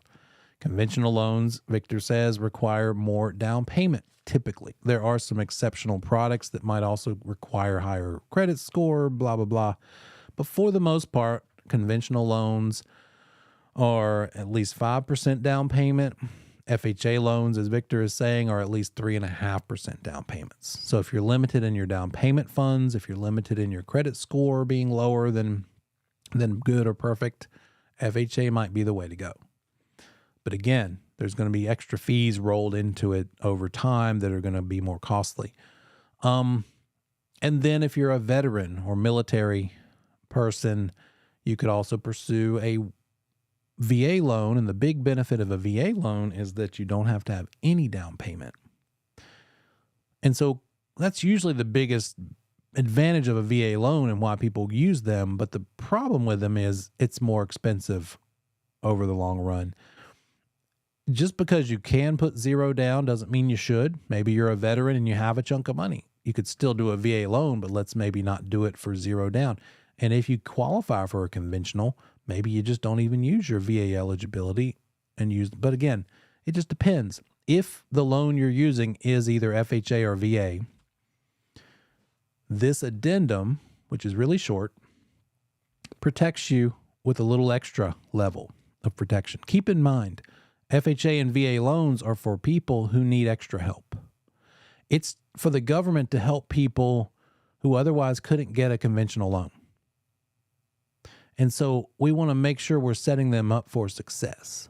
S1: Conventional loans, Victor says, require more down payment typically. There are some exceptional products that might also require higher credit score, blah, blah, blah. But for the most part, conventional loans are at least 5% down payment. FHA loans, as Victor is saying, are at least 3.5% down payments. So if you're limited in your down payment funds, if you're limited in your credit score being lower than good or perfect, FHA might be the way to go. But again, there's going to be extra fees rolled into it over time that are going to be more costly. And then if you're a veteran or military person, you could also pursue a VA loan. And the big benefit of a VA loan is that you don't have to have any down payment. And so that's usually the biggest advantage of a VA loan and why people use them. But the problem with them is it's more expensive over the long run. Just because you can put zero down doesn't mean you should. Maybe you're a veteran and you have a chunk of money. You could still do a VA loan, but let's maybe not do it for zero down. And if you qualify for a conventional, maybe you just don't even use your VA eligibility and use, but again, it just depends. If the loan you're using is either FHA or VA, this addendum, which is really short, protects you with a little extra level of protection. Keep in mind, FHA and VA loans are for people who need extra help. It's for the government to help people who otherwise couldn't get a conventional loan. And so we want to make sure we're setting them up for success.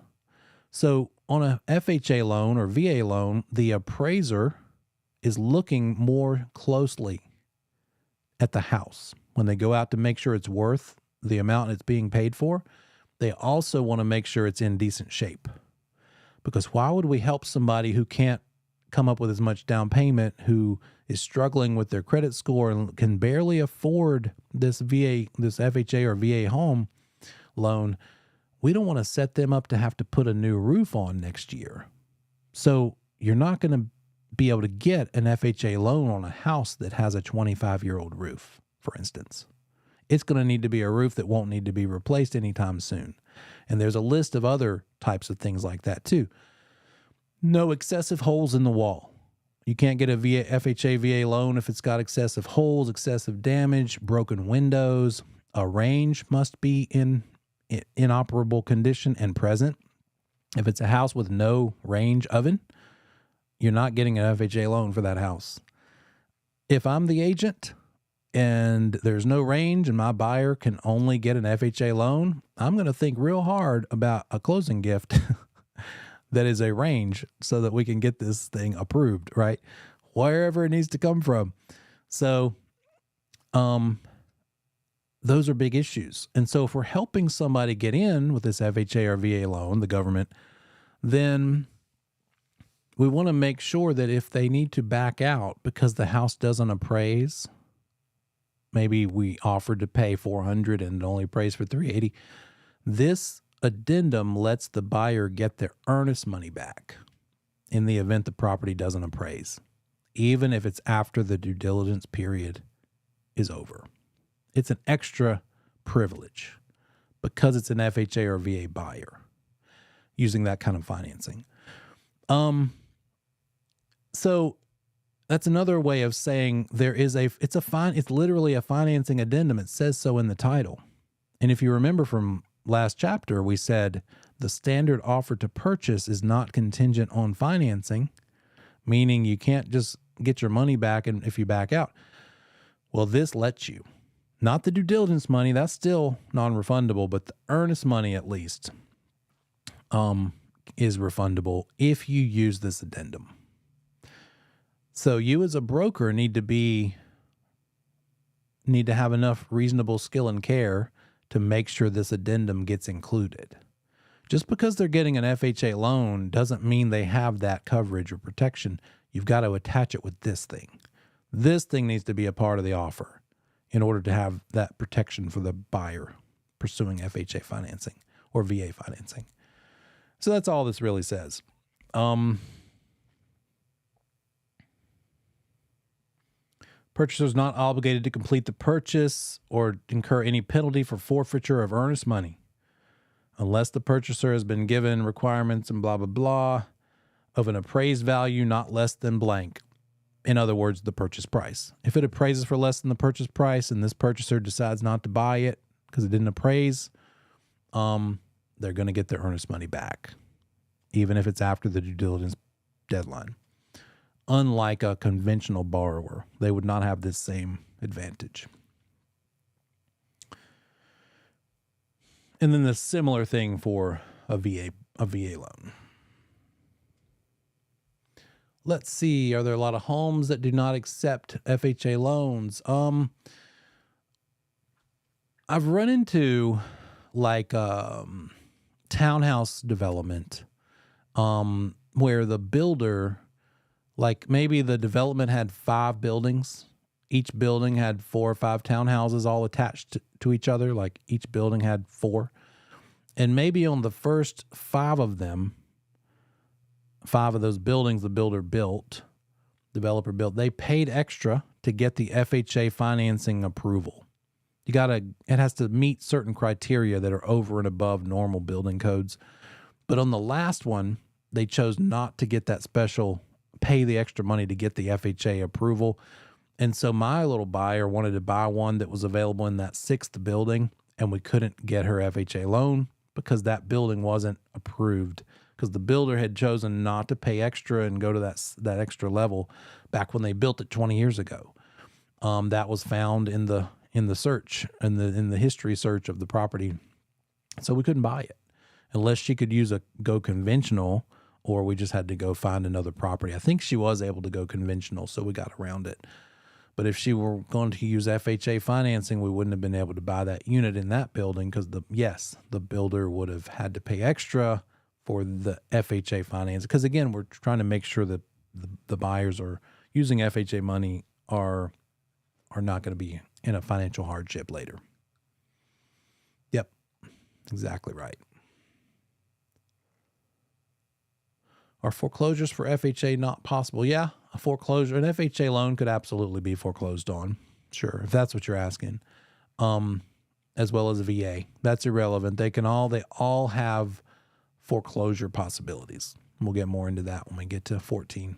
S1: So on a FHA loan or VA loan, the appraiser is looking more closely at the house. When they go out to make sure it's worth the amount it's being paid for, they also want to make sure it's in decent shape. Because why would we help somebody who can't come up with as much down payment, who is struggling with their credit score and can barely afford this FHA or VA home loan? We don't want to set them up to have to put a new roof on next year. So you're not going to be able to get an FHA loan on a house that has a 25-year-old roof, for instance. It's going to need to be a roof that won't need to be replaced anytime soon. And there's a list of other types of things like that too. No excessive holes in the wall. You can't get a FHA VA loan if it's got excessive holes, excessive damage, broken windows. A range must be in inoperable condition and present. If it's a house with no range oven, you're not getting an FHA loan for that house. If I'm the agent and there's no range and my buyer can only get an FHA loan, I'm going to think real hard about a closing gift that is a range so that we can get this thing approved, right? Wherever it needs to come from. So, those are big issues. And so if we're helping somebody get in with this FHA or VA loan, the government, then we want to make sure that if they need to back out because the house doesn't appraise maybe we offered to pay $400 and it only appraised for $380. This addendum lets the buyer get their earnest money back in the event the property doesn't appraise, even if it's after the due diligence period is over. It's an extra privilege because it's an FHA or VA buyer using that kind of financing. So that's another way of saying it's literally a financing addendum. It says so in the title. And if you remember from last chapter, we said the standard offer to purchase is not contingent on financing, meaning you can't just get your money back and if you back out. Well, this lets you. Not the due diligence money, that's still non-refundable, but the earnest money at least is refundable if you use this addendum. So you as a broker need to have enough reasonable skill and care to make sure this addendum gets included. Just because they're getting an FHA loan doesn't mean they have that coverage or protection. You've got to attach it with this thing. This thing needs to be a part of the offer in order to have that protection for the buyer pursuing FHA financing or VA financing. So that's all this really says. Purchaser is not obligated to complete the purchase or incur any penalty for forfeiture of earnest money unless the purchaser has been given requirements and blah, blah, blah of an appraised value not less than blank. In other words, the purchase price. If it appraises for less than the purchase price and this purchaser decides not to buy it because it didn't appraise, they're going to get their earnest money back, even if it's after the due diligence deadline. Unlike a conventional borrower, they would not have this same advantage. And then the similar thing for a VA loan. Let's see, are there a lot of homes that do not accept FHA loans? I've run into like townhouse development where the builder, like maybe the development had 5 buildings. Each building had 4 or 5 townhouses all attached to each other. Like each building had 4. And maybe on the first 5 of them, 5 of those buildings the developer built, they paid extra to get the FHA financing approval. It has to meet certain criteria that are over and above normal building codes. But on the last one, they chose not to get that pay the extra money to get the FHA approval. And so my little buyer wanted to buy one that was available in that 6th building, and we couldn't get her FHA loan because that building wasn't approved, because the builder had chosen not to pay extra and go to that extra level back when they built it 20 years ago. That was found in the search, in the history search of the property. So we couldn't buy it unless she could go conventional, or we just had to go find another property. I think she was able to go conventional, so we got around it. But if she were going to use FHA financing, we wouldn't have been able to buy that unit in that building because the builder would have had to pay extra for the FHA finance. Because again, we're trying to make sure that the buyers are using FHA money are not going to be in a financial hardship later. Yep, exactly right. Are foreclosures for FHA not possible? Yeah, an FHA loan could absolutely be foreclosed on. Sure, if that's what you're asking. As well as a VA. That's irrelevant. They all have foreclosure possibilities. We'll get more into that when we get to 14.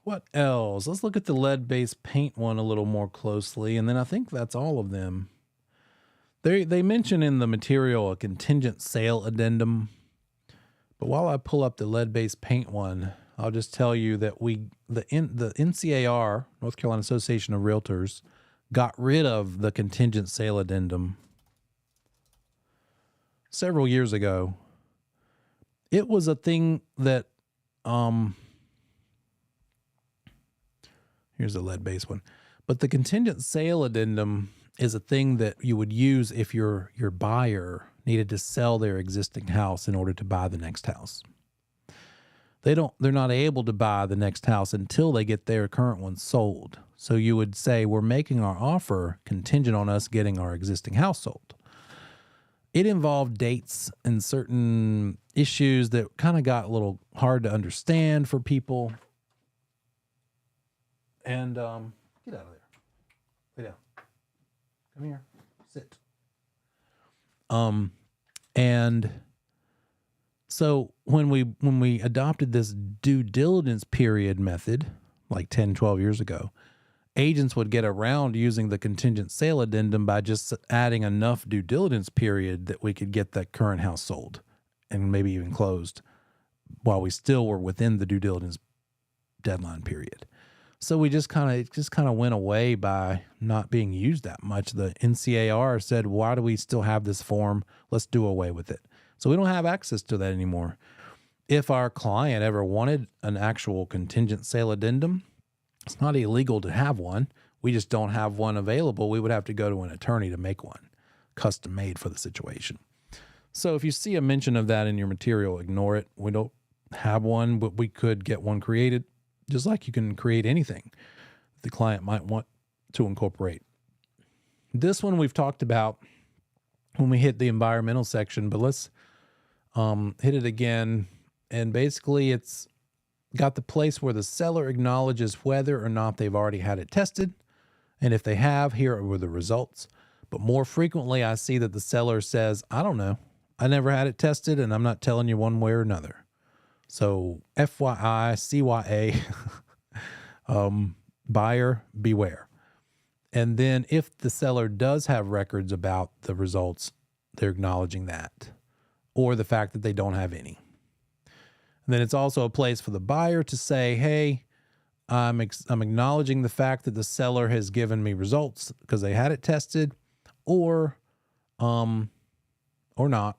S1: What else? Let's look at the lead-based paint one a little more closely, and then I think that's all of them. They mention in the material a contingent sale addendum, but while I pull up the lead-based paint one, I'll just tell you that the NCAR, North Carolina Association of Realtors, got rid of the contingent sale addendum several years ago. It was a thing that, here's the lead-based one, but the contingent sale addendum is a thing that you would use if your buyer needed to sell their existing house in order to buy the next house. they're not able to buy the next house until they get their current one sold. So you would say we're making our offer contingent on us getting our existing house sold. It involved dates and certain issues that kind of got a little hard to understand for people. And get out of there. Lay down. Come here. Sit. And so when we adopted this due diligence period method, like 10, 12 years ago, agents would get around using the contingent sale addendum by just adding enough due diligence period that we could get that current house sold and maybe even closed while we still were within the due diligence deadline period. So we just kind of went away by not being used that much. The NCAR said, why do we still have this form? Let's do away with it. So we don't have access to that anymore. If our client ever wanted an actual contingent sale addendum, it's not illegal to have one. We just don't have one available. We would have to go to an attorney to make one, custom made for the situation. So if you see a mention of that in your material, ignore it. We don't have one, but we could get one created, just like you can create anything the client might want to incorporate. This one we've talked about when we hit the environmental section, but let's hit it again. And basically it's got the place where the seller acknowledges whether or not they've already had it tested. And if they have, here are the results. But more frequently, I see that the seller says, I don't know. I never had it tested, and I'm not telling you one way or another. So FYI, CYA, buyer beware. And then if the seller does have records about the results, they're acknowledging that, or the fact that they don't have any. And then it's also a place for the buyer to say, hey, I'm acknowledging the fact that the seller has given me results because they had it tested, or not.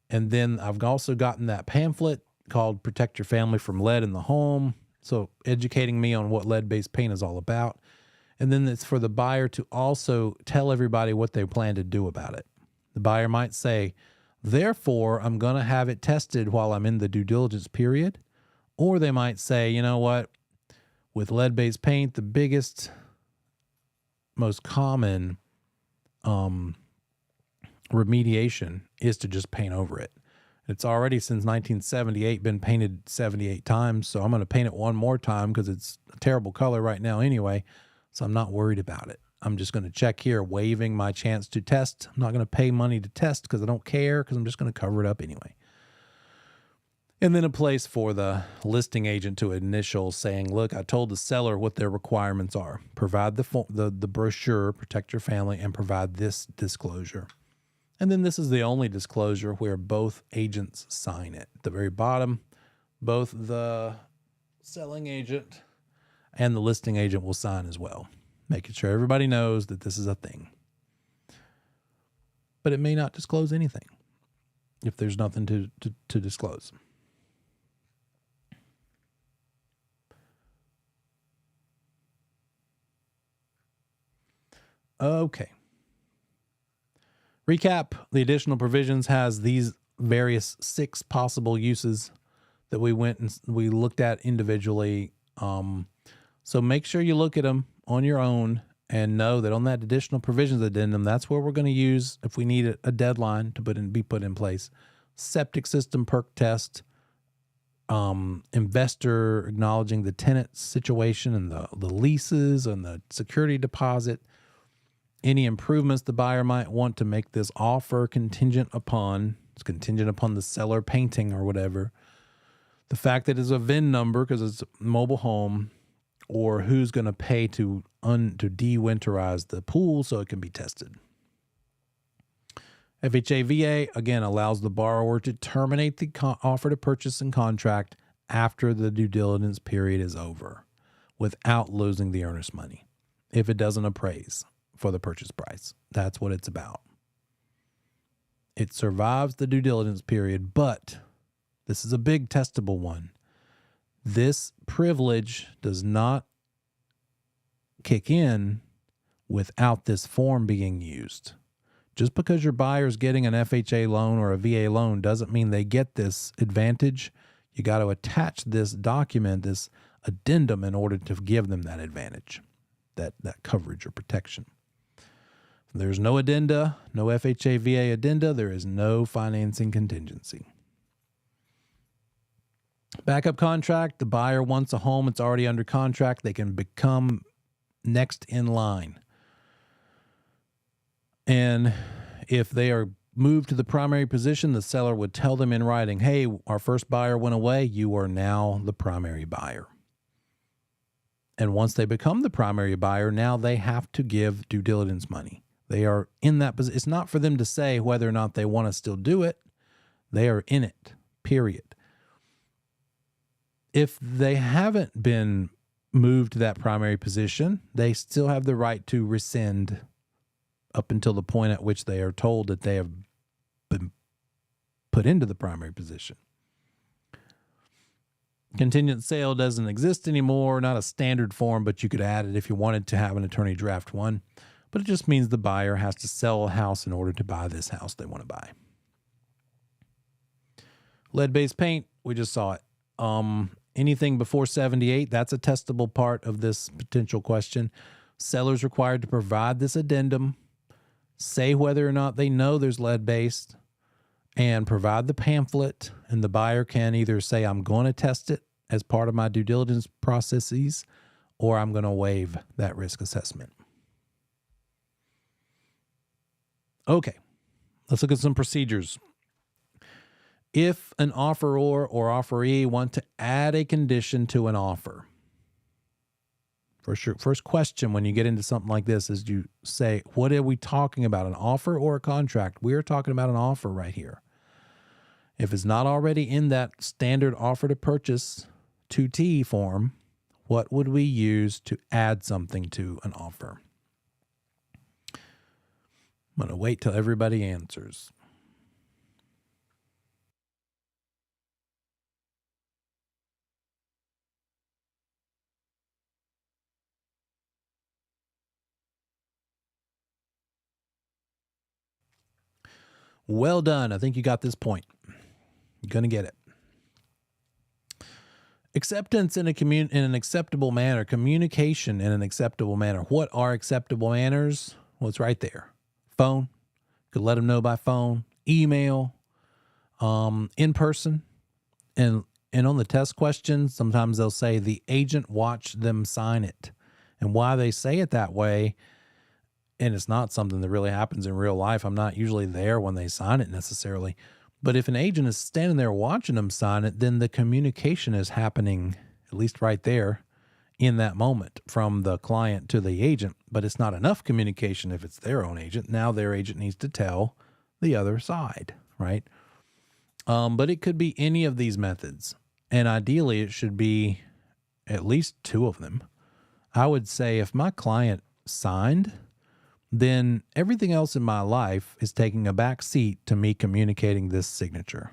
S1: And then I've also gotten that pamphlet called Protect Your Family from Lead in the Home. So educating me on what lead-based paint is all about. And then it's for the buyer to also tell everybody what they plan to do about it. The buyer might say, therefore, I'm going to have it tested while I'm in the due diligence period. Or they might say, you know what, with lead-based paint, the biggest, most common remediation is to just paint over it. It's already since 1978 been painted 78 times, so I'm going to paint it one more time because it's a terrible color right now anyway, so I'm not worried about it. I'm just going to check here, waiving my chance to test. I'm not going to pay money to test because I don't care, because I'm just going to cover it up anyway. And then a place for the listing agent to initial saying, look, I told the seller what their requirements are. Provide the brochure, Protect Your Family, and provide this disclosure. And then this is the only disclosure where both agents sign it. At the very bottom, both the selling agent and the listing agent will sign as well, making sure everybody knows that this is a thing. But it may not disclose anything if there's nothing to disclose. Okay. Recap, the additional provisions has these various 6 possible uses that we went and we looked at individually. So make sure you look at them on your own and know that on that additional provisions addendum, that's where we're going to use, if we need a deadline to be put in place, septic system perk test, investor acknowledging the tenant situation and the leases and the security deposit, any improvements the buyer might want to make this offer contingent upon the seller painting or whatever, the fact that it's a VIN number because it's a mobile home, or who's going to pay to de-winterize the pool so it can be tested. FHA VA, again, allows the borrower to terminate the offer to purchase and contract after the due diligence period is over without losing the earnest money if it doesn't appraise for the purchase price. That's what it's about. It survives the due diligence period, but this is a big testable one. This privilege does not kick in without this form being used. Just because your buyer is getting an FHA loan or a VA loan doesn't mean they get this advantage. You got to attach this document, this addendum, in order to give them that advantage, that coverage or protection. If there's no addenda, no FHA VA addenda, there is no financing contingency. Backup contract, the buyer wants a home, it's already under contract, they can become next in line. And if they are moved to the primary position, the seller would tell them in writing, hey, our first buyer went away, you are now the primary buyer. And once they become the primary buyer, now they have to give due diligence money. They are in that position. It's not for them to say whether or not they want to still do it. They are in it, period. If they haven't been moved to that primary position, they still have the right to rescind up until the point at which they are told that they have been put into the primary position. Contingent sale doesn't exist anymore, not a standard form, but you could add it if you wanted to have an attorney draft one. But it just means the buyer has to sell a house in order to buy this house they want to buy. Lead-based paint, we just saw it. Anything before 78, that's a testable part of this potential question. Sellers required to provide this addendum, say whether or not they know there's lead-based, and provide the pamphlet, and the buyer can either say, I'm going to test it as part of my due diligence processes, or I'm going to waive that risk assessment. Okay, let's look at some procedures. If an offeror or offeree want to add a condition to an offer, first question when you get into something like this is you say, what are we talking about, an offer or a contract? We are talking about an offer right here. If it's not already in that standard offer to purchase 2T form, what would we use to add something to an offer? I'm going to wait till everybody answers. Well done. I think you got this point. You're going to get it. Acceptance in an acceptable manner. Communication in an acceptable manner. What are acceptable manners? Well, it's right there. Phone. Could let them know by phone. Email. In person. And on the test question, sometimes they'll say the agent watched them sign it. And why they say it that way, and it's not something that really happens in real life. I'm not usually there when they sign it necessarily. But if an agent is standing there watching them sign it, then the communication is happening, at least right there, in that moment from the client to the agent. But it's not enough communication if it's their own agent. Now their agent needs to tell the other side, right? But it could be any of these methods. And ideally, it should be at least two of them. I would say if my client signed, then everything else in my life is taking a back seat to me communicating this signature.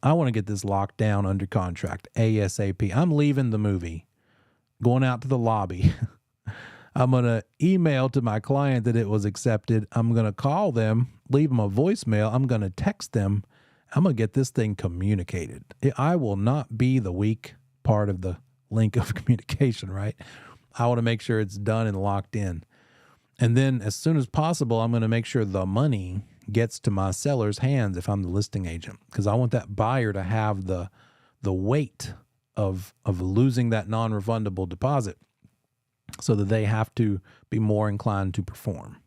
S1: I want to get this locked down under contract ASAP. I'm leaving the movie, going out to the lobby. I'm going to email to my client that it was accepted. I'm going to call them, leave them a voicemail. I'm going to text them. I'm going to get this thing communicated. I will not be the weak part of the link of communication, right? I want to make sure it's done and locked in. And then as soon as possible, I'm going to make sure the money gets to my seller's hands if I'm the listing agent, because I want that buyer to have the weight of losing that non-refundable deposit so that they have to be more inclined to perform.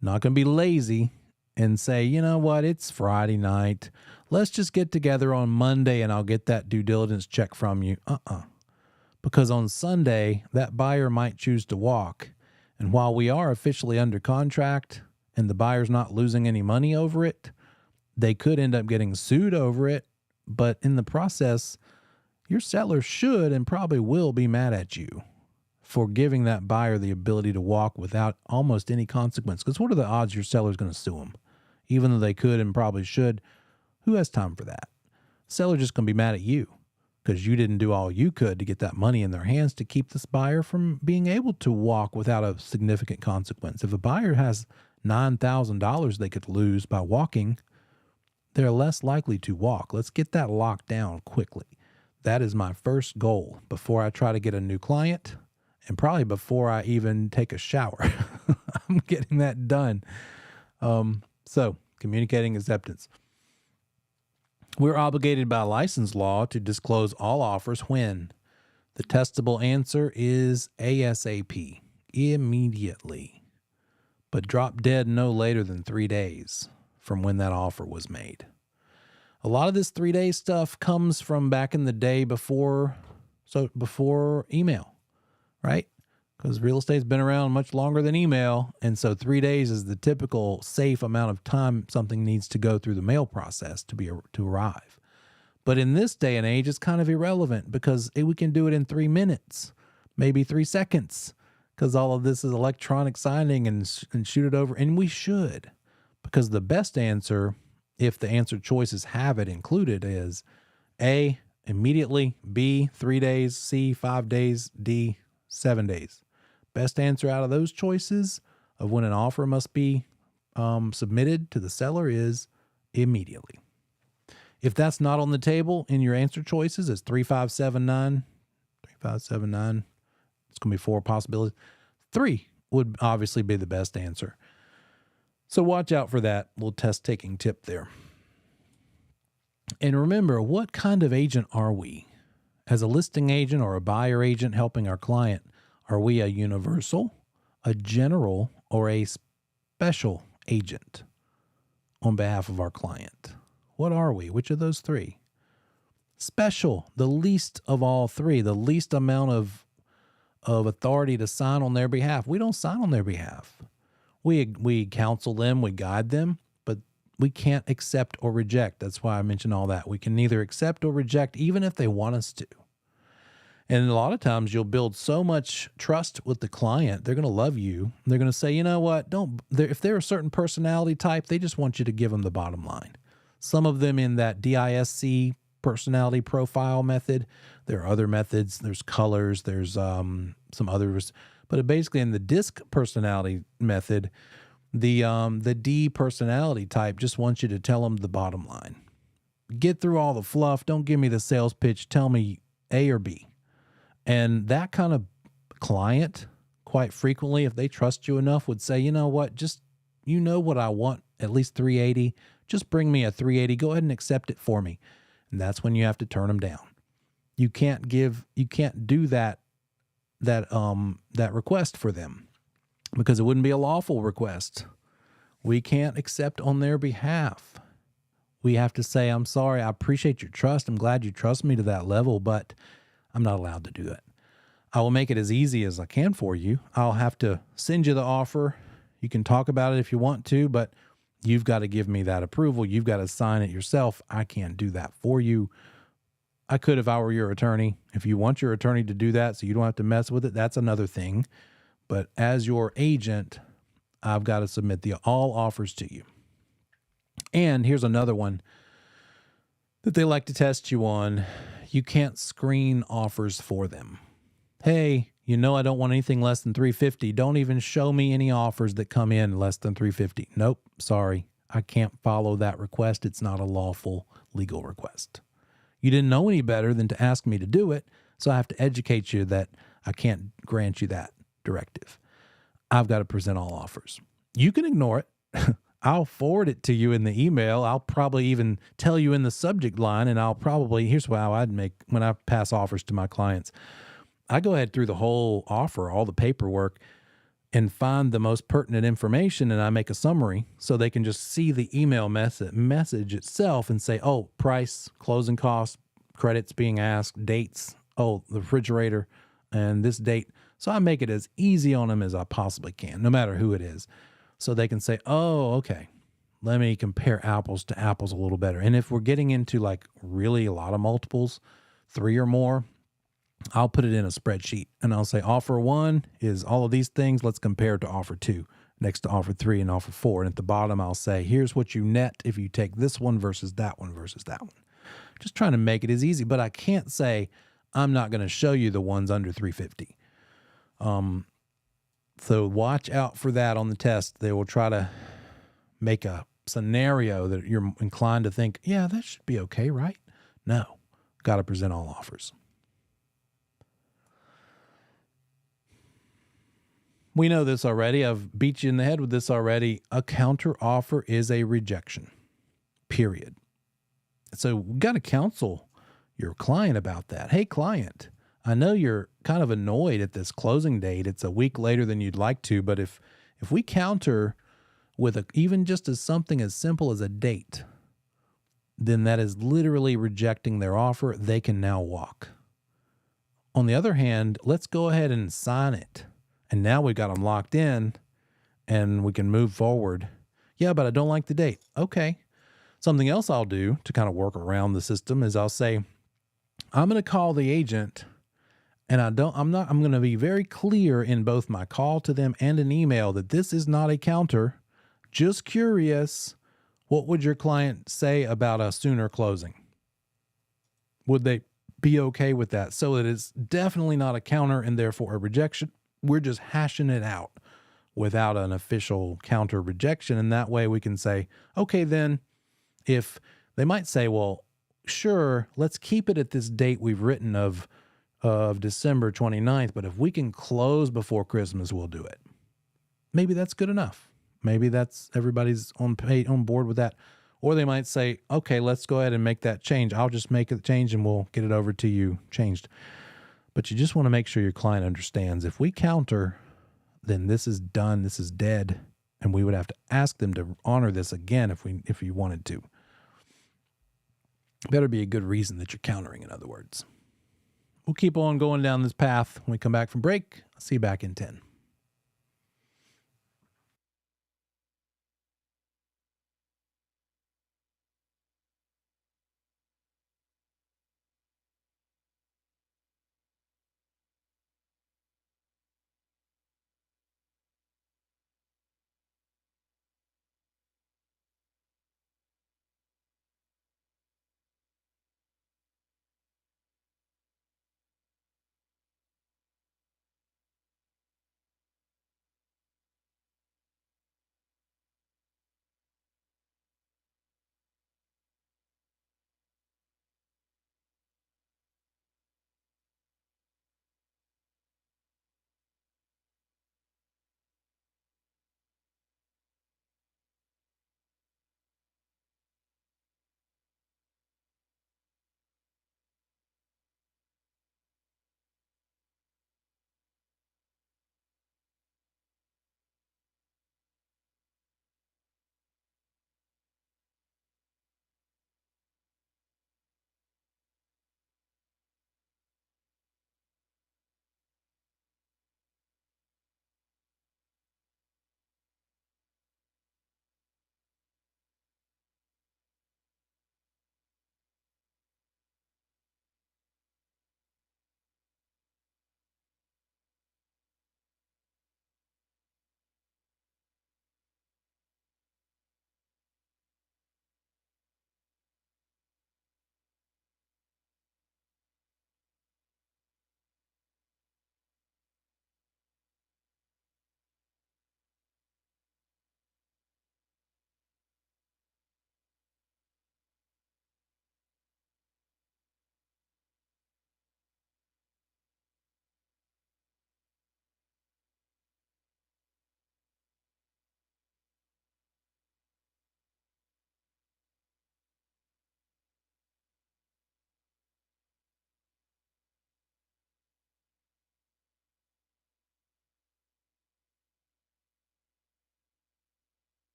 S1: Not going to be lazy and say, you know what, it's Friday night. Let's just get together on Monday and I'll get that due diligence check from you. Because on Sunday, that buyer might choose to walk. And while we are officially under contract and the buyer's not losing any money over it, they could end up getting sued over it. But in the process, your seller should and probably will be mad at you for giving that buyer the ability to walk without almost any consequence. Because what are the odds your seller's going to sue them? Even though they could and probably should, who has time for that? Seller's just going to be mad at you because you didn't do all you could to get that money in their hands to keep this buyer from being able to walk without a significant consequence. If a buyer has $9,000 they could lose by walking, they're less likely to walk. Let's get that locked down quickly. That is my first goal before I try to get a new client and probably before I even take a shower. I'm getting that done. So communicating acceptance. We're obligated by license law to disclose all offers when the testable answer is ASAP, immediately, but drop dead no later than 3 days from when that offer was made. A lot of this 3-day stuff comes from back in the day before email, right? Because real estate's been around much longer than email, and so 3 days is the typical safe amount of time something needs to go through the mail process to arrive. But in this day and age, it's kind of irrelevant because we can do it in 3 minutes, maybe 3 seconds, because all of this is electronic signing and shoot it over, and we should, because the best answer, if the answer choices have it included, is A, immediately, B, 3 days, C, 5 days, D, 7 days. Best answer out of those choices of when an offer must be submitted to the seller is immediately. If that's not on the table in your answer choices, it's 3579. 3579. It's going to be 4 possibilities. 3 would obviously be the best answer. So watch out for that little test-taking tip there. And remember, what kind of agent are we? As a listing agent or a buyer agent helping our client, are we a universal, a general, or a special agent on behalf of our client? What are we? Which of those 3? Special, the least of all 3, the least amount of authority to sign on their behalf. We don't sign on their behalf. We counsel them, we guide them, but we can't accept or reject. That's why I mentioned all that. We can neither accept or reject even if they want us to. And a lot of times you'll build so much trust with the client, they're going to love you. They're going to say, you know what, if they're a certain personality type, they just want you to give them the bottom line. Some of them in that DISC personality profile method. There are other methods. There's colors. There's some others. But basically in the DISC personality method, the D personality type just wants you to tell them the bottom line. Get through all the fluff. Don't give me the sales pitch. Tell me A or B. And that kind of client, quite frequently, if they trust you enough, would say, you know what, you know what I want, at least 380. Just bring me a 380. Go ahead and accept it for me. And that's when you have to turn them down. You can't do that request for them because it wouldn't be a lawful request. We can't accept on their behalf. We have to say, I'm sorry, I appreciate your trust. I'm glad you trust me to that level, but I'm not allowed to do it. I will make it as easy as I can for you. I'll have to send you the offer. You can talk about it if you want to, but you've got to give me that approval. You've got to sign it yourself. I can't do that for you. I could if I were your attorney. If you want your attorney to do that so you don't have to mess with it, that's another thing. But as your agent, I've got to submit all offers to you. And here's another one that they like to test you on. You can't screen offers for them. Hey, you know I don't want anything less than 350. Don't even show me any offers that come in less than 350. Nope, sorry. I can't follow that request. It's not a lawful legal request. You didn't know any better than to ask me to do it, so I have to educate you that I can't grant you that directive. I've got to present all offers. You can ignore it. I'll forward it to you in the email. I'll probably even tell you in the subject line, and here's how I'd make when I pass offers to my clients. I go ahead through the whole offer, all the paperwork, and find the most pertinent information, and I make a summary so they can just see the email message itself and say, oh, price, closing costs, credits being asked, dates, oh, the refrigerator, and this date. So I make it as easy on them as I possibly can, no matter who it is. So they can say, oh, okay, let me compare apples to apples a little better. And if we're getting into like really a lot of multiples, 3 or more, I'll put it in a spreadsheet and I'll say offer 1 is all of these things. Let's compare it to offer 2 next to offer 3 and offer 4. And at the bottom, I'll say, here's what you net if you take this one versus that one versus that one. Just trying to make it as easy, but I can't say I'm not going to show you the ones under 350. So watch out for that on the test. They will try to make a scenario that you're inclined to think, yeah, that should be okay, right? No, got to present all offers. We know this already. I've beat you in the head with this already. A counter offer is a rejection, period. So we got to counsel your client about that. Hey, client, I know you're kind of annoyed at this closing date. It's a week later than you'd like to, but if we counter with even just as something as simple as a date, then that is literally rejecting their offer. They can now walk. On the other hand, let's go ahead and sign it. And now we've got them locked in and we can move forward. Yeah, but I don't like the date. Okay. Something else I'll do to kind of work around the system is I'll say, I'm going to call the agent and I'm going to be very clear in both my call to them and an email that this is not a counter. Just curious, what would your client say about a sooner closing? Would they be okay with that? So that it's definitely not a counter and therefore a rejection. We're just hashing it out without an official counter rejection. And that way we can say, okay, then if they might say, well, sure, let's keep it at this date we've written of December 29th, but if we can close before Christmas, we'll do it. Maybe that's good enough. Maybe that's everybody's on board with that. Or they might say, okay, let's go ahead and make that change. I'll just make the change and we'll get it over to you changed. But you just want to make sure your client understands if we counter, then this is done. This is dead. And we would have to ask them to honor this again if you wanted to. Better be a good reason that you're countering, in other words. We'll keep on going down this path. When we come back from break, I'll see you back in 10.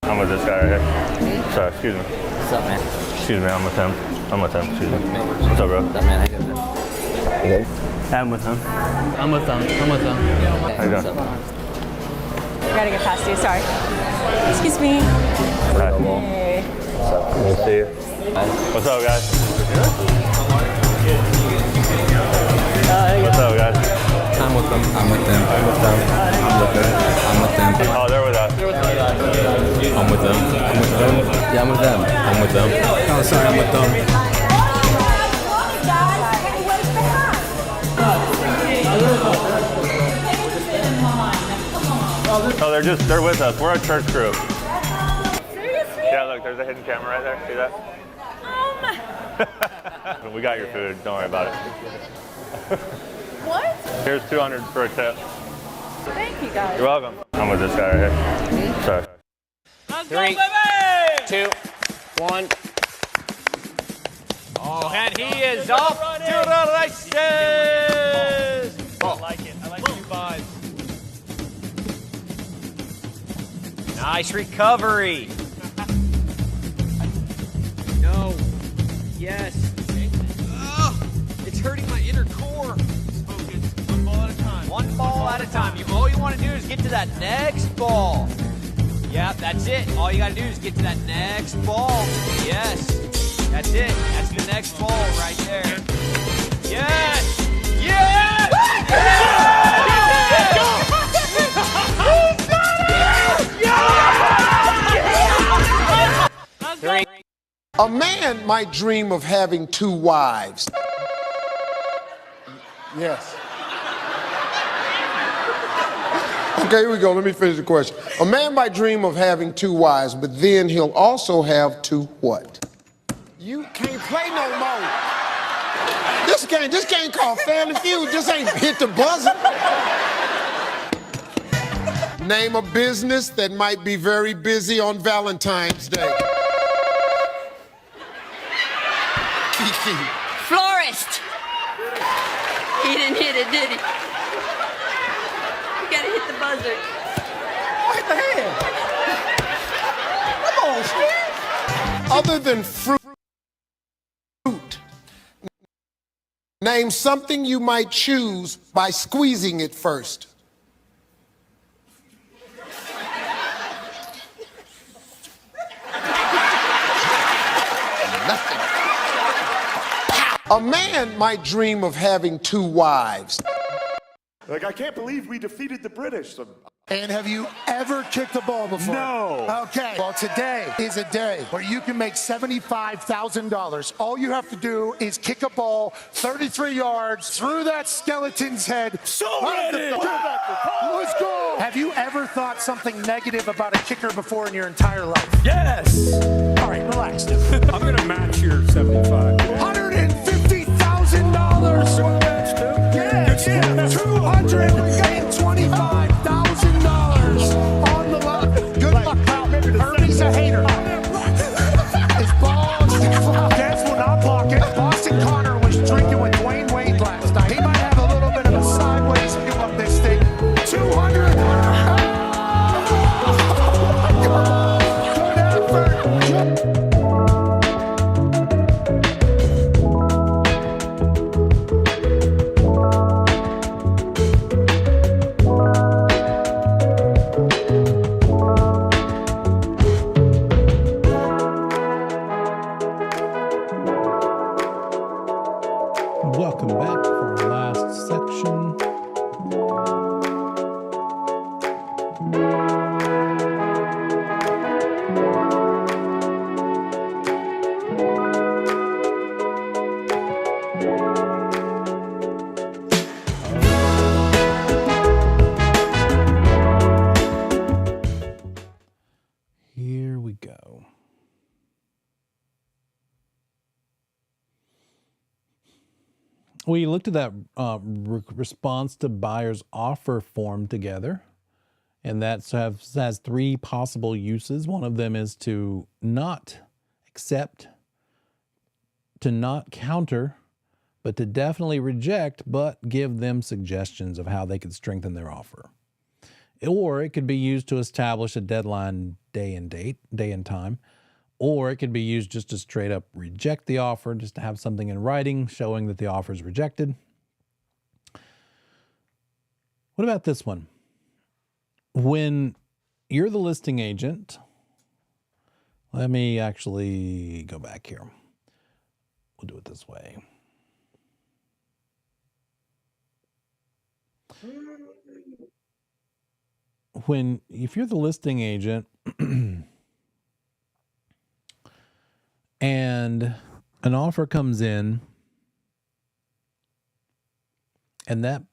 S2: I'm with this guy right here. Sorry, excuse me.
S3: What's up, man?
S2: Excuse me, I'm with him. I'm with him, excuse me. What's up, bro?
S3: What's up, man? How you doing?
S2: Okay. I'm with him.
S4: I'm with them.
S2: How you doing?
S5: I gotta get past you, sorry. Excuse me.
S2: Hi.
S5: Hey.
S2: What's up? Good to see you. What's up, guys? What's up, guys?
S4: I'm with them.
S3: I'm with them. I'm with them. I'm with them. I'm with them.
S2: Oh, they're with us.
S3: I'm with them. I'm with them. Yeah, I'm with them. I'm with them.
S4: Oh, sorry, I'm with them.
S2: No, they're with us. We're a church group. Seriously? Yeah, look, there's a hidden camera right there. See that? We got your food. Don't worry about it.
S5: What?
S2: Here's 200 for a tip.
S5: Thank you, guys.
S2: You're welcome. I'm with this guy right here. Sorry.
S6: 3, 2, 1. Oh, and he is off to the races. I like it. I like you guys. Nice recovery. No. Yes. It's hurting my inner core. Focus. One ball at a time. One ball at a time. All you want to do is get to that next ball. Yep, that's it. All you got to do is get to that next ball. Yes. That's it. That's the next ball right there. Yes. Yes. Three.
S7: A man might dream of having 2 wives. Yes. Okay, here we go. Let me finish the question. A man might dream of having 2 wives, but then he'll also have 2 what? You can't play no more. This game called Family Feud. This ain't hit the buzzer. Name a business that might be very busy on Valentine's Day. Kiki.
S8: Florist. He didn't hit it, did he? You gotta hit the buzzer.
S7: Right the hand. Come on, Steve. Other than fruit, name something you might choose by squeezing it first. Nothing. A man might dream of having 2 wives.
S9: Like, I can't believe we defeated the British.
S10: And have you ever kicked a ball before?
S9: No.
S10: Okay. Well, today is a day where you can make $75,000. All you have to do is kick a ball 33 yards through that skeleton's head.
S9: So ready.
S10: Let's go. Have you ever thought something negative about a kicker before in your entire life?
S9: Yes.
S10: All right, relax.
S9: I'm going to match your 75.
S10: $150,000. Yeah, $225,000 on the line. Good luck, pal. Ernie's a hater. His balls. Guess will not block it. Boston Connor was drinking with Dwayne Wade last night. He might have a little bit of a sideways view of this thing. 200. Good effort.
S1: Welcome back for our last section. Here we go. We looked at that response to buyer's offer form together, And that has three possible uses. One of them is to not accept, to not counter, but to definitely reject, but give them suggestions of how they could strengthen their offer. Or it could be used to establish a deadline day and time. Or it could be used just to straight up reject the offer, just to have something in writing showing that the offer is rejected. What about this one? When you're the listing agent, let me actually go back here. We'll do it this way. If you're the listing agent and an offer comes in and that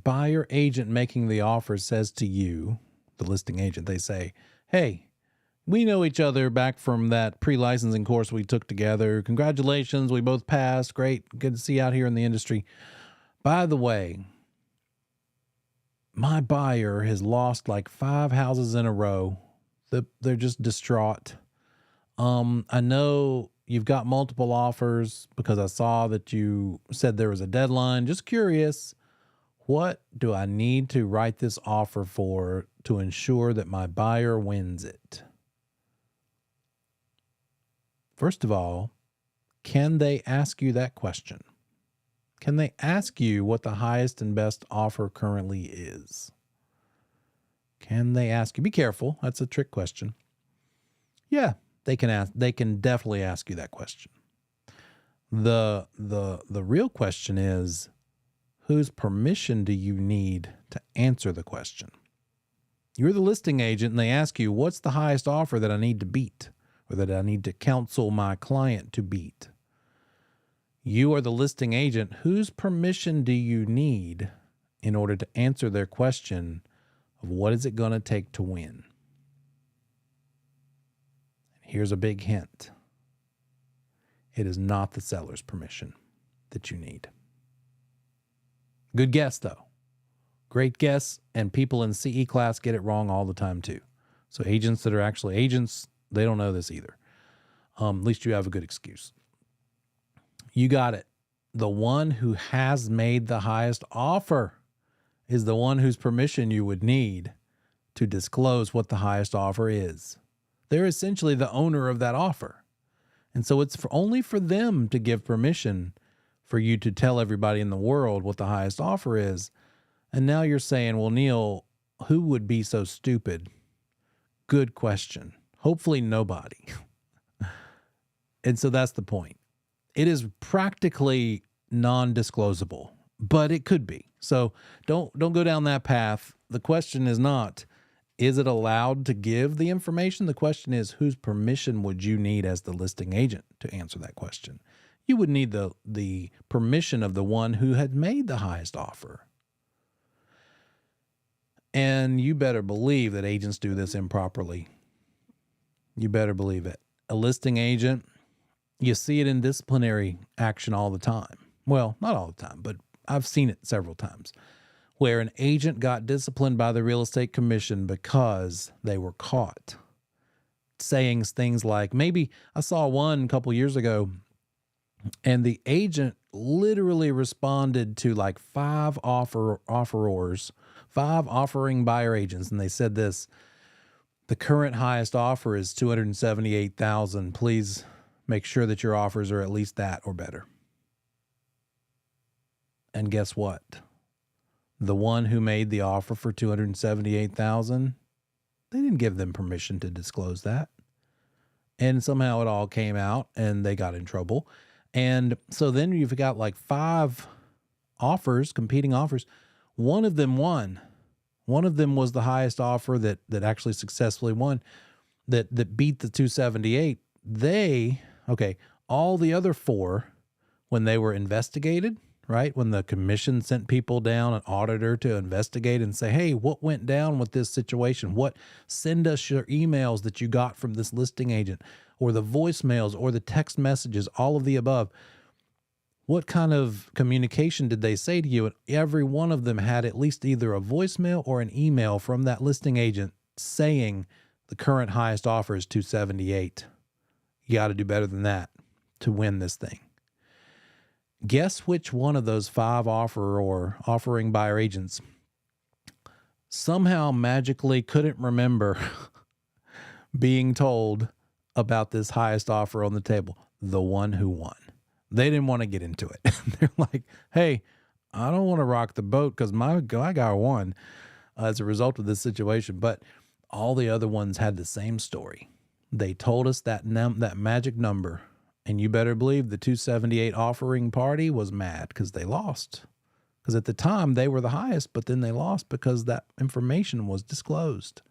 S1: buyer agent making the offer says to you, the listing agent, they say, hey, we know each other back from that pre-licensing course we took together. Congratulations, we both passed. Great, good to see you out here in the industry. By the way, my buyer has lost like 5 houses in a row. They're just distraught. I know you've got multiple offers because I saw that you said there was a deadline. Just curious, what do I need to write this offer for to ensure that my buyer wins it? First of all, can they ask you that question? Can they ask you what the highest and best offer currently is? Can they ask you? Be careful. That's a trick question. Yeah, they can ask. They can definitely ask you that question. The real question is, whose permission do you need to answer the question? You're the listing agent and they ask you, what's the highest offer that I need to beat or that I need to counsel my client to beat? You are the listing agent. Whose permission do you need in order to answer their question of what is it going to take to win? Here's a big hint. It is not the seller's permission that you need. Good guess, though. Great guess, and people in CE class get it wrong all the time, too. So agents that are actually agents, they don't know this either. At least you have a good excuse. You got it. The one who has made the highest offer is the one whose permission you would need to disclose what the highest offer is. They're essentially the owner of that offer. And so it's only for them to give permission for you to tell everybody in the world what the highest offer is. And now you're saying, well, Neil, who would be so stupid? Good question. Hopefully nobody. And so that's the point. It is practically non-disclosable, but it could be. So don't go down that path. The question is not, is it allowed to give the information? The question is, whose permission would you need as the listing agent to answer that question? You would need the permission of the one who had made the highest offer. And you better believe that agents do this improperly. You better believe it. A listing agent, you see it in disciplinary action all the time. Well, not all the time, but I've seen it several times where an agent got disciplined by the real estate commission because they were caught saying things like, maybe I saw one a couple years ago and the agent literally responded to like 5 offerors, 5 offering buyer agents. And they said this, the current highest offer is $278,000. Please make sure that your offers are at least that or better. And guess what? The one who made the offer for $278,000, they didn't give them permission to disclose that. And somehow it all came out and they got in trouble. And so then you've got like 5 offers, competing offers. One of them won. One of them was the highest offer that actually successfully won, that beat the 278. All the other 4, when they were investigated, right? When the commission sent people down, an auditor to investigate and say, hey, what went down with this situation? Send us your emails that you got from this listing agent, or the voicemails or the text messages, all of the above. What kind of communication did they say to you? And every one of them had at least either a voicemail or an email from that listing agent saying the current highest offer is $278. You got to do better than that to win this thing. Guess which one of those 5 offer or offering buyer agents somehow magically couldn't remember being told about this highest offer on the table? The one who won. They didn't want to get into it. They're like, hey, I don't want to rock the boat because my guy won as a result of this situation. But all the other ones had the same story. They told us that magic number, and you better believe the 278 offering party was mad because they lost. Because at the time they were the highest, but then they lost because that information was disclosed,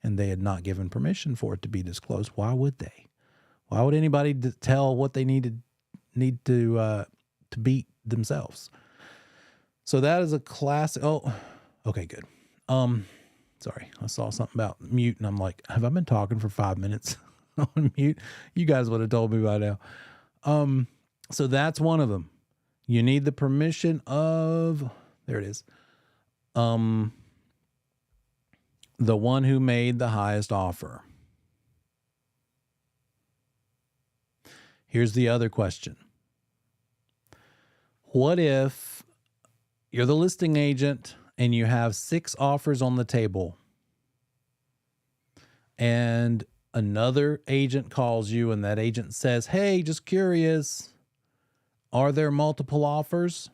S1: and they had not given permission for it to be disclosed. Why would they? Why would anybody tell what they need to beat themselves? So that is a classic. Oh, okay, good. Sorry, I saw something about mute, and I'm like, have I been talking for 5 minutes on mute? You guys would have told me by now. So that's one of them. You need the permission of, there it is, the one who made the highest offer. Here's the other question. What if you're the listing agent and you have 6 offers on the table, and another agent calls you and that agent says, hey, just curious, are there multiple offers?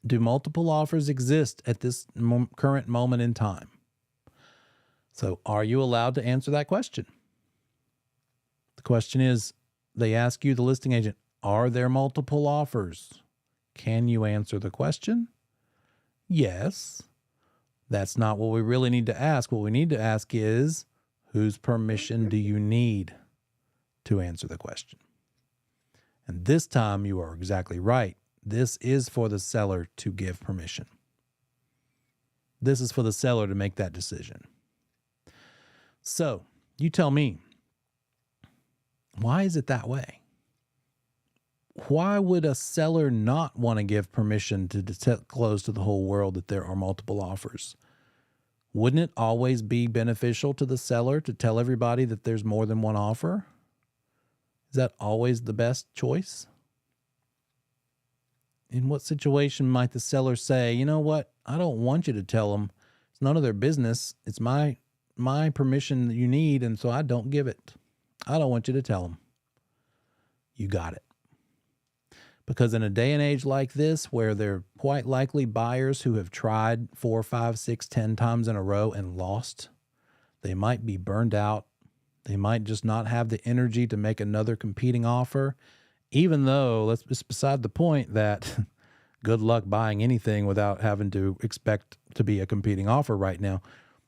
S1: Do multiple offers exist at this current moment in time? So are you allowed to answer that question? The question is, they ask you, the listing agent, are there multiple offers? Can you answer the question? Yes. That's not what we really need to ask. What we need to ask is, whose permission do you need to answer the question? And this time you are exactly right. This is for the seller to give permission. This is for the seller to make that decision. So you tell me, why is it that way? Why would a seller not want to give permission to disclose to the whole world that there are multiple offers? Wouldn't it always be beneficial to the seller to tell everybody that there's more than one offer? Is that always the best choice? In what situation might the seller say, you know what, I don't want you to tell them. It's none of their business. It's my permission that you need, and so I don't give it. I don't want you to tell them. You got it. Because in a day and age like this, where there are quite likely buyers who have tried 4, 5, 6, 10 times in a row and lost, they might be burned out. They might just not have the energy to make another competing offer, even though it's beside the point that good luck buying anything without having to expect to be a competing offer right now.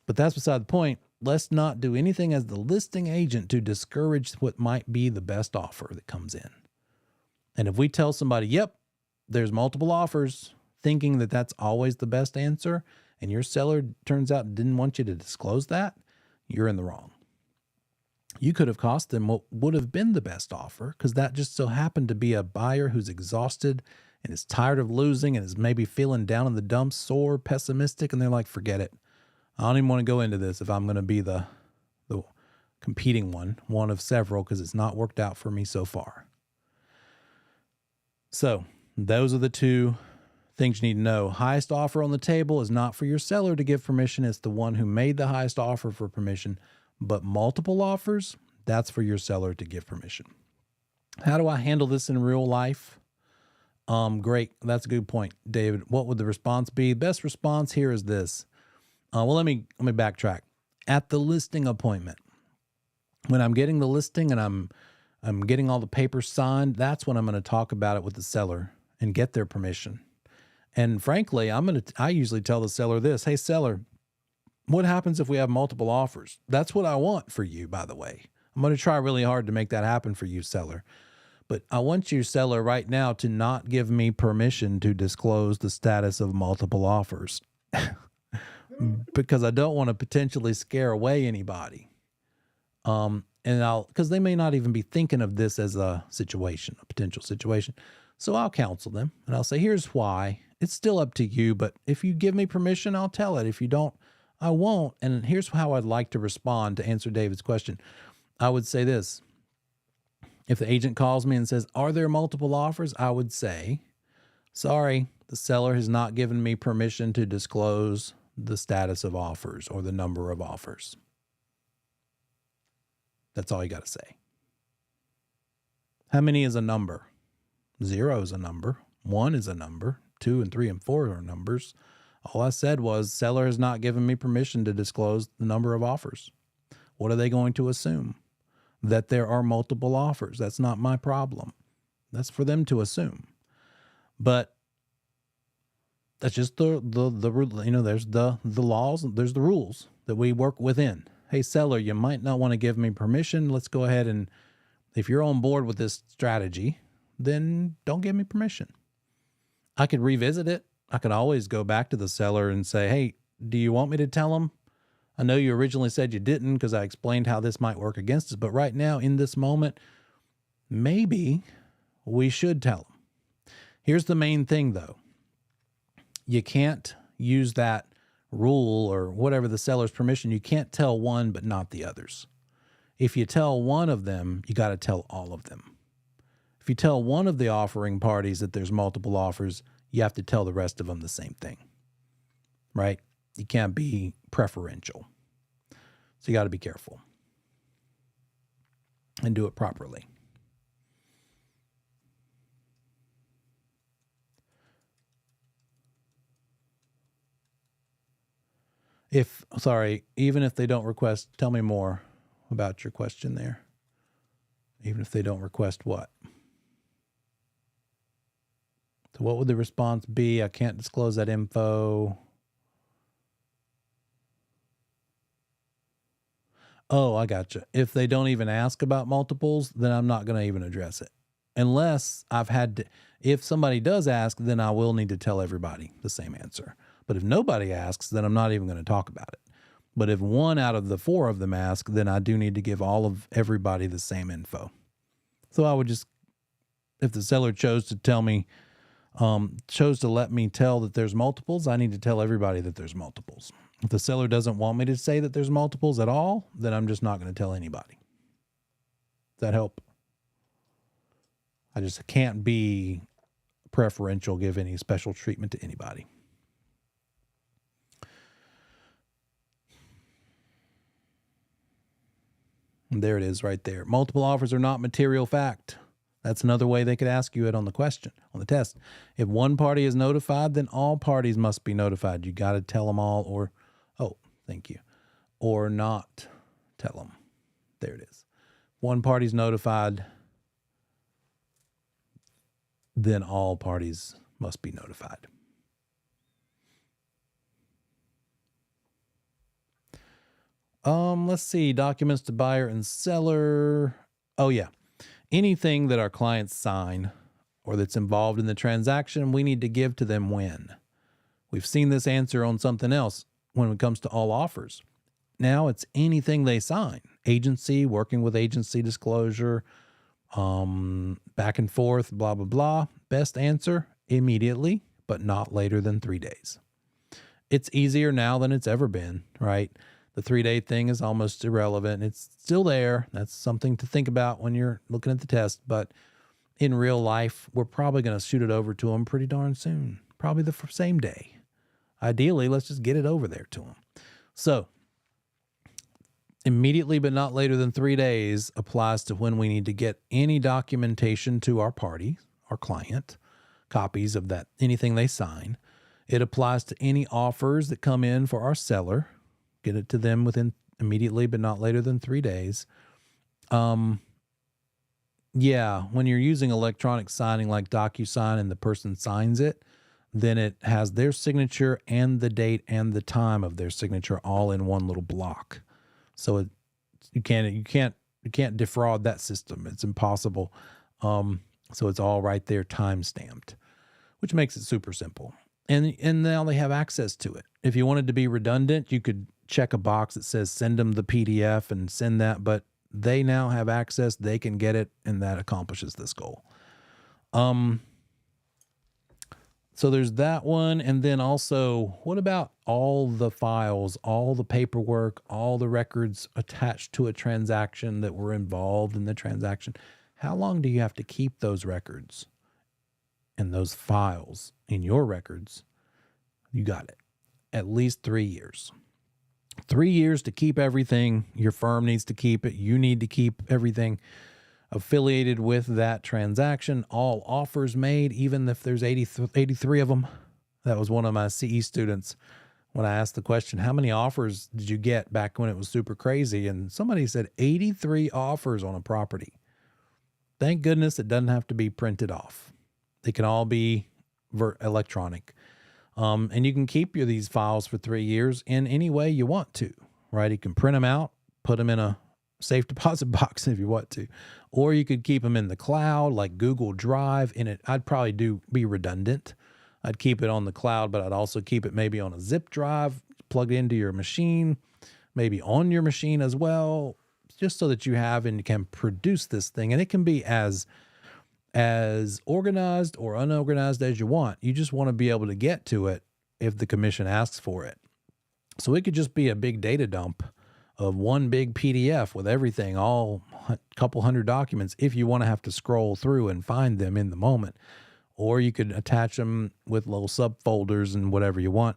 S1: But that's beside the point. Let's not do anything as the listing agent to discourage what might be the best offer that comes in. And if we tell somebody, yep, there's multiple offers, thinking that that's always the best answer, and your seller turns out didn't want you to disclose that, you're in the wrong. You could have cost them what would have been the best offer, because that just so happened to be a buyer who's exhausted and is tired of losing and is maybe feeling down in the dumps, sore, pessimistic, and they're like, forget it. I don't even want to go into this if I'm going to be the competing one of several, because it's not worked out for me so far. So those are the 2 things you need to know. Highest offer on the table is not for your seller to give permission. It's the one who made the highest offer for permission. But multiple offers, that's for your seller to give permission. How do I handle this in real life? Great. That's a good point, David. What would the response be? Best response here is this. Well, let me backtrack. At the listing appointment, when I'm getting the listing and I'm getting all the papers signed, that's when I'm going to talk about it with the seller and get their permission. And frankly, I usually tell the seller this, hey, seller, what happens if we have multiple offers? That's what I want for you, by the way. I'm going to try really hard to make that happen for you, seller. But I want you, seller, right now to not give me permission to disclose the status of multiple offers because I don't want to potentially scare away anybody. and because they may not even be thinking of this as a potential situation. So I'll counsel them and I'll say, here's why. It's still up to you, but if you give me permission, I'll tell it. If you don't, I won't. And here's how I'd like to respond to answer David's question. I would say this. If the agent calls me and says, are there multiple offers? I would say, sorry, the seller has not given me permission to disclose the status of offers or the number of offers. That's all you got to say. How many is a number? 0 is a number. 1 is a number. 2 and 3 and 4 are numbers. All I said was, seller has not given me permission to disclose the number of offers. What are they going to assume? That there are multiple offers. That's not my problem. That's for them to assume. But that's just the there's the laws, there's the rules that we work within. Hey, seller, you might not want to give me permission. Let's go ahead and, if you're on board with this strategy, then don't give me permission. I could revisit it. I could always go back to the seller and say, hey, do you want me to tell them? I know you originally said you didn't because I explained how this might work against us, but right now in this moment, maybe we should tell them. Here's the main thing though. You can't use that rule or whatever, the seller's permission. You can't tell one but not the others. If you tell one of them, you got to tell all of them. If you tell one of the offering parties that there's multiple offers, you have to tell the rest of them the same thing, right? You can't be preferential. So you got to be careful and do it properly. Even if they don't request, tell me more about your question there. Even if they don't request what? So what would the response be? I can't disclose that info. Oh, I gotcha. If they don't even ask about multiples, then I'm not going to even address it. Unless if somebody does ask, then I will need to tell everybody the same answer. But if nobody asks, then I'm not even going to talk about it. But if 1 out of the 4 of them ask, then I do need to give everybody the same info. So I would just, if the seller chose to tell me, chose to let me tell that there's multiples, I need to tell everybody that there's multiples. If the seller doesn't want me to say that there's multiples at all, then I'm just not going to tell anybody. Does that help? I just can't be preferential, give any special treatment to anybody. And there it is right there. Multiple offers are not material fact. That's another way they could ask you it on the question, on the test. If one party is notified, then all parties must be notified. You got to tell them all or not tell them. There it is. One party's notified, then all parties must be notified. Let's see, documents to buyer and seller. Oh yeah. Anything that our clients sign or that's involved in the transaction, we need to give to them when. We've seen this answer on something else when it comes to all offers. Now it's anything they sign. Agency, working with agency disclosure, back and forth, blah, blah, blah. Best answer, immediately, but not later than 3 days. It's easier now than it's ever been, right? The 3-day thing is almost irrelevant. It's still there. That's something to think about when you're looking at the test. But in real life, we're probably going to shoot it over to them pretty darn soon. Probably the same day. Ideally, let's just get it over there to them. So immediately, but not later than 3 days applies to when we need to get any documentation to our party, our client, copies of that, anything they sign. It applies to any offers that come in for our seller. Get it to them within immediately, but not later than 3 days. When you're using electronic signing like DocuSign and the person signs it, then it has their signature and the date and the time of their signature all in one little block. So you can't defraud that system. It's impossible. So it's all right there, time stamped, which makes it super simple. And now they have access to it. If you wanted to be redundant, you could check a box that says send them the PDF and send that, but they now have access, they can get it, and that accomplishes this goal. So there's that one. And then also, what about all the files, all the paperwork, all the records attached to a transaction that were involved in the transaction? How long do you have to keep those records and those files in your records? You got it. At least 3 years. 3 years to keep everything. Your firm needs to keep it. You need to keep everything affiliated with that transaction. All offers made, even if there's 83 of them. That was one of my CE students when I asked the question, how many offers did you get back when it was super crazy? And somebody said 83 offers on a property. Thank goodness it doesn't have to be printed off. They can all be electronic. And you can keep these files for 3 years in any way you want to, right? You can print them out, put them in a safe deposit box if you want to, or you could keep them in the cloud like Google Drive. I'd probably be redundant. I'd keep it on the cloud, but I'd also keep it maybe on a zip drive, plugged into your machine, maybe on your machine as well, just so that you have and can produce this thing. And it can be as organized or unorganized as you want. You just want to be able to get to it if the commission asks for it. So it could just be a big data dump of one big PDF with everything, all a couple hundred documents, if you want to have to scroll through and find them in the moment. Or you could attach them with little subfolders and whatever you want.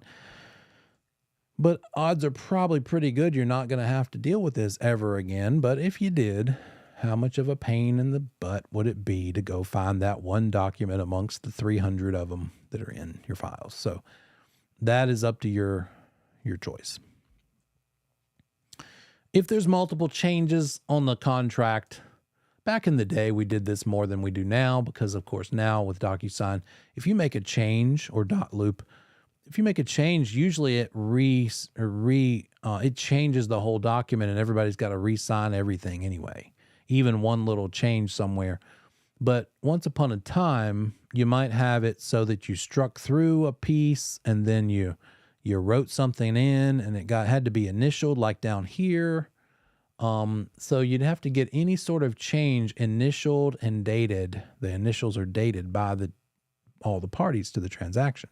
S1: But odds are probably pretty good you're not going to have to deal with this ever again. But if you did, how much of a pain in the butt would it be to go find that one document amongst the 300 of them that are in your files? So that is up to your choice. If there's multiple changes on the contract, back in the day, we did this more than we do now because, of course, now with DocuSign, if you make a change or .loop, if you make a change, usually it changes the whole document and everybody's got to re-sign everything anyway, even one little change somewhere. But once upon a time, you might have it so that you struck through a piece and then you wrote something in and it had to be initialed like down here. So you'd have to get any sort of change initialed and dated. The initials are dated by all the parties to the transaction.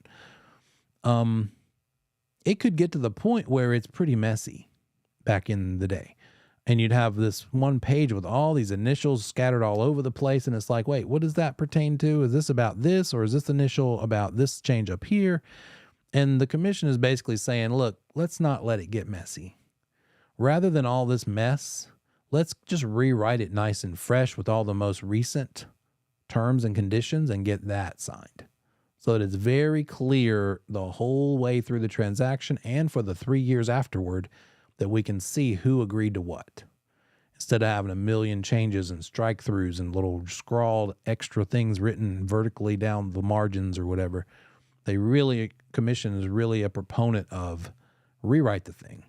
S1: It could get to the point where it's pretty messy back in the day. And you'd have this one page with all these initials scattered all over the place. And it's like, wait, what does that pertain to? Is this about this, or is this initial about this change up here? And the commission is basically saying, look, let's not let it get messy. Rather than all this mess, let's just rewrite it nice and fresh with all the most recent terms and conditions and get that signed. So that it's very clear the whole way through the transaction and for the 3 years afterward that we can see who agreed to what. Instead of having a million changes and strike throughs and little scrawled extra things written vertically down the margins or whatever. Commission is really a proponent of rewrite the thing,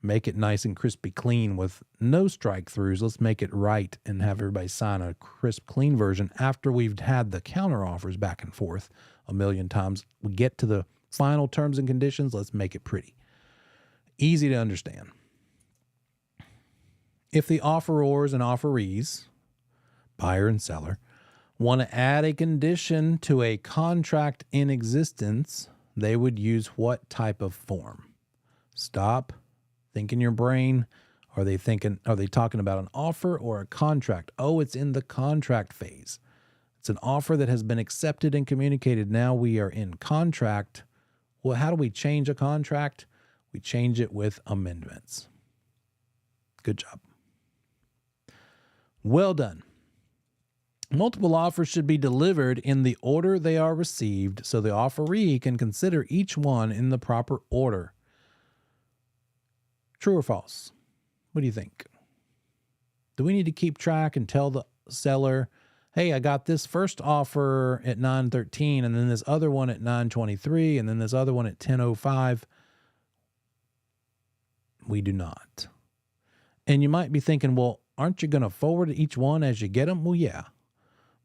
S1: make it nice and crispy clean with no strike throughs. Let's make it right and have everybody sign a crisp, clean version after we've had the counter offers back and forth a million times. We get to the final terms and conditions. Let's make it pretty. Easy to understand. If the offerors and offerees, buyer and seller, want to add a condition to a contract in existence, they would use what type of form? Stop, think in your brain. Are they talking about an offer or a contract? Oh, it's in the contract phase. It's an offer that has been accepted and communicated. Now we are in contract. Well, how do we change a contract? We change it with amendments. Good job. Well done. Multiple offers should be delivered in the order they are received so the offeree can consider each one in the proper order. True or false? What do you think? Do we need to keep track and tell the seller, hey, I got this first offer at 9:13 and then this other one at 9:23 and then this other one at 10:05? We do not. And you might be thinking, well, aren't you going to forward each one as you get them? Well, yeah.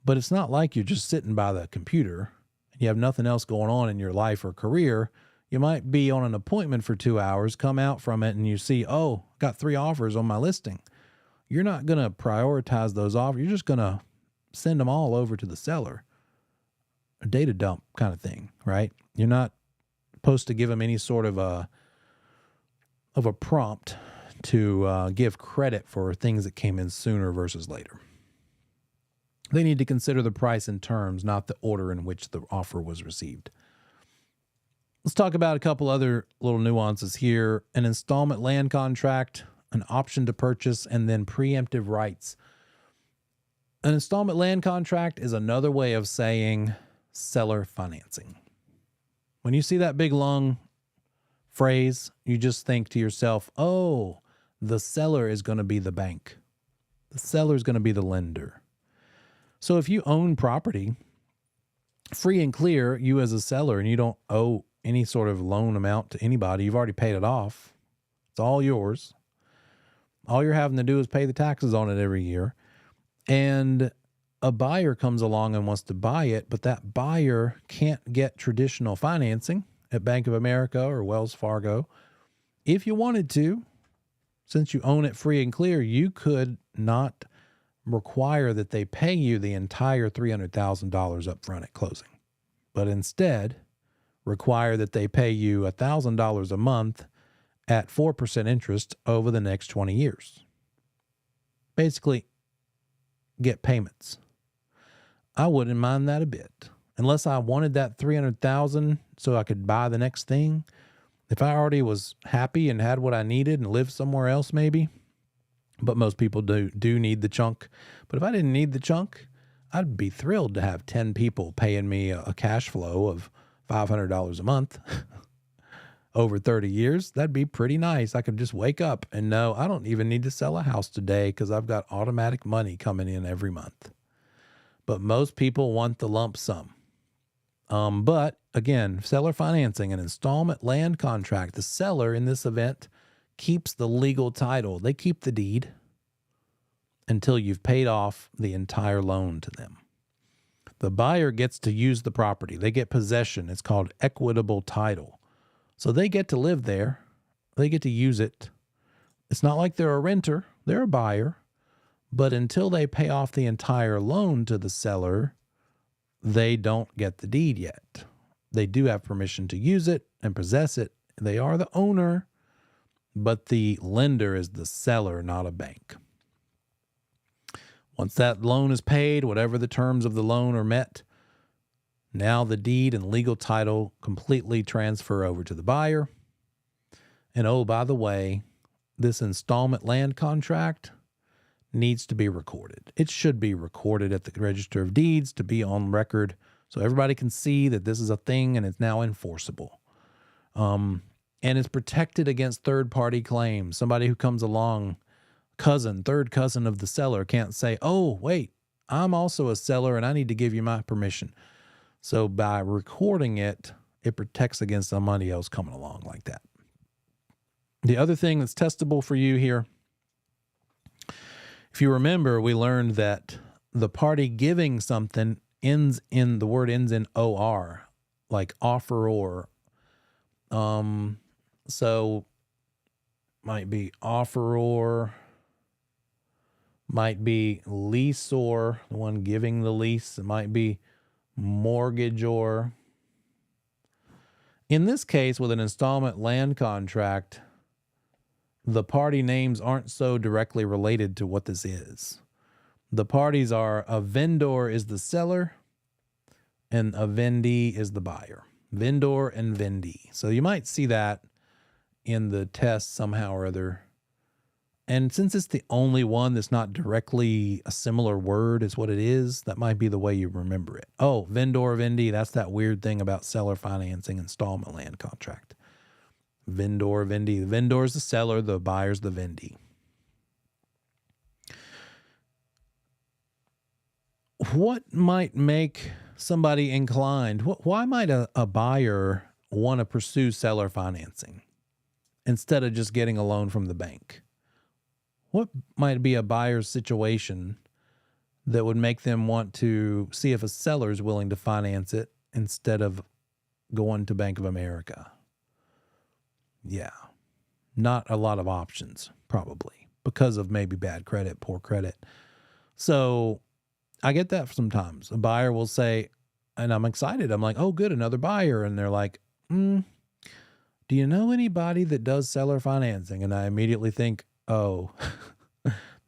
S1: But it's not like you're just sitting by the computer and you have nothing else going on in your life or career. You might be on an appointment for 2 hours, come out from it, and you see, oh, got 3 offers on my listing. you're not going to prioritize those offers. You're just going to send them all over to the seller. A data dump kind of thing, right? You're not supposed to give them any sort of a prompt to give credit for things that came in sooner versus later. They need to consider the price and terms, not the order in which the offer was received. Let's talk about a couple other little nuances here. An installment land contract, an option to purchase, and then preemptive rights. An installment land contract is another way of saying seller financing. When you see that big long phrase, you just think to yourself, oh, the seller is going to be the bank. The seller is going to be the lender. So if you own property, free and clear, you as a seller, and you don't owe any sort of loan amount to anybody, you've already paid it off. It's all yours. All you're having to do is pay the taxes on it every year. And a buyer comes along and wants to buy it, but that buyer can't get traditional financing at Bank of America or Wells Fargo. If you wanted to, since you own it free and clear, you could not require that they pay you the entire $300,000 up front at closing, but instead require that they pay you $1,000 a month at 4% interest over the next 20 years. Basically, get payments. I wouldn't mind that a bit, unless I wanted that $300,000 so I could buy the next thing. If I already was happy and had what I needed and lived somewhere else, maybe. But most people do need the chunk. But if I didn't need the chunk, I'd be thrilled to have 10 people paying me a cash flow of $500 a month over 30 years. That'd be pretty nice. I could just wake up and know I don't even need to sell a house today because I've got automatic money coming in every month. But most people want the lump sum. But again, seller financing, an installment land contract, the seller in this event keeps the legal title. They keep the deed until you've paid off the entire loan to them. The buyer gets to use the property. They get possession. It's called equitable title. So they get to live there. They get to use it. It's not like they're a renter. They're a buyer. But until they pay off the entire loan to the seller, they don't get the deed yet. They do have permission to use it and possess it. They are the owner, but the lender is the seller, not a bank. Once that loan is paid, whatever the terms of the loan are met, now the deed and legal title completely transfer over to the buyer. And oh, by the way, this installment land contract needs to be recorded. It should be recorded at the Register of Deeds to be on record so everybody can see that this is a thing and it's now enforceable. And it's protected against third-party claims. Somebody who comes along, third cousin of the seller, can't say, oh, wait, I'm also a seller and I need to give you my permission. So by recording it, it protects against somebody else coming along like that. The other thing that's testable for you here, if you remember, we learned that the party giving something ends in OR, like offeror. So might be offeror, might be leaseor, the one giving the lease. It might be mortgagor. In this case, with an installment land contract, the party names aren't so directly related to what this is. The parties are, a vendor is the seller and a vendee is the buyer. Vendor and vendee. So you might see that in the test somehow or other. And since it's the only one that's not directly a similar word as what it is, that might be the way you remember it. Oh, vendor, vendee, that's that weird thing about seller financing installment land contract. Vendor, vendee. The vendor is the seller, the buyer's the vendee. What might make somebody inclined? Why might a buyer want to pursue seller financing instead of just getting a loan from the bank? What might be a buyer's situation that would make them want to see if a seller is willing to finance it instead of going to Bank of America? Yeah, not a lot of options, probably. because of maybe bad credit, poor credit. So I get that sometimes. A buyer will say, and I'm excited. I'm like, oh, good, another buyer. And they're like, do you know anybody that does seller financing? And I immediately think, oh,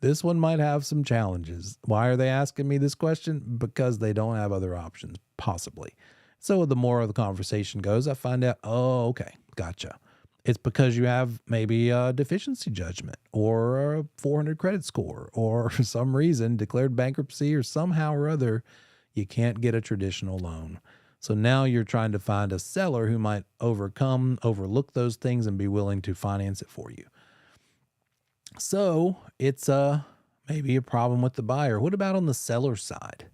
S1: this one might have some challenges. Why are they asking me this question? Because they don't have other options, possibly. So the more the conversation goes, I find out, oh, okay, gotcha. It's because you have maybe a deficiency judgment or a 400 credit score, or for some reason declared bankruptcy, or somehow or other you can't get a traditional loan. So now you're trying to find a seller who might overlook those things and be willing to finance it for you. So it's maybe a problem with the buyer. What about on the seller side?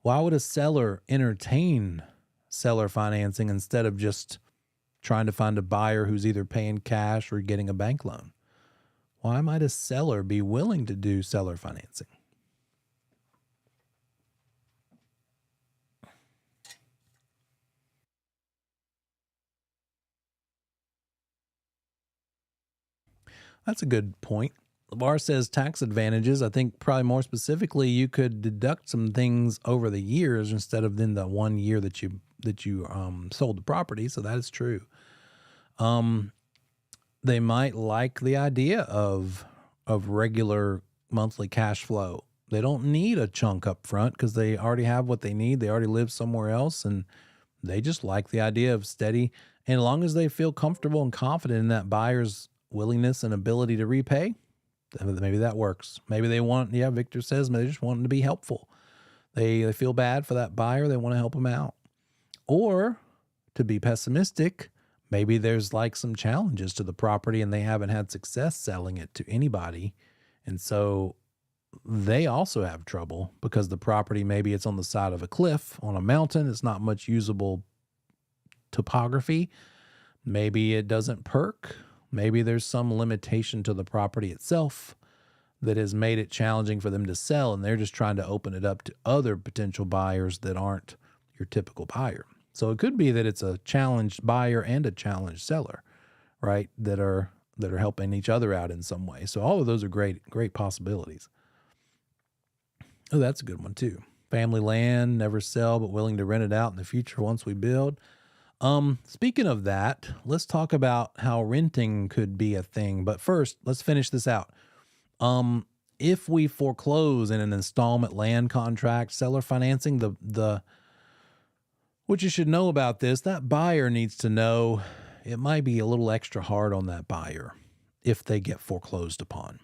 S1: Why would a seller entertain seller financing instead of just trying to find a buyer who's either paying cash or getting a bank loan? Why might a seller be willing to do seller financing? That's a good point. LeVar says tax advantages. I think probably more specifically, you could deduct some things over the years instead of in the 1 year that you sold the property. So that is true. They might like the idea of regular monthly cash flow. They don't need a chunk up front because they already have what they need. They already live somewhere else, and they just like the idea of steady. And as long as they feel comfortable and confident in that buyer's willingness and ability to repay, maybe that works. Maybe they want, Victor says, maybe they just want them to be helpful. They feel bad for that buyer. They want to help them out. Or to be pessimistic, maybe there's like some challenges to the property and they haven't had success selling it to anybody. And so they also have trouble because the property, maybe it's on the side of a cliff, on a mountain. It's not much usable topography. Maybe it doesn't perk. Maybe there's some limitation to the property itself that has made it challenging for them to sell, and they're just trying to open it up to other potential buyers that aren't your typical buyer. So it could be that it's a challenged buyer and a challenged seller, right? That are helping each other out in some way. So all of those are great possibilities. Oh, that's a good one too. Family land, never sell, but willing to rent it out in the future once we build. Speaking of that, let's talk about how renting could be a thing. But first, let's finish this out. If we foreclose in an installment land contract, seller financing, what you should know about this, that buyer needs to know it might be a little extra hard on that buyer if they get foreclosed upon.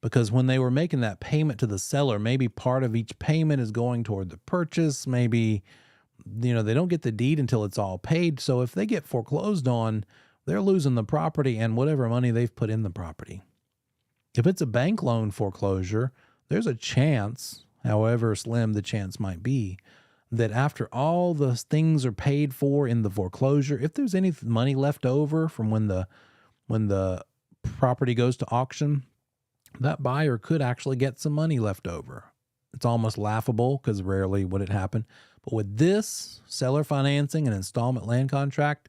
S1: Because when they were making that payment to the seller, maybe part of each payment is going toward the purchase. Maybe, they don't get the deed until it's all paid. So if they get foreclosed on, they're losing the property and whatever money they've put in the property. If it's a bank loan foreclosure, there's a chance, however slim the chance might be, that after all the things are paid for in the foreclosure, if there's any money left over from when the property goes to auction, that buyer could actually get some money left over. It's almost laughable because rarely would it happen. But with this seller financing and installment land contract,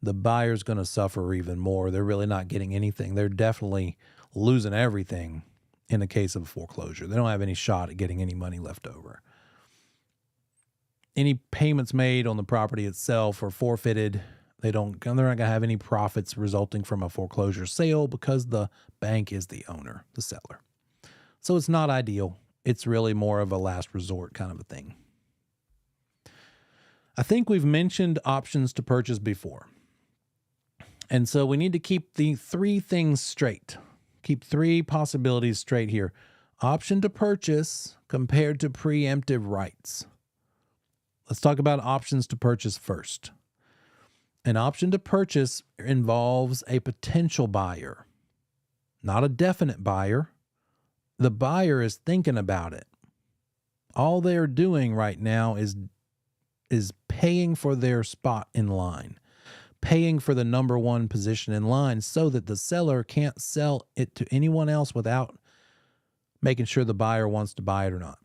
S1: the buyer's going to suffer even more. They're really not getting anything. They're definitely losing everything in the case of a foreclosure. They don't have any shot at getting any money left over. Any payments made on the property itself are forfeited. They're not going to have any profits resulting from a foreclosure sale because the bank is the owner, the seller. So it's not ideal. It's really more of a last resort kind of a thing. I think we've mentioned options to purchase before. And so we need to keep the three things straight. Keep three possibilities straight here. Option to purchase compared to preemptive rights. Let's talk about options to purchase first. An option to purchase involves a potential buyer, not a definite buyer. The buyer is thinking about it. All they're doing right now is paying for their spot in line, paying for the number one position in line so that the seller can't sell it to anyone else without making sure the buyer wants to buy it or not.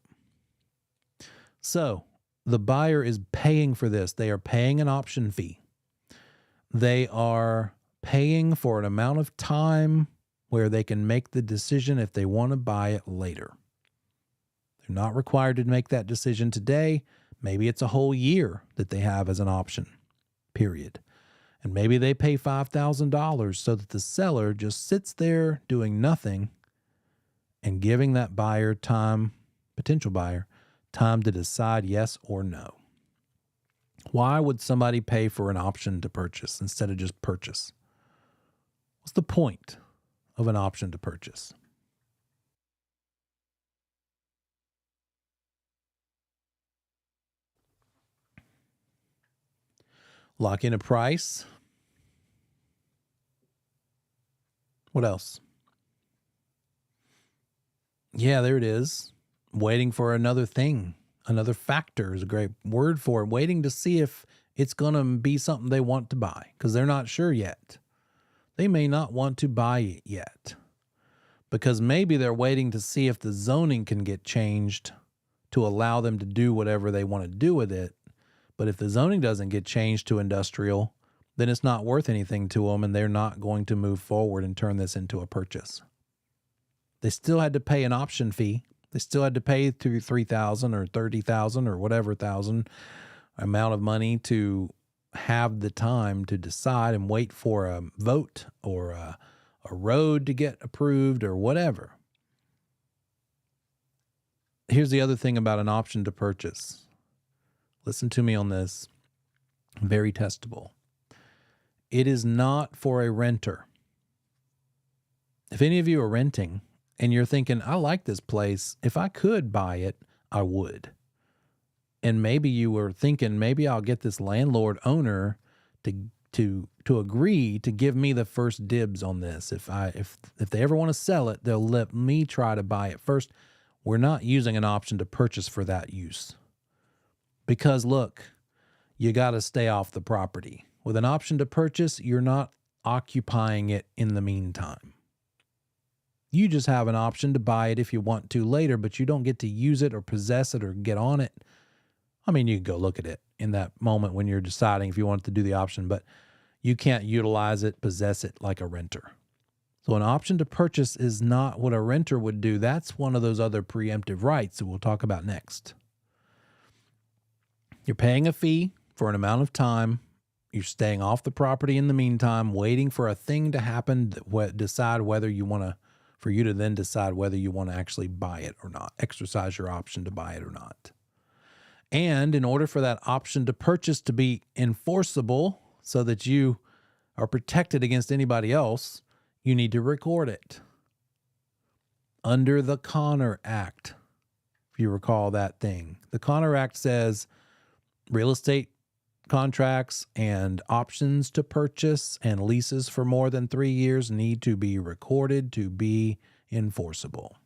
S1: So the buyer is paying for this. They are paying an option fee. They are paying for an amount of time where they can make the decision if they want to buy it later. They're not required to make that decision today. Maybe it's a whole year that they have as an option, period. And maybe they pay $5,000 so that the seller just sits there doing nothing and giving that buyer time, potential buyer, time to decide yes or no. Why would somebody pay for an option to purchase instead of just purchase? What's the point of an option to purchase? Lock in a price. What else? Yeah, there it is. Waiting for another thing. Another factor is a great word for it. Waiting to see if it's going to be something they want to buy because they're not sure yet. They may not want to buy it yet because maybe they're waiting to see if the zoning can get changed to allow them to do whatever they want to do with it. But if the zoning doesn't get changed to industrial, then it's not worth anything to them and they're not going to move forward and turn this into a purchase. They still had to pay an option fee. They still had to pay $3,000 or $30,000 or whatever thousand amount of money to have the time to decide and wait for a vote or a road to get approved or whatever. Here's the other thing about an option to purchase. Listen to me on this. Very testable. It is not for a renter. If any of you are renting and you're thinking, I like this place, if I could buy it, I would. And maybe you were thinking, maybe I'll get this landlord owner to agree to give me the first dibs on this. If they ever want to sell it, they'll let me try to buy it first. We're not using an option to purchase for that use. Because look, you got to stay off the property. With an option to purchase, you're not occupying it in the meantime. You just have an option to buy it if you want to later, but you don't get to use it or possess it or get on it. I mean, you can go look at it in that moment when you're deciding if you want to do the option, but you can't utilize it, possess it like a renter. So an option to purchase is not what a renter would do. That's one of those other preemptive rights that we'll talk about next. You're paying a fee for an amount of time. You're staying off the property in the meantime, waiting for a thing to happen that decide whether you want to, for you to then decide whether you want to actually buy it or not, exercise your option to buy it or not. And in order for that option to purchase to be enforceable so that you are protected against anybody else, you need to record it. Under the Connor Act, if you recall that thing. The Connor Act says real estate contracts and options to purchase and leases for more than 3 years need to be recorded to be enforceable.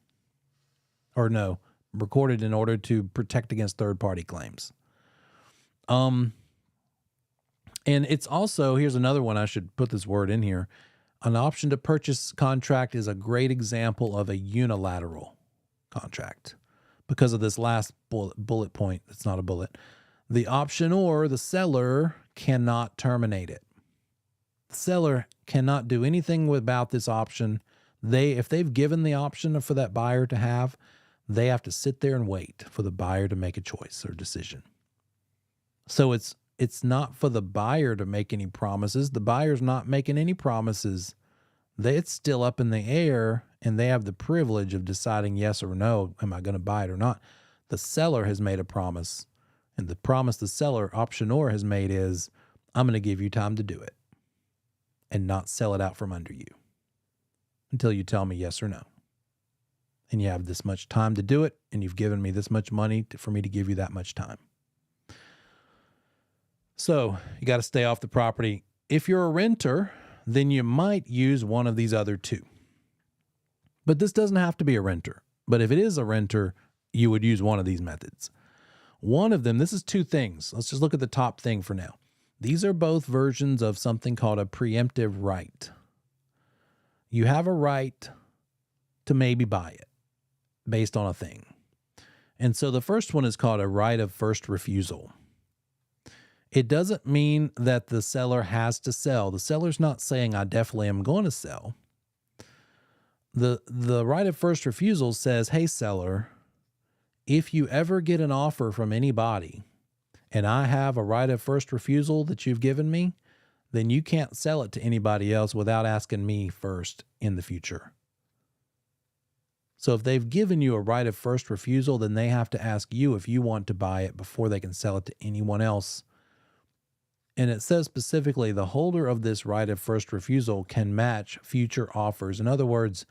S1: Or no, recorded in order to protect against third-party claims. And it's also, here's another one, I should put this word in here. An option to purchase contract is a great example of a unilateral contract because of this last bullet point. It's not a bullet. The optionor, the seller, cannot terminate it. The seller cannot do anything about this option. If they've given the option for that buyer to have, they have to sit there and wait for the buyer to make a choice or decision. So it's not for the buyer to make any promises. The buyer's not making any promises. It's still up in the air, and they have the privilege of deciding yes or no, am I going to buy it or not? The seller has made a promise. And the promise the seller, optionor, has made is, I'm going to give you time to do it and not sell it out from under you until you tell me yes or no. And you have this much time to do it, and you've given me this much money for me to give you that much time. So you got to stay off the property. If you're a renter, then you might use one of these other two. But this doesn't have to be a renter. But if it is a renter, you would use one of these methods. One of them, this is two things. Let's just look at the top thing for now. These are both versions of something called a preemptive right. You have a right to maybe buy it based on a thing. And so the first one is called a right of first refusal. It doesn't mean that the seller has to sell. The seller's not saying, I definitely am going to sell. The right of first refusal says, hey, seller, if you ever get an offer from anybody and I have a right of first refusal that you've given me, then you can't sell it to anybody else without asking me first in the future. So if they've given you a right of first refusal, then they have to ask you if you want to buy it before they can sell it to anyone else. And it says specifically the holder of this right of first refusal can match future offers. In other words,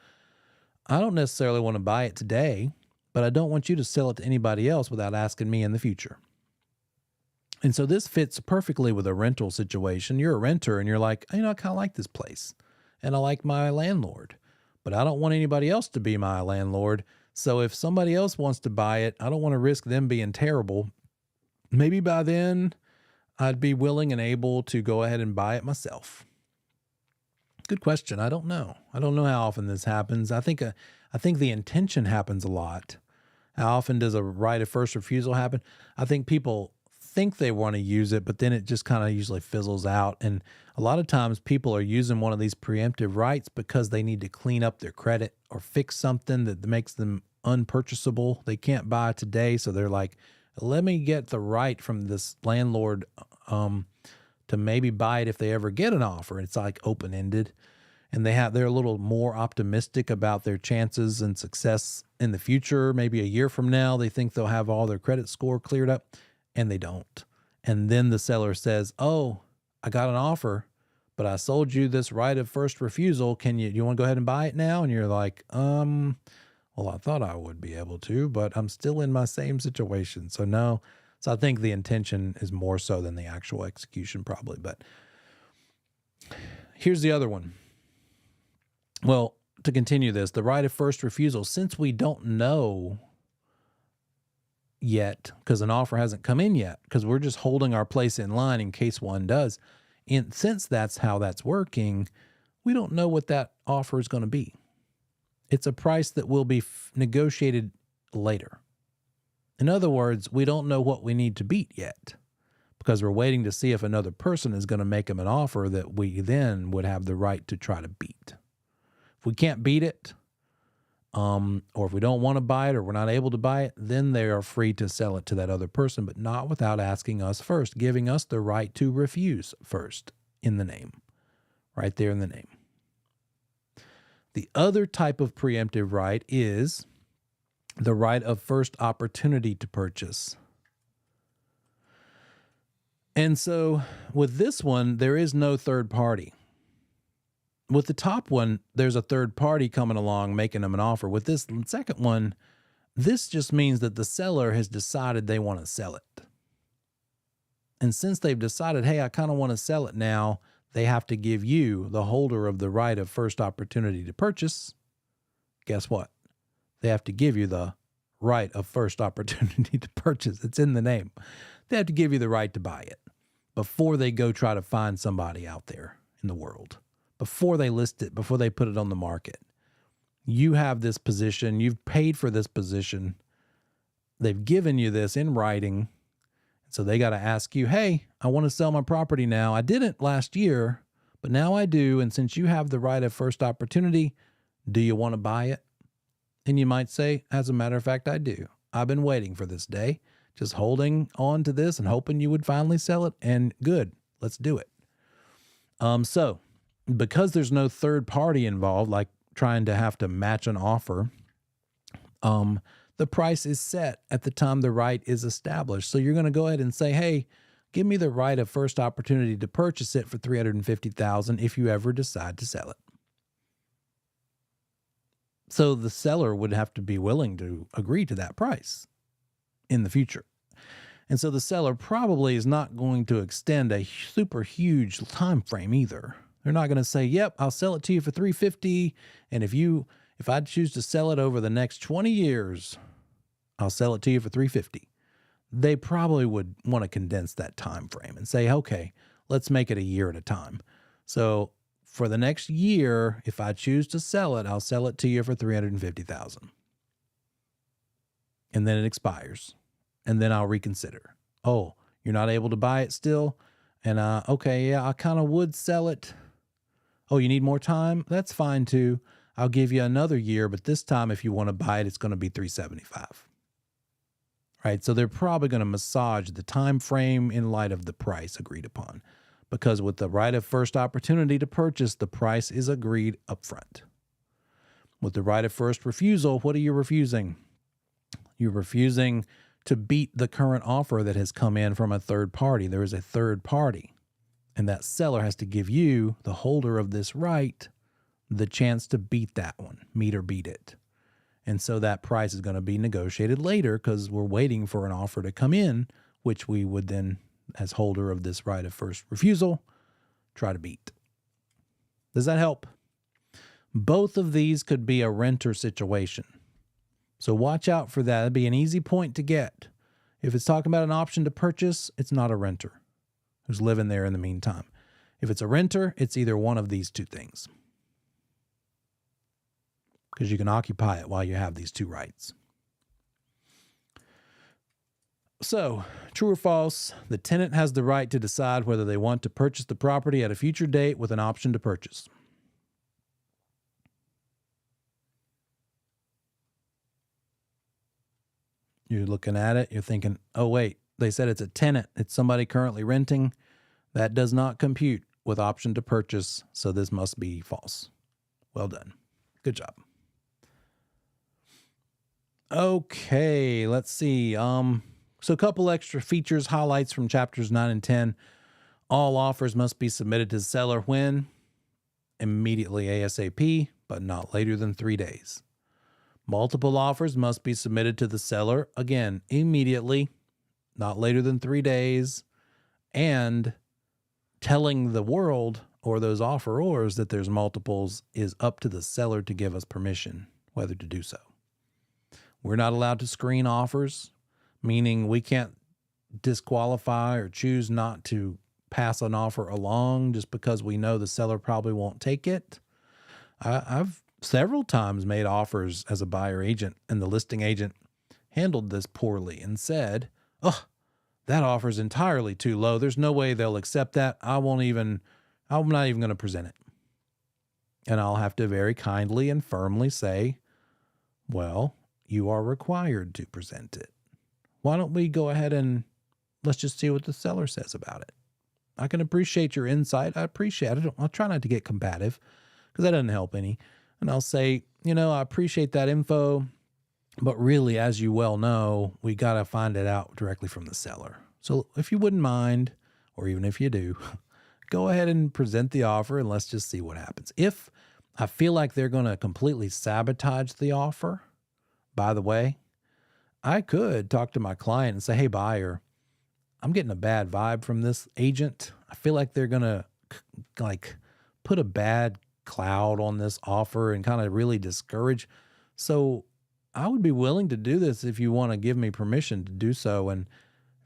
S1: I don't necessarily want to buy it today, but I don't want you to sell it to anybody else without asking me in the future. And so this fits perfectly with a rental situation. You're a renter and you're like, I kind of like this place and I like my landlord, but I don't want anybody else to be my landlord. So if somebody else wants to buy it, I don't want to risk them being terrible. Maybe by then I'd be willing and able to go ahead and buy it myself. Good question. I don't know. I don't know how often this happens. I think the intention happens a lot. How often does a right of first refusal happen? I think people think they want to use it, but then it just kind of usually fizzles out. And a lot of times people are using one of these preemptive rights because they need to clean up their credit or fix something that makes them unpurchasable. They can't buy today. So they're like, let me get the right from this landlord to maybe buy it if they ever get an offer. It's like open-ended. And they're a little more optimistic about their chances and success in the future. Maybe a year from now, they think they'll have all their credit score cleared up, and they don't. And then the seller says, oh, I got an offer, but I sold you this right of first refusal. You want to go ahead and buy it now? And you're like, well, I thought I would be able to, but I'm still in my same situation. So no. So I think the intention is more so than the actual execution probably. But here's the other one. Well, to continue this, the right of first refusal, since we don't know yet, because an offer hasn't come in yet, because we're just holding our place in line in case one does. And since that's how that's working, we don't know what that offer is going to be. It's a price that will be negotiated later. In other words, we don't know what we need to beat yet because we're waiting to see if another person is going to make them an offer that we then would have the right to try to beat. If we can't beat it, or if we don't want to buy it or we're not able to buy it, then they are free to sell it to that other person, but not without asking us first, giving us the right to refuse first in the name, right there in the name. The other type of preemptive right is the right of first opportunity to purchase. And so with this one, there is no third party. With the top one, there's a third party coming along, making them an offer. With this second one, this just means that the seller has decided they want to sell it. And since they've decided, hey, I kind of want to sell it now, they have to give you, the holder of the right of first opportunity to purchase, guess what? They have to give you the right of first opportunity to purchase. It's in the name. They have to give you the right to buy it before they go try to find somebody out there in the world, before they list it, before they put it on the market. You have this position. You've paid for this position. They've given you this in writing. So they got to ask you, hey, I want to sell my property now. I didn't last year, but now I do. And since you have the right of first opportunity, do you want to buy it? And you might say, as a matter of fact, I do. I've been waiting for this day, just holding on to this and hoping you would finally sell it. And good, let's do it. So because there's no third party involved, like trying to have to match an offer, the price is set at the time the right is established. So you're going to go ahead and say, hey, give me the right of first opportunity to purchase it for $350,000 if you ever decide to sell it. So the seller would have to be willing to agree to that price in the future. And so the seller probably is not going to extend a super huge time frame either. They're not going to say, yep, I'll sell it to you for $350. And if I choose to sell it over the next 20 years, I'll sell it to you for $350. They probably would want to condense that time frame and say, okay, let's make it a year at a time. So for the next year, if I choose to sell it, I'll sell it to you for $350,000. And then it expires. And then I'll reconsider. Oh, you're not able to buy it still? And okay, yeah, I kind of would sell it. Oh, you need more time? That's fine too. I'll give you another year, but this time if you want to buy it, it's going to be $375. Right? So they're probably going to massage the time frame in light of the price agreed upon. Because with the right of first opportunity to purchase, the price is agreed upfront. With the right of first refusal, what are you refusing? You're refusing to beat the current offer that has come in from a third party. There is a third party, and that seller has to give you, the holder of this right, the chance to beat that one, meet or beat it. And so that price is going to be negotiated later because we're waiting for an offer to come in, which we would then, as holder of this right of first refusal, try to beat. Does that help? Both of these could be a renter situation. So watch out for that. That'd be an easy point to get. If it's talking about an option to purchase, it's not a renter who's living there in the meantime. If it's a renter, it's either one of these two things. Because you can occupy it while you have these two rights. So, true or false, the tenant has the right to decide whether they want to purchase the property at a future date with an option to purchase. You're looking at it, you're thinking, oh wait, they said it's a tenant, it's somebody currently renting. That does not compute with option to purchase, so this must be false. Well done. Good job. Okay, let's see. So a couple extra features, highlights from chapters 9 and 10. All offers must be submitted to the seller when? Immediately ASAP, but not later than 3 days. Multiple offers must be submitted to the seller, again, immediately, not later than 3 days, and telling the world or those offerors that there's multiples is up to the seller to give us permission whether to do so. We're not allowed to screen offers, meaning we can't disqualify or choose not to pass an offer along just because we know the seller probably won't take it. I've several times made offers as a buyer agent, and the listing agent handled this poorly and said, oh, that offer is entirely too low. There's no way they'll accept that. I'm not even going to present it. And I'll have to very kindly and firmly say, well, you are required to present it. Why don't we go ahead and let's just see what the seller says about it? I can appreciate your insight. I appreciate it. I'll try not to get combative because that doesn't help any. And I'll say, I appreciate that info, but really, as you well know, we got to find it out directly from the seller. So if you wouldn't mind, or even if you do, go ahead and present the offer and let's just see what happens. If I feel like they're going to completely sabotage the offer, by the way, I could talk to my client and say, hey, buyer, I'm getting a bad vibe from this agent. I feel like they're going to put a bad cloud on this offer and kind of really discourage. So I would be willing to do this if you want to give me permission to do so. And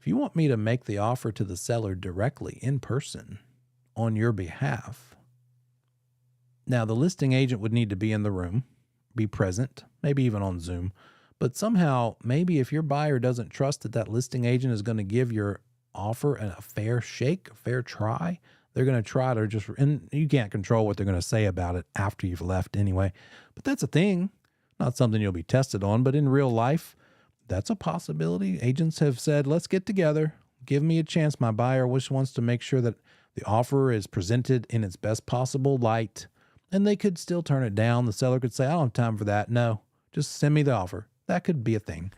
S1: if you want me to make the offer to the seller directly in person on your behalf. Now, the listing agent would need to be in the room, be present, maybe even on Zoom. But somehow, maybe if your buyer doesn't trust that listing agent is going to give your offer a fair shake, a fair try, they're going to try to and you can't control what they're going to say about it after you've left anyway. But that's a thing, not something you'll be tested on. But in real life, that's a possibility. Agents have said, let's get together, give me a chance. My buyer wants to make sure that the offer is presented in its best possible light. And they could still turn it down. The seller could say, I don't have time for that. No, just send me the offer. That could be a thing.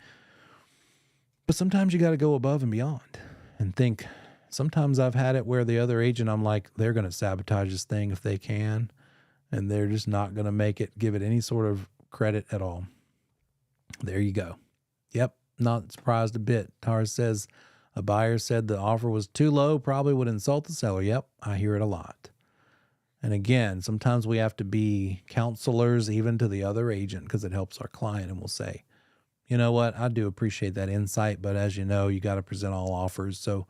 S1: But sometimes you got to go above and beyond and think. Sometimes I've had it where the other agent, I'm like, they're going to sabotage this thing if they can, and they're just not going to give it any sort of credit at all. There you go. Yep, not surprised a bit. Tara says, a buyer said the offer was too low, probably would insult the seller. Yep, I hear it a lot. And again, sometimes we have to be counselors even to the other agent because it helps our client, and we'll say, you know what, I do appreciate that insight, but as you know, you got to present all offers. So,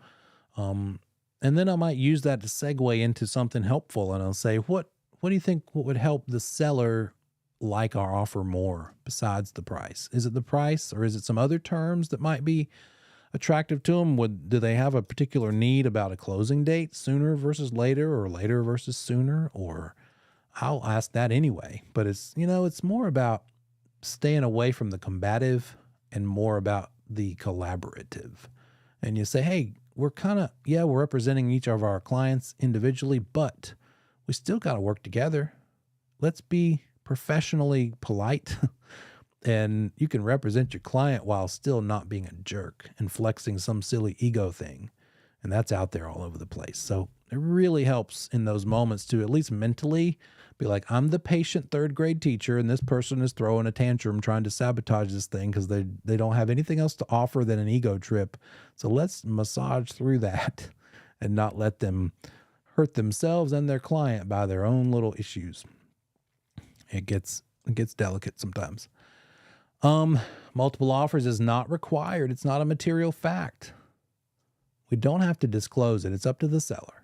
S1: and then I might use that to segue into something helpful, and I'll say, what do you think what would help the seller like our offer more besides the price? Is it the price, or is it some other terms that might be attractive to them? Do they have a particular need about a closing date, sooner versus later, or later versus sooner, or I'll ask that anyway. But it's, it's more about staying away from the combative and more about the collaborative. And you say, hey, we're we're representing each of our clients individually, but we still got to work together. Let's be professionally polite. And you can represent your client while still not being a jerk and flexing some silly ego thing. And that's out there all over the place. So it really helps in those moments to at least mentally be like, I'm the patient third grade teacher, and this person is throwing a tantrum trying to sabotage this thing because they don't have anything else to offer than an ego trip. So let's massage through that and not let them hurt themselves and their client by their own little issues. It gets delicate sometimes. Multiple offers is not required. It's not a material fact. We don't have to disclose it. It's up to the seller.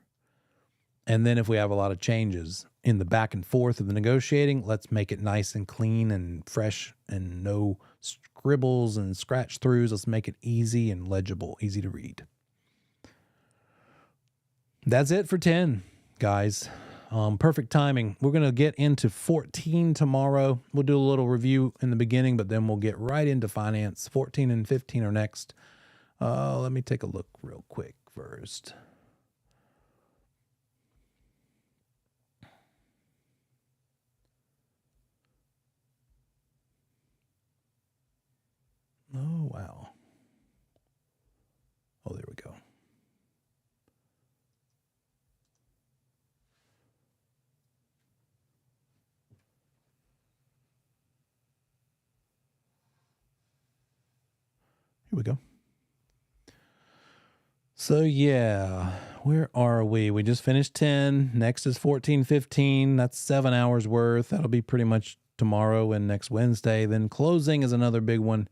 S1: And then if we have a lot of changes in the back and forth of the negotiating, let's make it nice and clean and fresh and no scribbles and scratch throughs. Let's make it easy and legible, easy to read. That's it for 10, guys. Perfect timing. We're going to get into 14 tomorrow. We'll do a little review in the beginning, but then we'll get right into finance. 14 and 15 are next. Let me take a look real quick first. Oh, wow. Oh, there we go. Here we go. So yeah, where are we? We just finished 10. Next is 14, 15. That's 7 hours worth. That'll be pretty much tomorrow and next Wednesday. Then closing is another big one.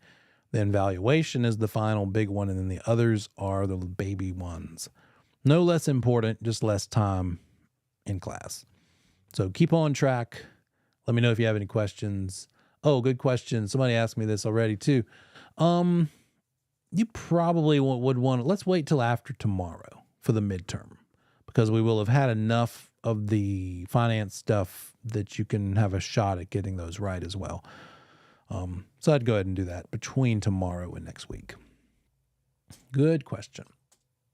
S1: Then valuation is the final big one. And then the others are the baby ones. No less important, just less time in class. So keep on track. Let me know if you have any questions. Oh, good question. Somebody asked me this already too. You probably would want to, let's wait till after tomorrow for the midterm, because we will have had enough of the finance stuff that you can have a shot at getting those right as well. So I'd go ahead and do that between tomorrow and next week. Good question.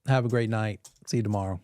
S1: Have a great night. See you tomorrow.